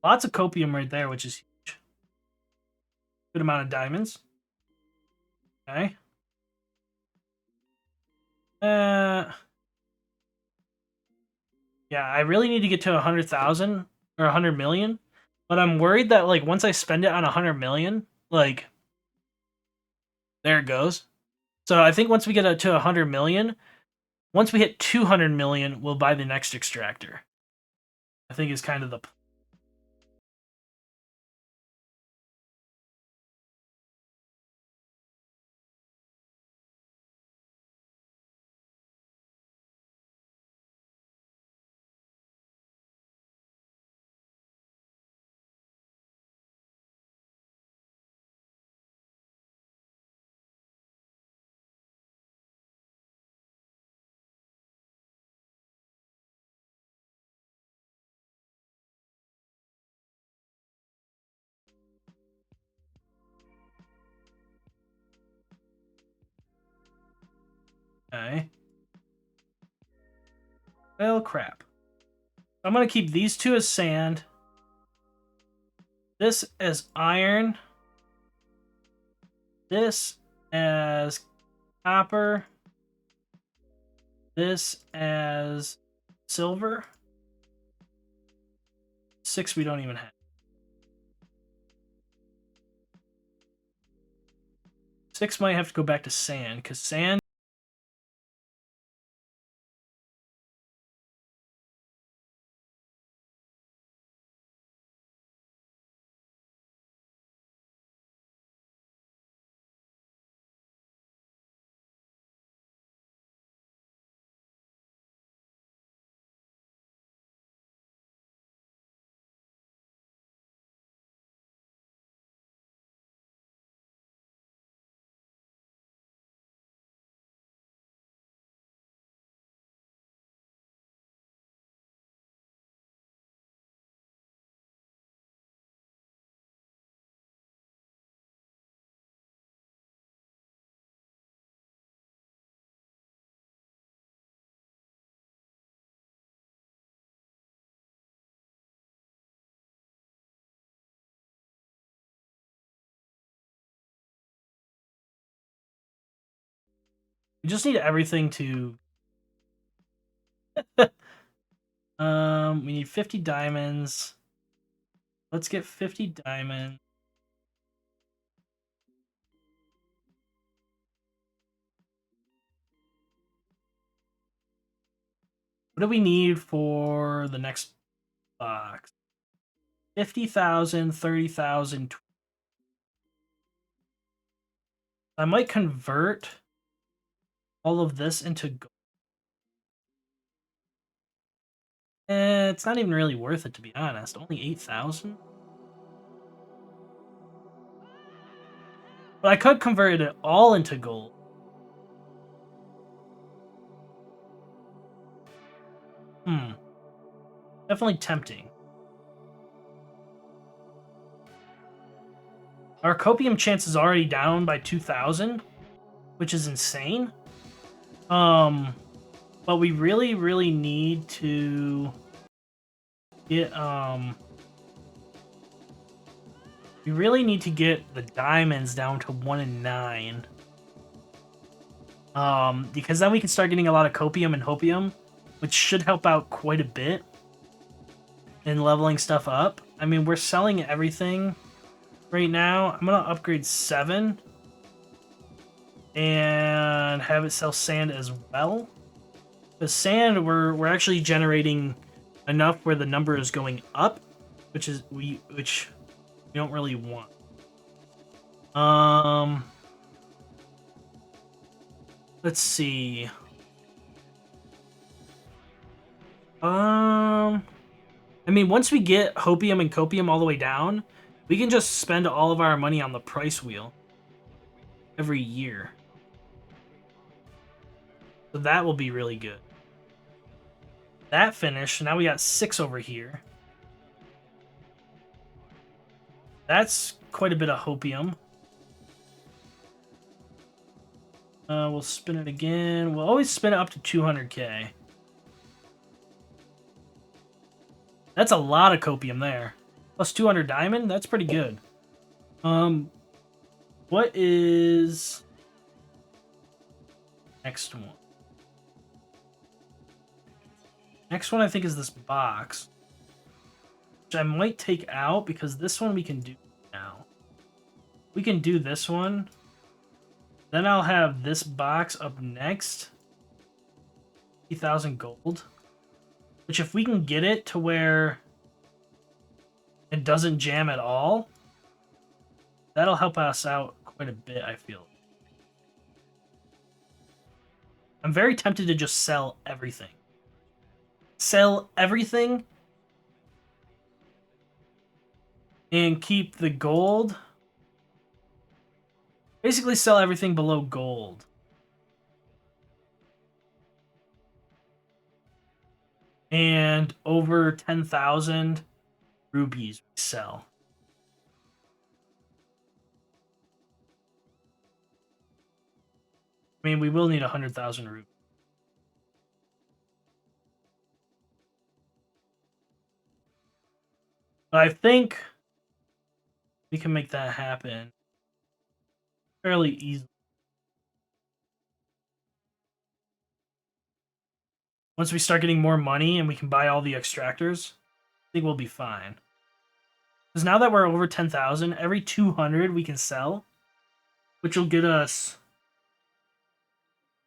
Lots of copium right there, which is huge. Good amount of diamonds. Okay. Yeah, I really need to get to 100,000 or 100 million, but I'm worried that like once I spend it on 100 million, like there it goes. So I think once we get to 100 million, once we hit 200 million, we'll buy the next extractor. I think is kind of the okay. Well, crap. I'm gonna keep these two as sand. This as iron. This as copper. This as silver. 6 we don't even have. 6 might have to go back to sand, because sand... We just need everything to... we need 50 diamonds. Let's get 50 diamonds. What do we need for the next box? 50,000, 30,000. I might convert all of this into gold. It's not even really worth it, to be honest. Only 8,000? But I could convert it all into gold. Definitely tempting. Our copium chance is already down by 2,000, which is insane. But we really, really need to get, we really need to get the diamonds down to 1 in 9. Because then we can start getting a lot of copium and hopium, which should help out quite a bit in leveling stuff up. I mean, we're selling everything right now. I'm gonna upgrade 7 and have it sell sand as well. The sand, we're actually generating enough where the number is going up, which we don't really want. Let's see. I mean, once we get hopium and copium all the way down, we can just spend all of our money on the price wheel every year. So that will be really good. That finished. Now we got 6 over here. That's quite a bit of hopium. We'll spin it again. We'll always spin it up to 200k. That's a lot of copium there. Plus 200 diamond? That's pretty good. What is next one? Next one I think is this box, which I might take out because this one we can do now. We can do this one. Then I'll have this box up next. 50,000 gold. Which if we can get it to where it doesn't jam at all, that'll help us out quite a bit, I feel. I'm very tempted to just sell everything. Sell everything and keep the gold. Basically sell everything below gold. And over 10,000 rubies we sell. I mean, we will need 100,000 rupees. But I think we can make that happen fairly easily. Once we start getting more money and we can buy all the extractors, I think we'll be fine. Because now that we're over 10,000, every 200 we can sell, which will get us,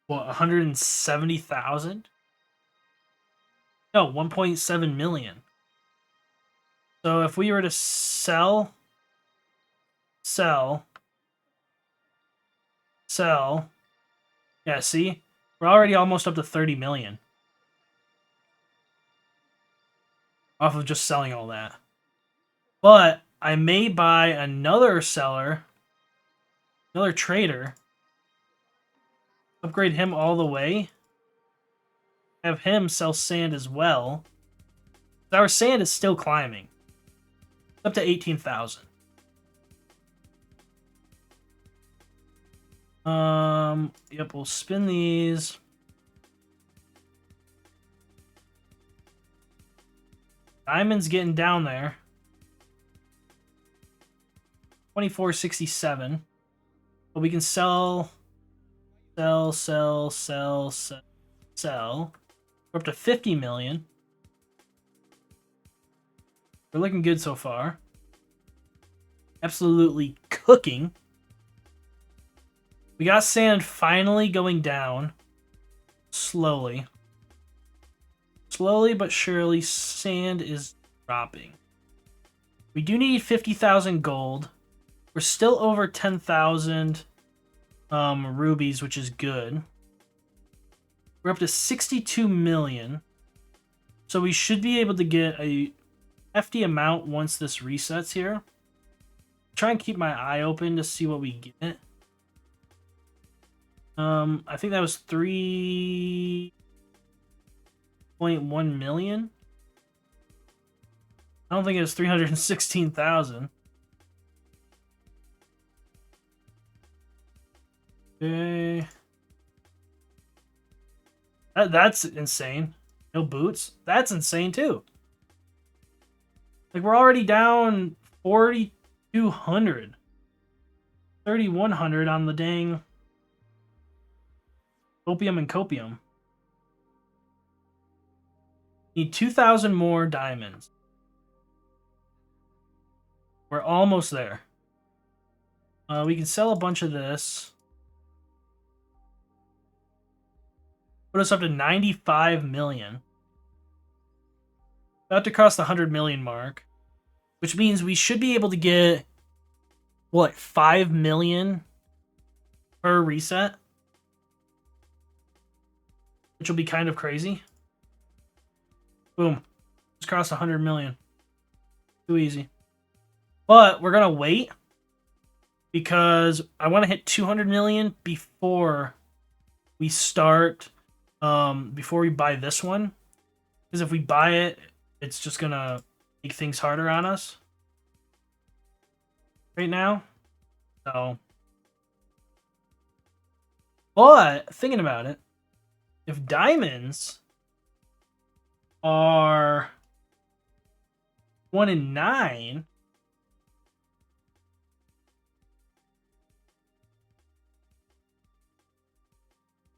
what, 170,000? No, 1.7 million. So if we were to sell, yeah, see? We're already almost up to 30 million. Off of just selling all that. But I may buy another seller, another trader, upgrade him all the way, have him sell sand as well. Our sand is still climbing. It's up to 18,000. Yep, we'll spin these. Diamond's getting down there. 2467. But we can sell. We're up to 50 million. We're looking good so far. Absolutely cooking. We got sand finally going down. Slowly. Slowly but surely, sand is dropping. We do need 50,000 gold. We're still over 10,000 rubies, which is good. We're up to 62 million. So we should be able to get a hefty amount once this resets here. Try and keep my eye open to see what we get. I think that was 3.1 million. I don't think it was 316,000. Okay. That's insane. No boots? That's insane too. Like, we're already down 4,200. 3,100 on the dang Opium and copium. Need 2,000 more diamonds. We're almost there. We can sell a bunch of this. Put us up to 95 million. About to cross the 100 million mark. Which means we should be able to get, what, 5 million per reset? Which will be kind of crazy. Boom. Just crossed 100 million. Too easy. But we're going to wait because I want to hit 200 million before we start, before we buy this one. Because if we buy it, it's just going to make things harder on us right now. So, but thinking about it, if diamonds are 1 in 9,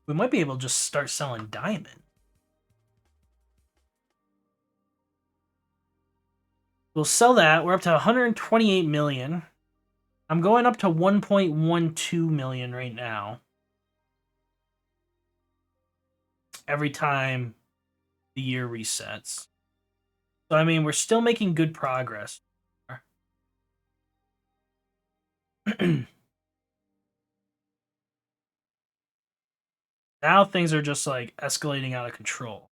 we might be able to just start selling diamond. We'll sell that. We're up to 128 million. I'm going up to 1.12 million right now. Every time the year resets. So, I mean, we're still making good progress. Now things are just like escalating out of control.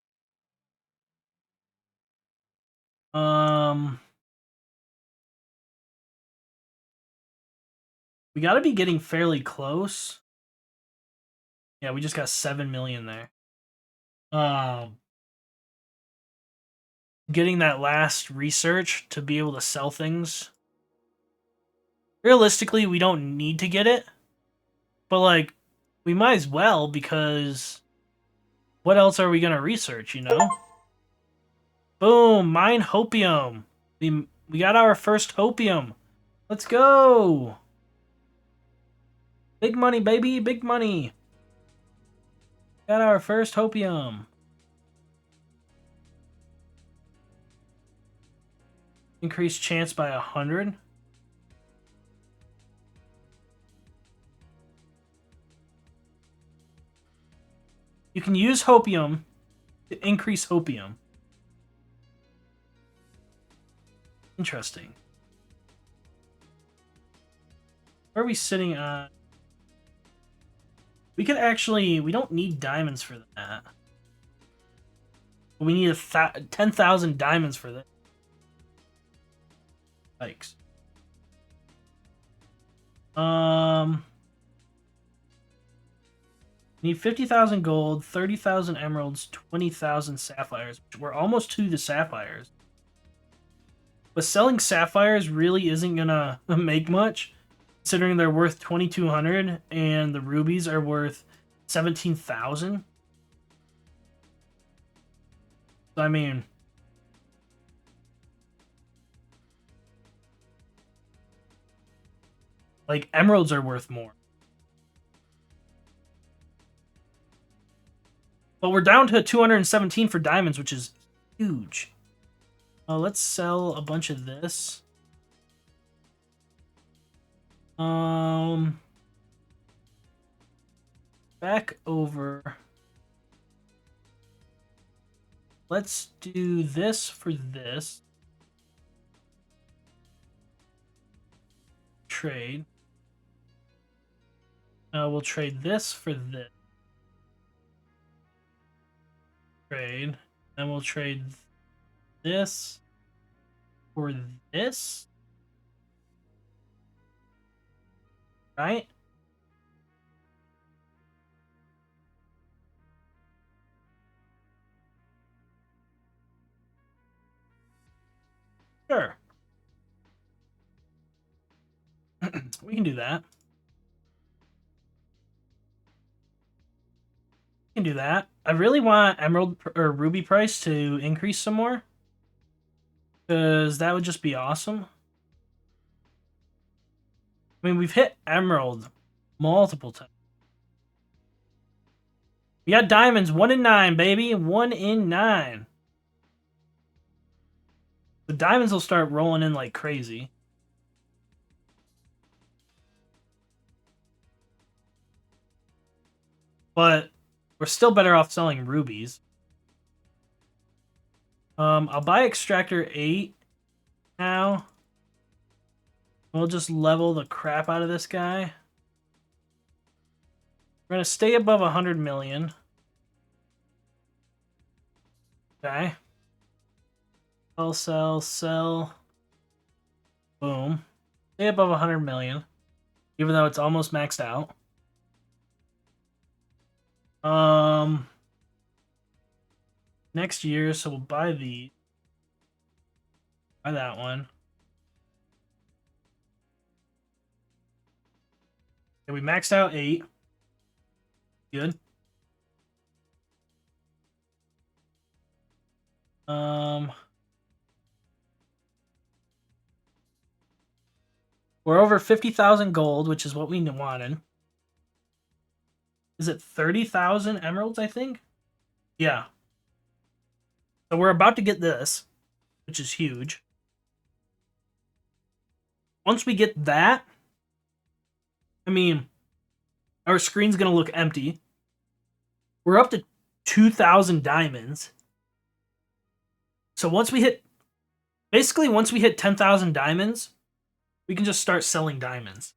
We got to be getting fairly close. Yeah, we just got 7 million there. Getting that last research to be able to sell things. Realistically, we don't need to get it. But, like, we might as well because what else are we going to research, you know? Boom, mine hopium. We got our first hopium. Let's go. Big money, baby, big money. Got our first hopium. Increase chance by 100. You can use hopium to increase hopium. Interesting. Where are we sitting on? We could actually... We don't need diamonds for that. But we need 10,000 diamonds for that. Yikes. Need 50,000 gold, 30,000 emeralds, 20,000 sapphires. We're almost to the sapphires. But selling sapphires really isn't gonna make much, considering they're worth 2,200 and the rubies are worth 17,000. So, I mean, like, emeralds are worth more. But we're down to 217 for diamonds, which is huge. Let's sell a bunch of this. Back over. Let's do this for this. Trade. We'll trade this for this. Trade. Then we'll trade this for this. Right? Sure. We can do that. We can do that. I really want emerald or ruby price to increase some more, because that would just be awesome. I mean, we've hit emerald multiple times. We got diamonds. 1 in 9, baby. 1 in 9. The diamonds will start rolling in like crazy. But we're still better off selling rubies. I'll buy extractor 8 now. We'll just level the crap out of this guy. We're going to stay above 100 million. Okay. Sell. Boom. Stay above 100 million. Even though it's almost maxed out. Next year, so we'll buy the... Buy that one. Okay, we maxed out 8. Good. We're over 50,000 gold, which is what we wanted. Is it 30,000 emeralds, I think? Yeah. So we're about to get this, which is huge. Once we get that, I mean, our screen's going to look empty. We're up to 2,000 diamonds. So once we hit 10,000 diamonds, we can just start selling diamonds.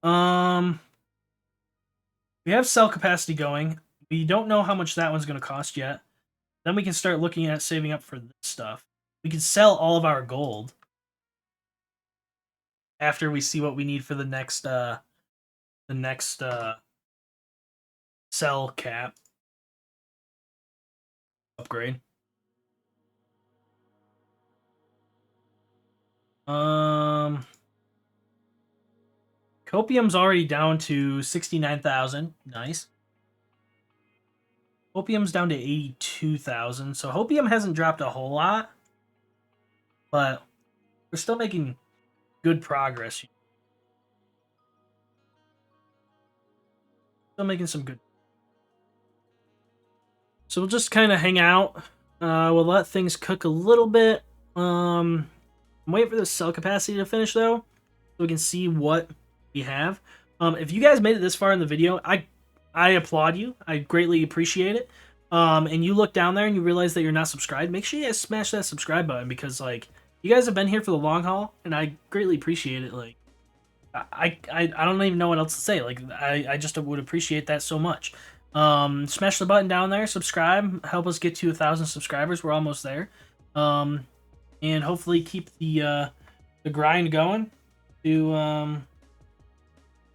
We have sell capacity going. We don't know how much that one's going to cost yet. Then we can start looking at saving up for this stuff. We can sell all of our gold after we see what we need for the next sell cap upgrade. Copium's already down to 69,000. Nice. Hopium's down to 82,000. So Hopium hasn't dropped a whole lot, but we're still making good progress. Still making some good. So we'll just kind of hang out. We'll let things cook a little bit. I'm waiting for the cell capacity to finish though, so we can see what we have. If you guys made it this far in the video, I applaud you. I greatly appreciate it. And you look down there and you realize that you're not subscribed, make sure you guys smash that subscribe button, because like you guys have been here for the long haul, and I greatly appreciate it. Like I don't even know what else to say. Like I just would appreciate that so much. Smash the button down there, subscribe, help us get to 1,000 subscribers. We're almost there. And hopefully keep the grind going to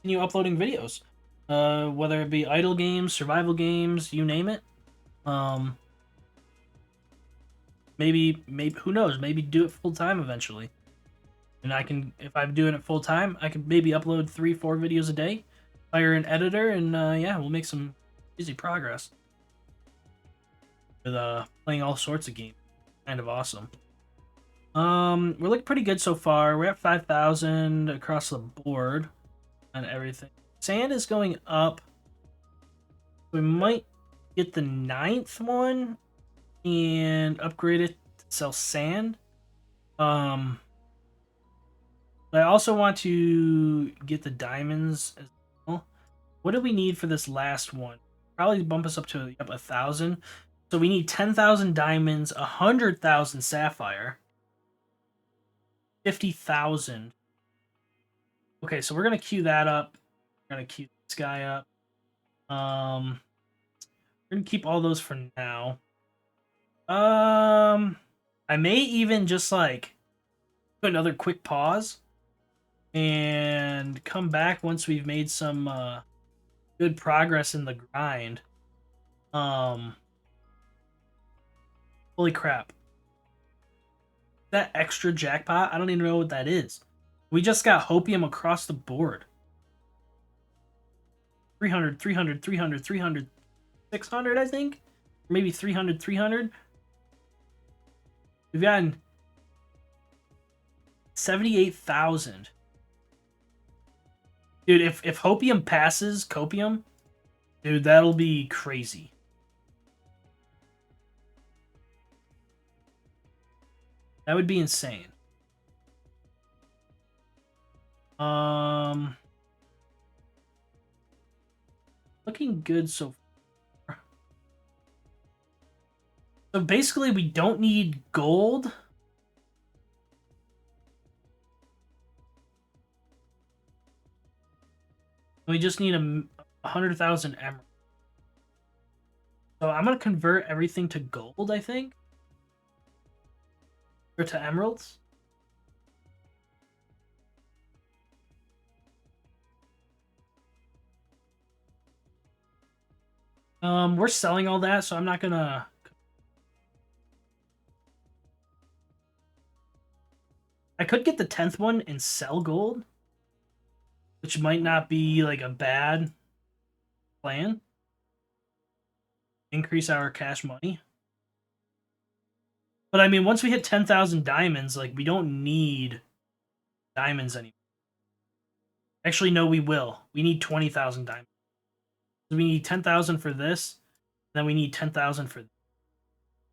continue uploading videos. Whether it be idle games, survival games, you name it. Maybe who knows? Maybe do it full time eventually. And I can, if I'm doing it full time, I can maybe upload 3-4 videos a day. Hire an editor, and yeah, we'll make some easy progress with playing all sorts of games. Kind of awesome. We're looking pretty good so far. We're at 5,000 across the board on everything. Sand is going up. We might get the 9th one and upgrade it to sell sand. But I also want to get the diamonds as well. What do we need for this last one? Probably bump us up to 1,000. So we need 10,000 diamonds, 100,000 sapphire, 50,000. Okay, so we're gonna queue that up. We're gonna queue this guy up. We're gonna keep all those for now. I may even just like do another quick pause and come back once we've made some good progress in the grind. Holy crap. That extra jackpot, I don't even know what that is. We just got hopium across the board. 300, 300, 300, 300, 600, I think? Maybe 300, 300. We've gotten 78,000. Dude, if Hopium passes Copium, dude, that'll be crazy. That would be insane. Looking good so far. So basically, we don't need gold. We just need 100,000 emeralds. So I'm gonna convert everything to gold, I think, or to emeralds. We're selling all that, so I'm not gonna. I could get the 10th one and sell gold, which might not be like a bad plan. Increase our cash money. But I mean, once we hit 10,000 diamonds, like we don't need diamonds anymore. Actually, no, we will. We need 20,000 diamonds. We need 10,000 for this, then we need 10,000 for this.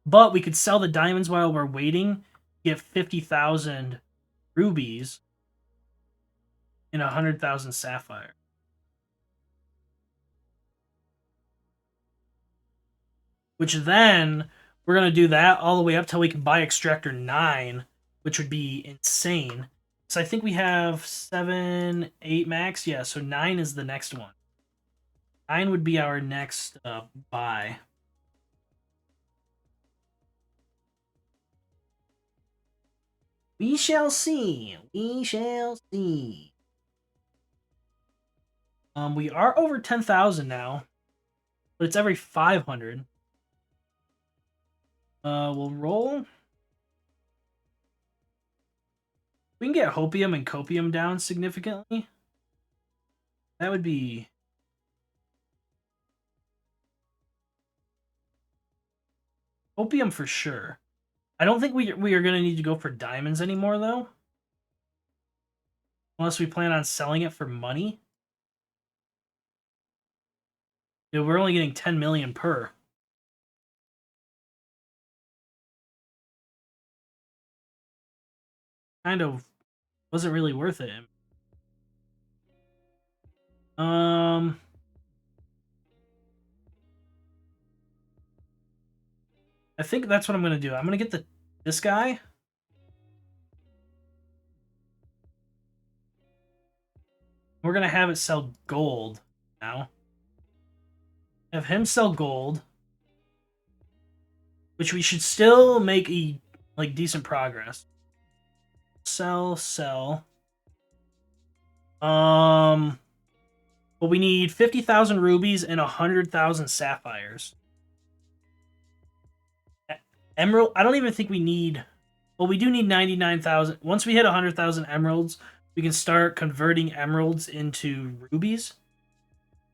But we could sell the diamonds while we're waiting, get 50,000 rubies and 100,000 sapphire. Which then we're going to do that all the way up till we can buy extractor 9, which would be insane. So I think we have 7, 8 max. Yeah, so 9 is the next one. 9 would be our next buy. We shall see. We shall see. We are over 10,000 now, but it's every 500. We'll roll. We can get Hopium and Copium down significantly. That would be... Hopium for sure. I don't think we are going to need to go for diamonds anymore, though. Unless we plan on selling it for money. Dude, we're only getting 10 million per. Kind of wasn't really worth it. I think that's what I'm going to do. I'm going to get this guy. We're going to have it sell gold now. Have him sell gold. Which we should still make decent progress. Sell. But we need 50,000 rubies and 100,000 sapphires. Emerald, I don't even think we need... Well, we do need 99,000. Once we hit 100,000 emeralds, we can start converting emeralds into rubies.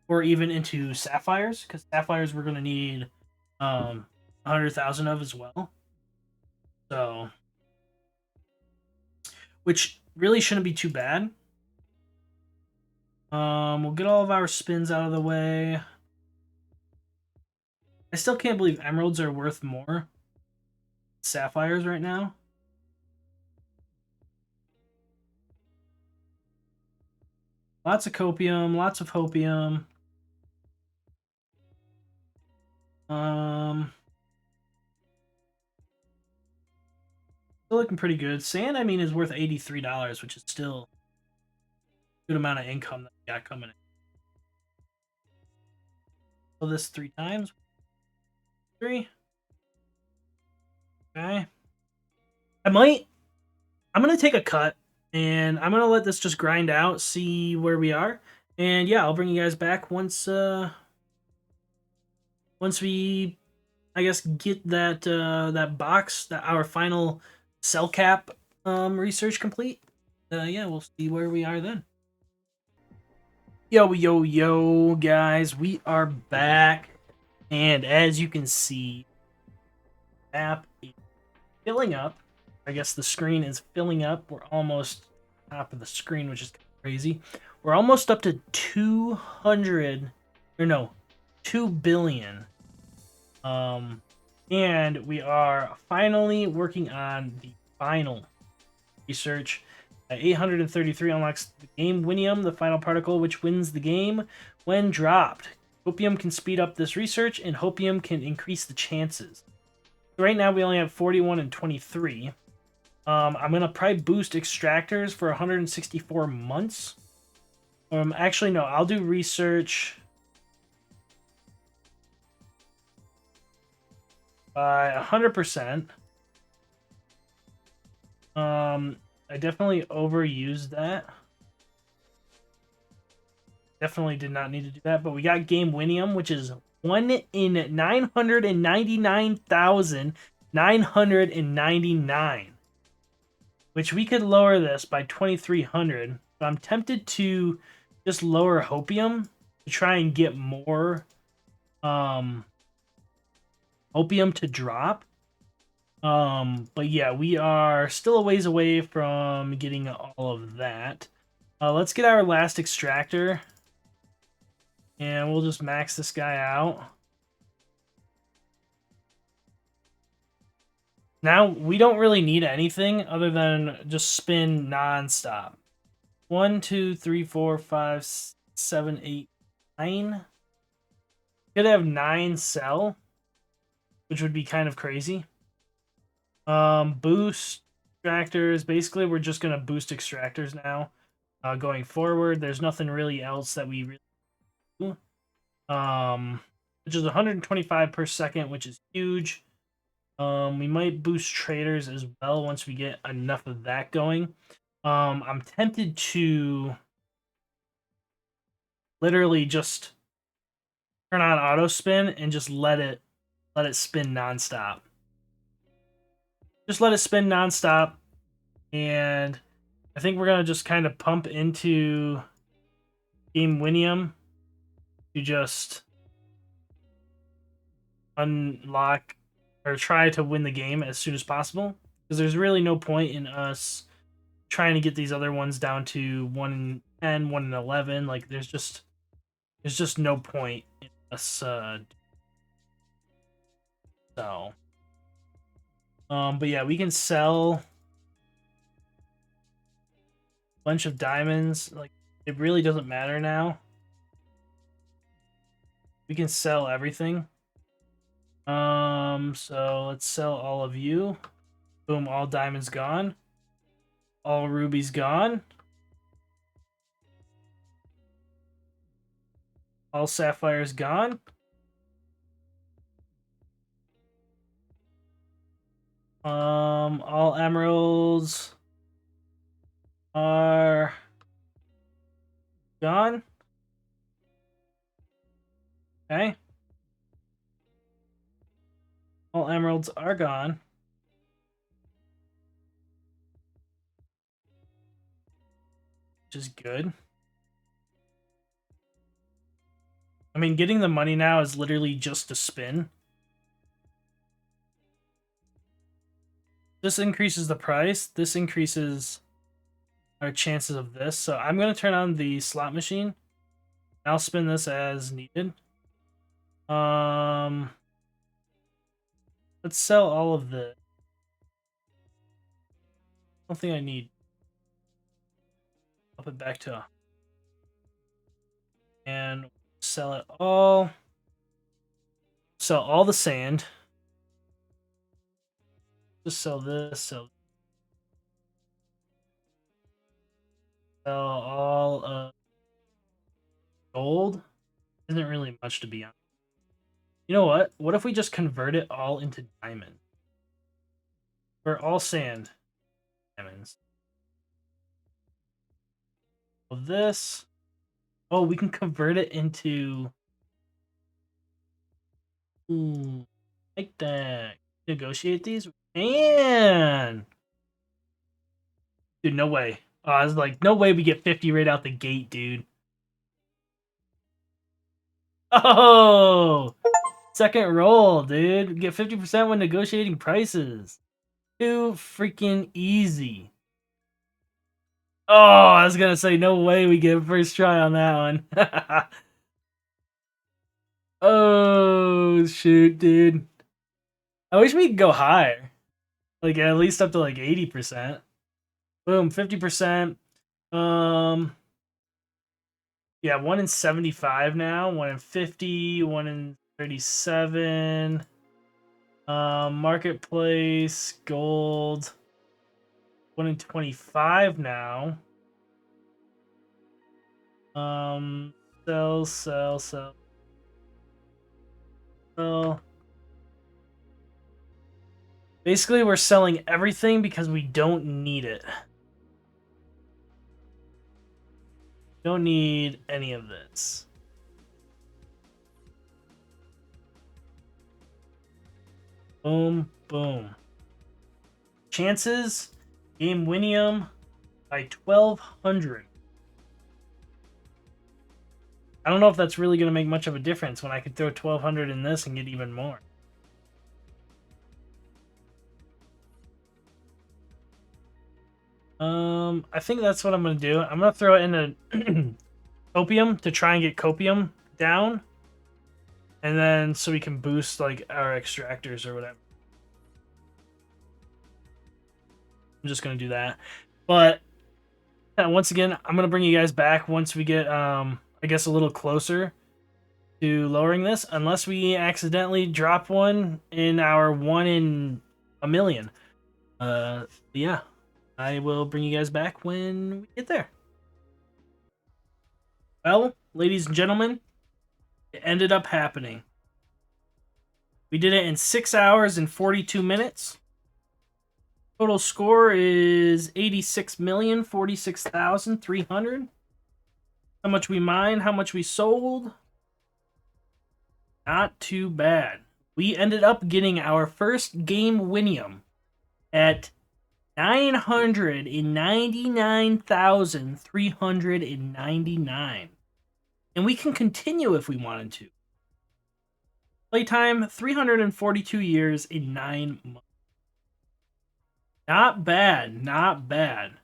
Or even into sapphires, because sapphires we're going to need 100,000 of as well. So... Which really shouldn't be too bad. We'll get all of our spins out of the way. I still can't believe emeralds are worth more than sapphires right now. Lots of copium, lots of hopium. Still looking pretty good. Sand, I mean, is worth $83, which is still a good amount of income that we got coming in. So this 3 times. 3. Okay. I'm going to take a cut, and I'm going to let this just grind out, see where we are. And yeah, I'll bring you guys back once we, I guess, get that box, our final cell cap research complete. Yeah, we'll see where we are then. Yo, guys, we are back, and as you can see, app is filling up. I guess the screen is filling up. We're almost top of the screen, which is Crazy. We're almost up to 200, or no, 2 billion. And we are finally working on the final research. 833 unlocks the game Winium, the final particle, which wins the game when dropped. Hopium can speed up this research, and Hopium can increase the chances. Right now, we only have 41 and 23. I'm going to probably boost extractors for 164 months. Actually, no, I'll do research by 100%. I definitely overused that. Definitely did not need to do that, but we got Game Winium, which is 1 in 999,999. Which we could lower this by 2,300. But I'm tempted to just lower Hopium to try and get more Hopium to drop. But yeah, we are still a ways away from getting all of that. Let's get our last extractor. And we'll just max this guy out. Now, we don't really need anything other than just spin non-stop. 1, 2, 3, 4, 5, 7, 8, 9. Could have 9 sell, which would be kind of crazy. Boost extractors. Basically, we're just going to boost extractors now. Going forward, there's nothing really else that we really do. Which is 125 per second, which is huge. We might boost traders as well once we get enough of that going. I'm tempted to literally just turn on auto spin and just let it spin nonstop. Just let it spin nonstop, and I think we're gonna just kind of pump into Game Winium to just unlock or try to win the game as soon as possible, because there's really no point in us trying to get these other ones down to 1 in 10, 1 in 11. Like there's just no point in us so but yeah, we can sell a bunch of diamonds. Like it really doesn't matter now. We can sell everything. So let's sell all of you. Boom, all diamonds gone. All rubies gone. All sapphires gone. All emeralds are gone. Okay. All emeralds are gone. Which is good. I mean, getting the money now is literally just a spin. This increases the price. This increases our chances of this. So I'm going to turn on the slot machine. I'll spin this as needed. Let's sell all of this. I don't think I need. Up it back to. And sell it all. Sell all the sand. Just sell this. Sell all gold. Isn't really much to be honest. You know what? What if we just convert it all into diamond? For all sand diamonds. Of this. Oh, we can convert it into. Ooh, like that. Negotiate these? We can. Dude, no way. I was like, no way we get 50 right out the gate, dude. Oh! Second roll, dude. We get 50% when negotiating prices. Too freaking easy. Oh, I was gonna say, no way we get first try on that one. Oh, shoot, dude. I wish we could go higher. Like, at least up to, like, 80%. Boom, 50%. Yeah, 1 in 75 now. 1 in 50. 1 in 37. Marketplace, gold. 1 in 25 now. Sell, sell, sell. Sell. Basically, we're selling everything because we don't need it. Don't need any of this. Boom, boom. Chances, game winium by 1,200. I don't know if that's really going to make much of a difference when I could throw 1,200 in this and get even more. I think that's what I'm going to do. I'm going to throw it into copium to try and get copium down. And then so we can boost like our extractors or whatever. I'm just going to do that. But once again, I'm going to bring you guys back once we get, I guess, a little closer to lowering this. Unless we accidentally drop one in our 1 in a million. Yeah. I will bring you guys back when we get there. Well, ladies and gentlemen, it ended up happening. We did it in 6 hours and 42 minutes. Total score is 86,046,300. How much we mined, how much we sold. Not too bad. We ended up getting our first game winium at 999,399. And we can continue if we wanted to. Playtime, 342 years in 9 months. Not bad, not bad.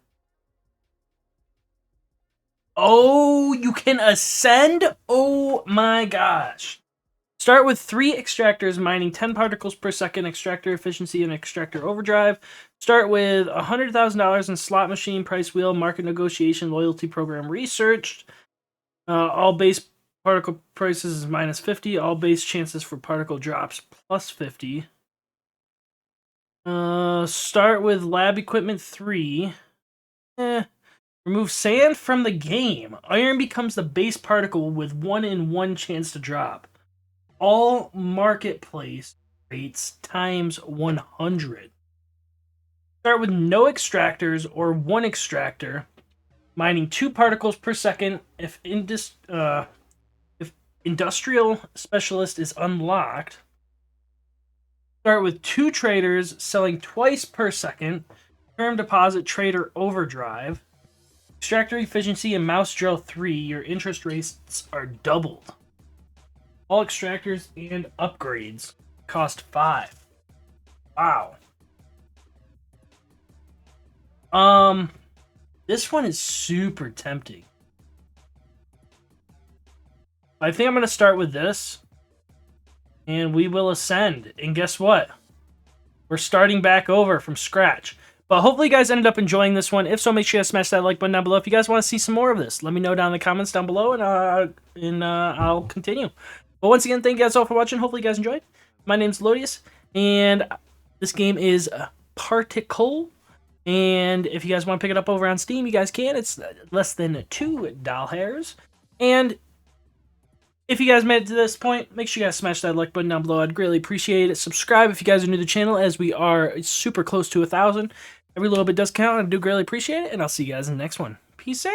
Oh, you can ascend? Oh my gosh. Start with 3 extractors mining 10 particles per second, extractor efficiency, and extractor overdrive. Start with $100,000 in slot machine, price wheel, market negotiation, loyalty program researched. All base particle prices is minus 50. All base chances for particle drops plus 50. Start with lab equipment 3. Remove sand from the game. Iron becomes the base particle with 1 in 1 chance to drop. All marketplace rates times 100. Start with no extractors or 1 extractor, mining 2 particles per second. If industrial specialist is unlocked, start with 2 traders selling twice per second. Term deposit trader overdrive. Extractor efficiency and mouse drill 3. Your interest rates are doubled. All extractors and upgrades cost 5. Wow. This one is super tempting. I think I'm going to start with this. And we will ascend. And guess what? We're starting back over from scratch. But hopefully you guys ended up enjoying this one. If so, make sure you smash that like button down below. If you guys want to see some more of this, let me know down in the comments down below, and I'll continue. But once again, thank you guys all for watching. Hopefully you guys enjoyed. My name's Lodious, and this game is Particul. And if you guys want to pick it up over on Steam, you guys can. It's less than $2. And if you guys made it to this point, make sure you guys smash that like button down below. I'd greatly appreciate it. Subscribe if you guys are new to the channel, as we are super close to 1,000. Every little bit does count, and I do greatly appreciate it. And I'll see you guys in the next one. Peace out.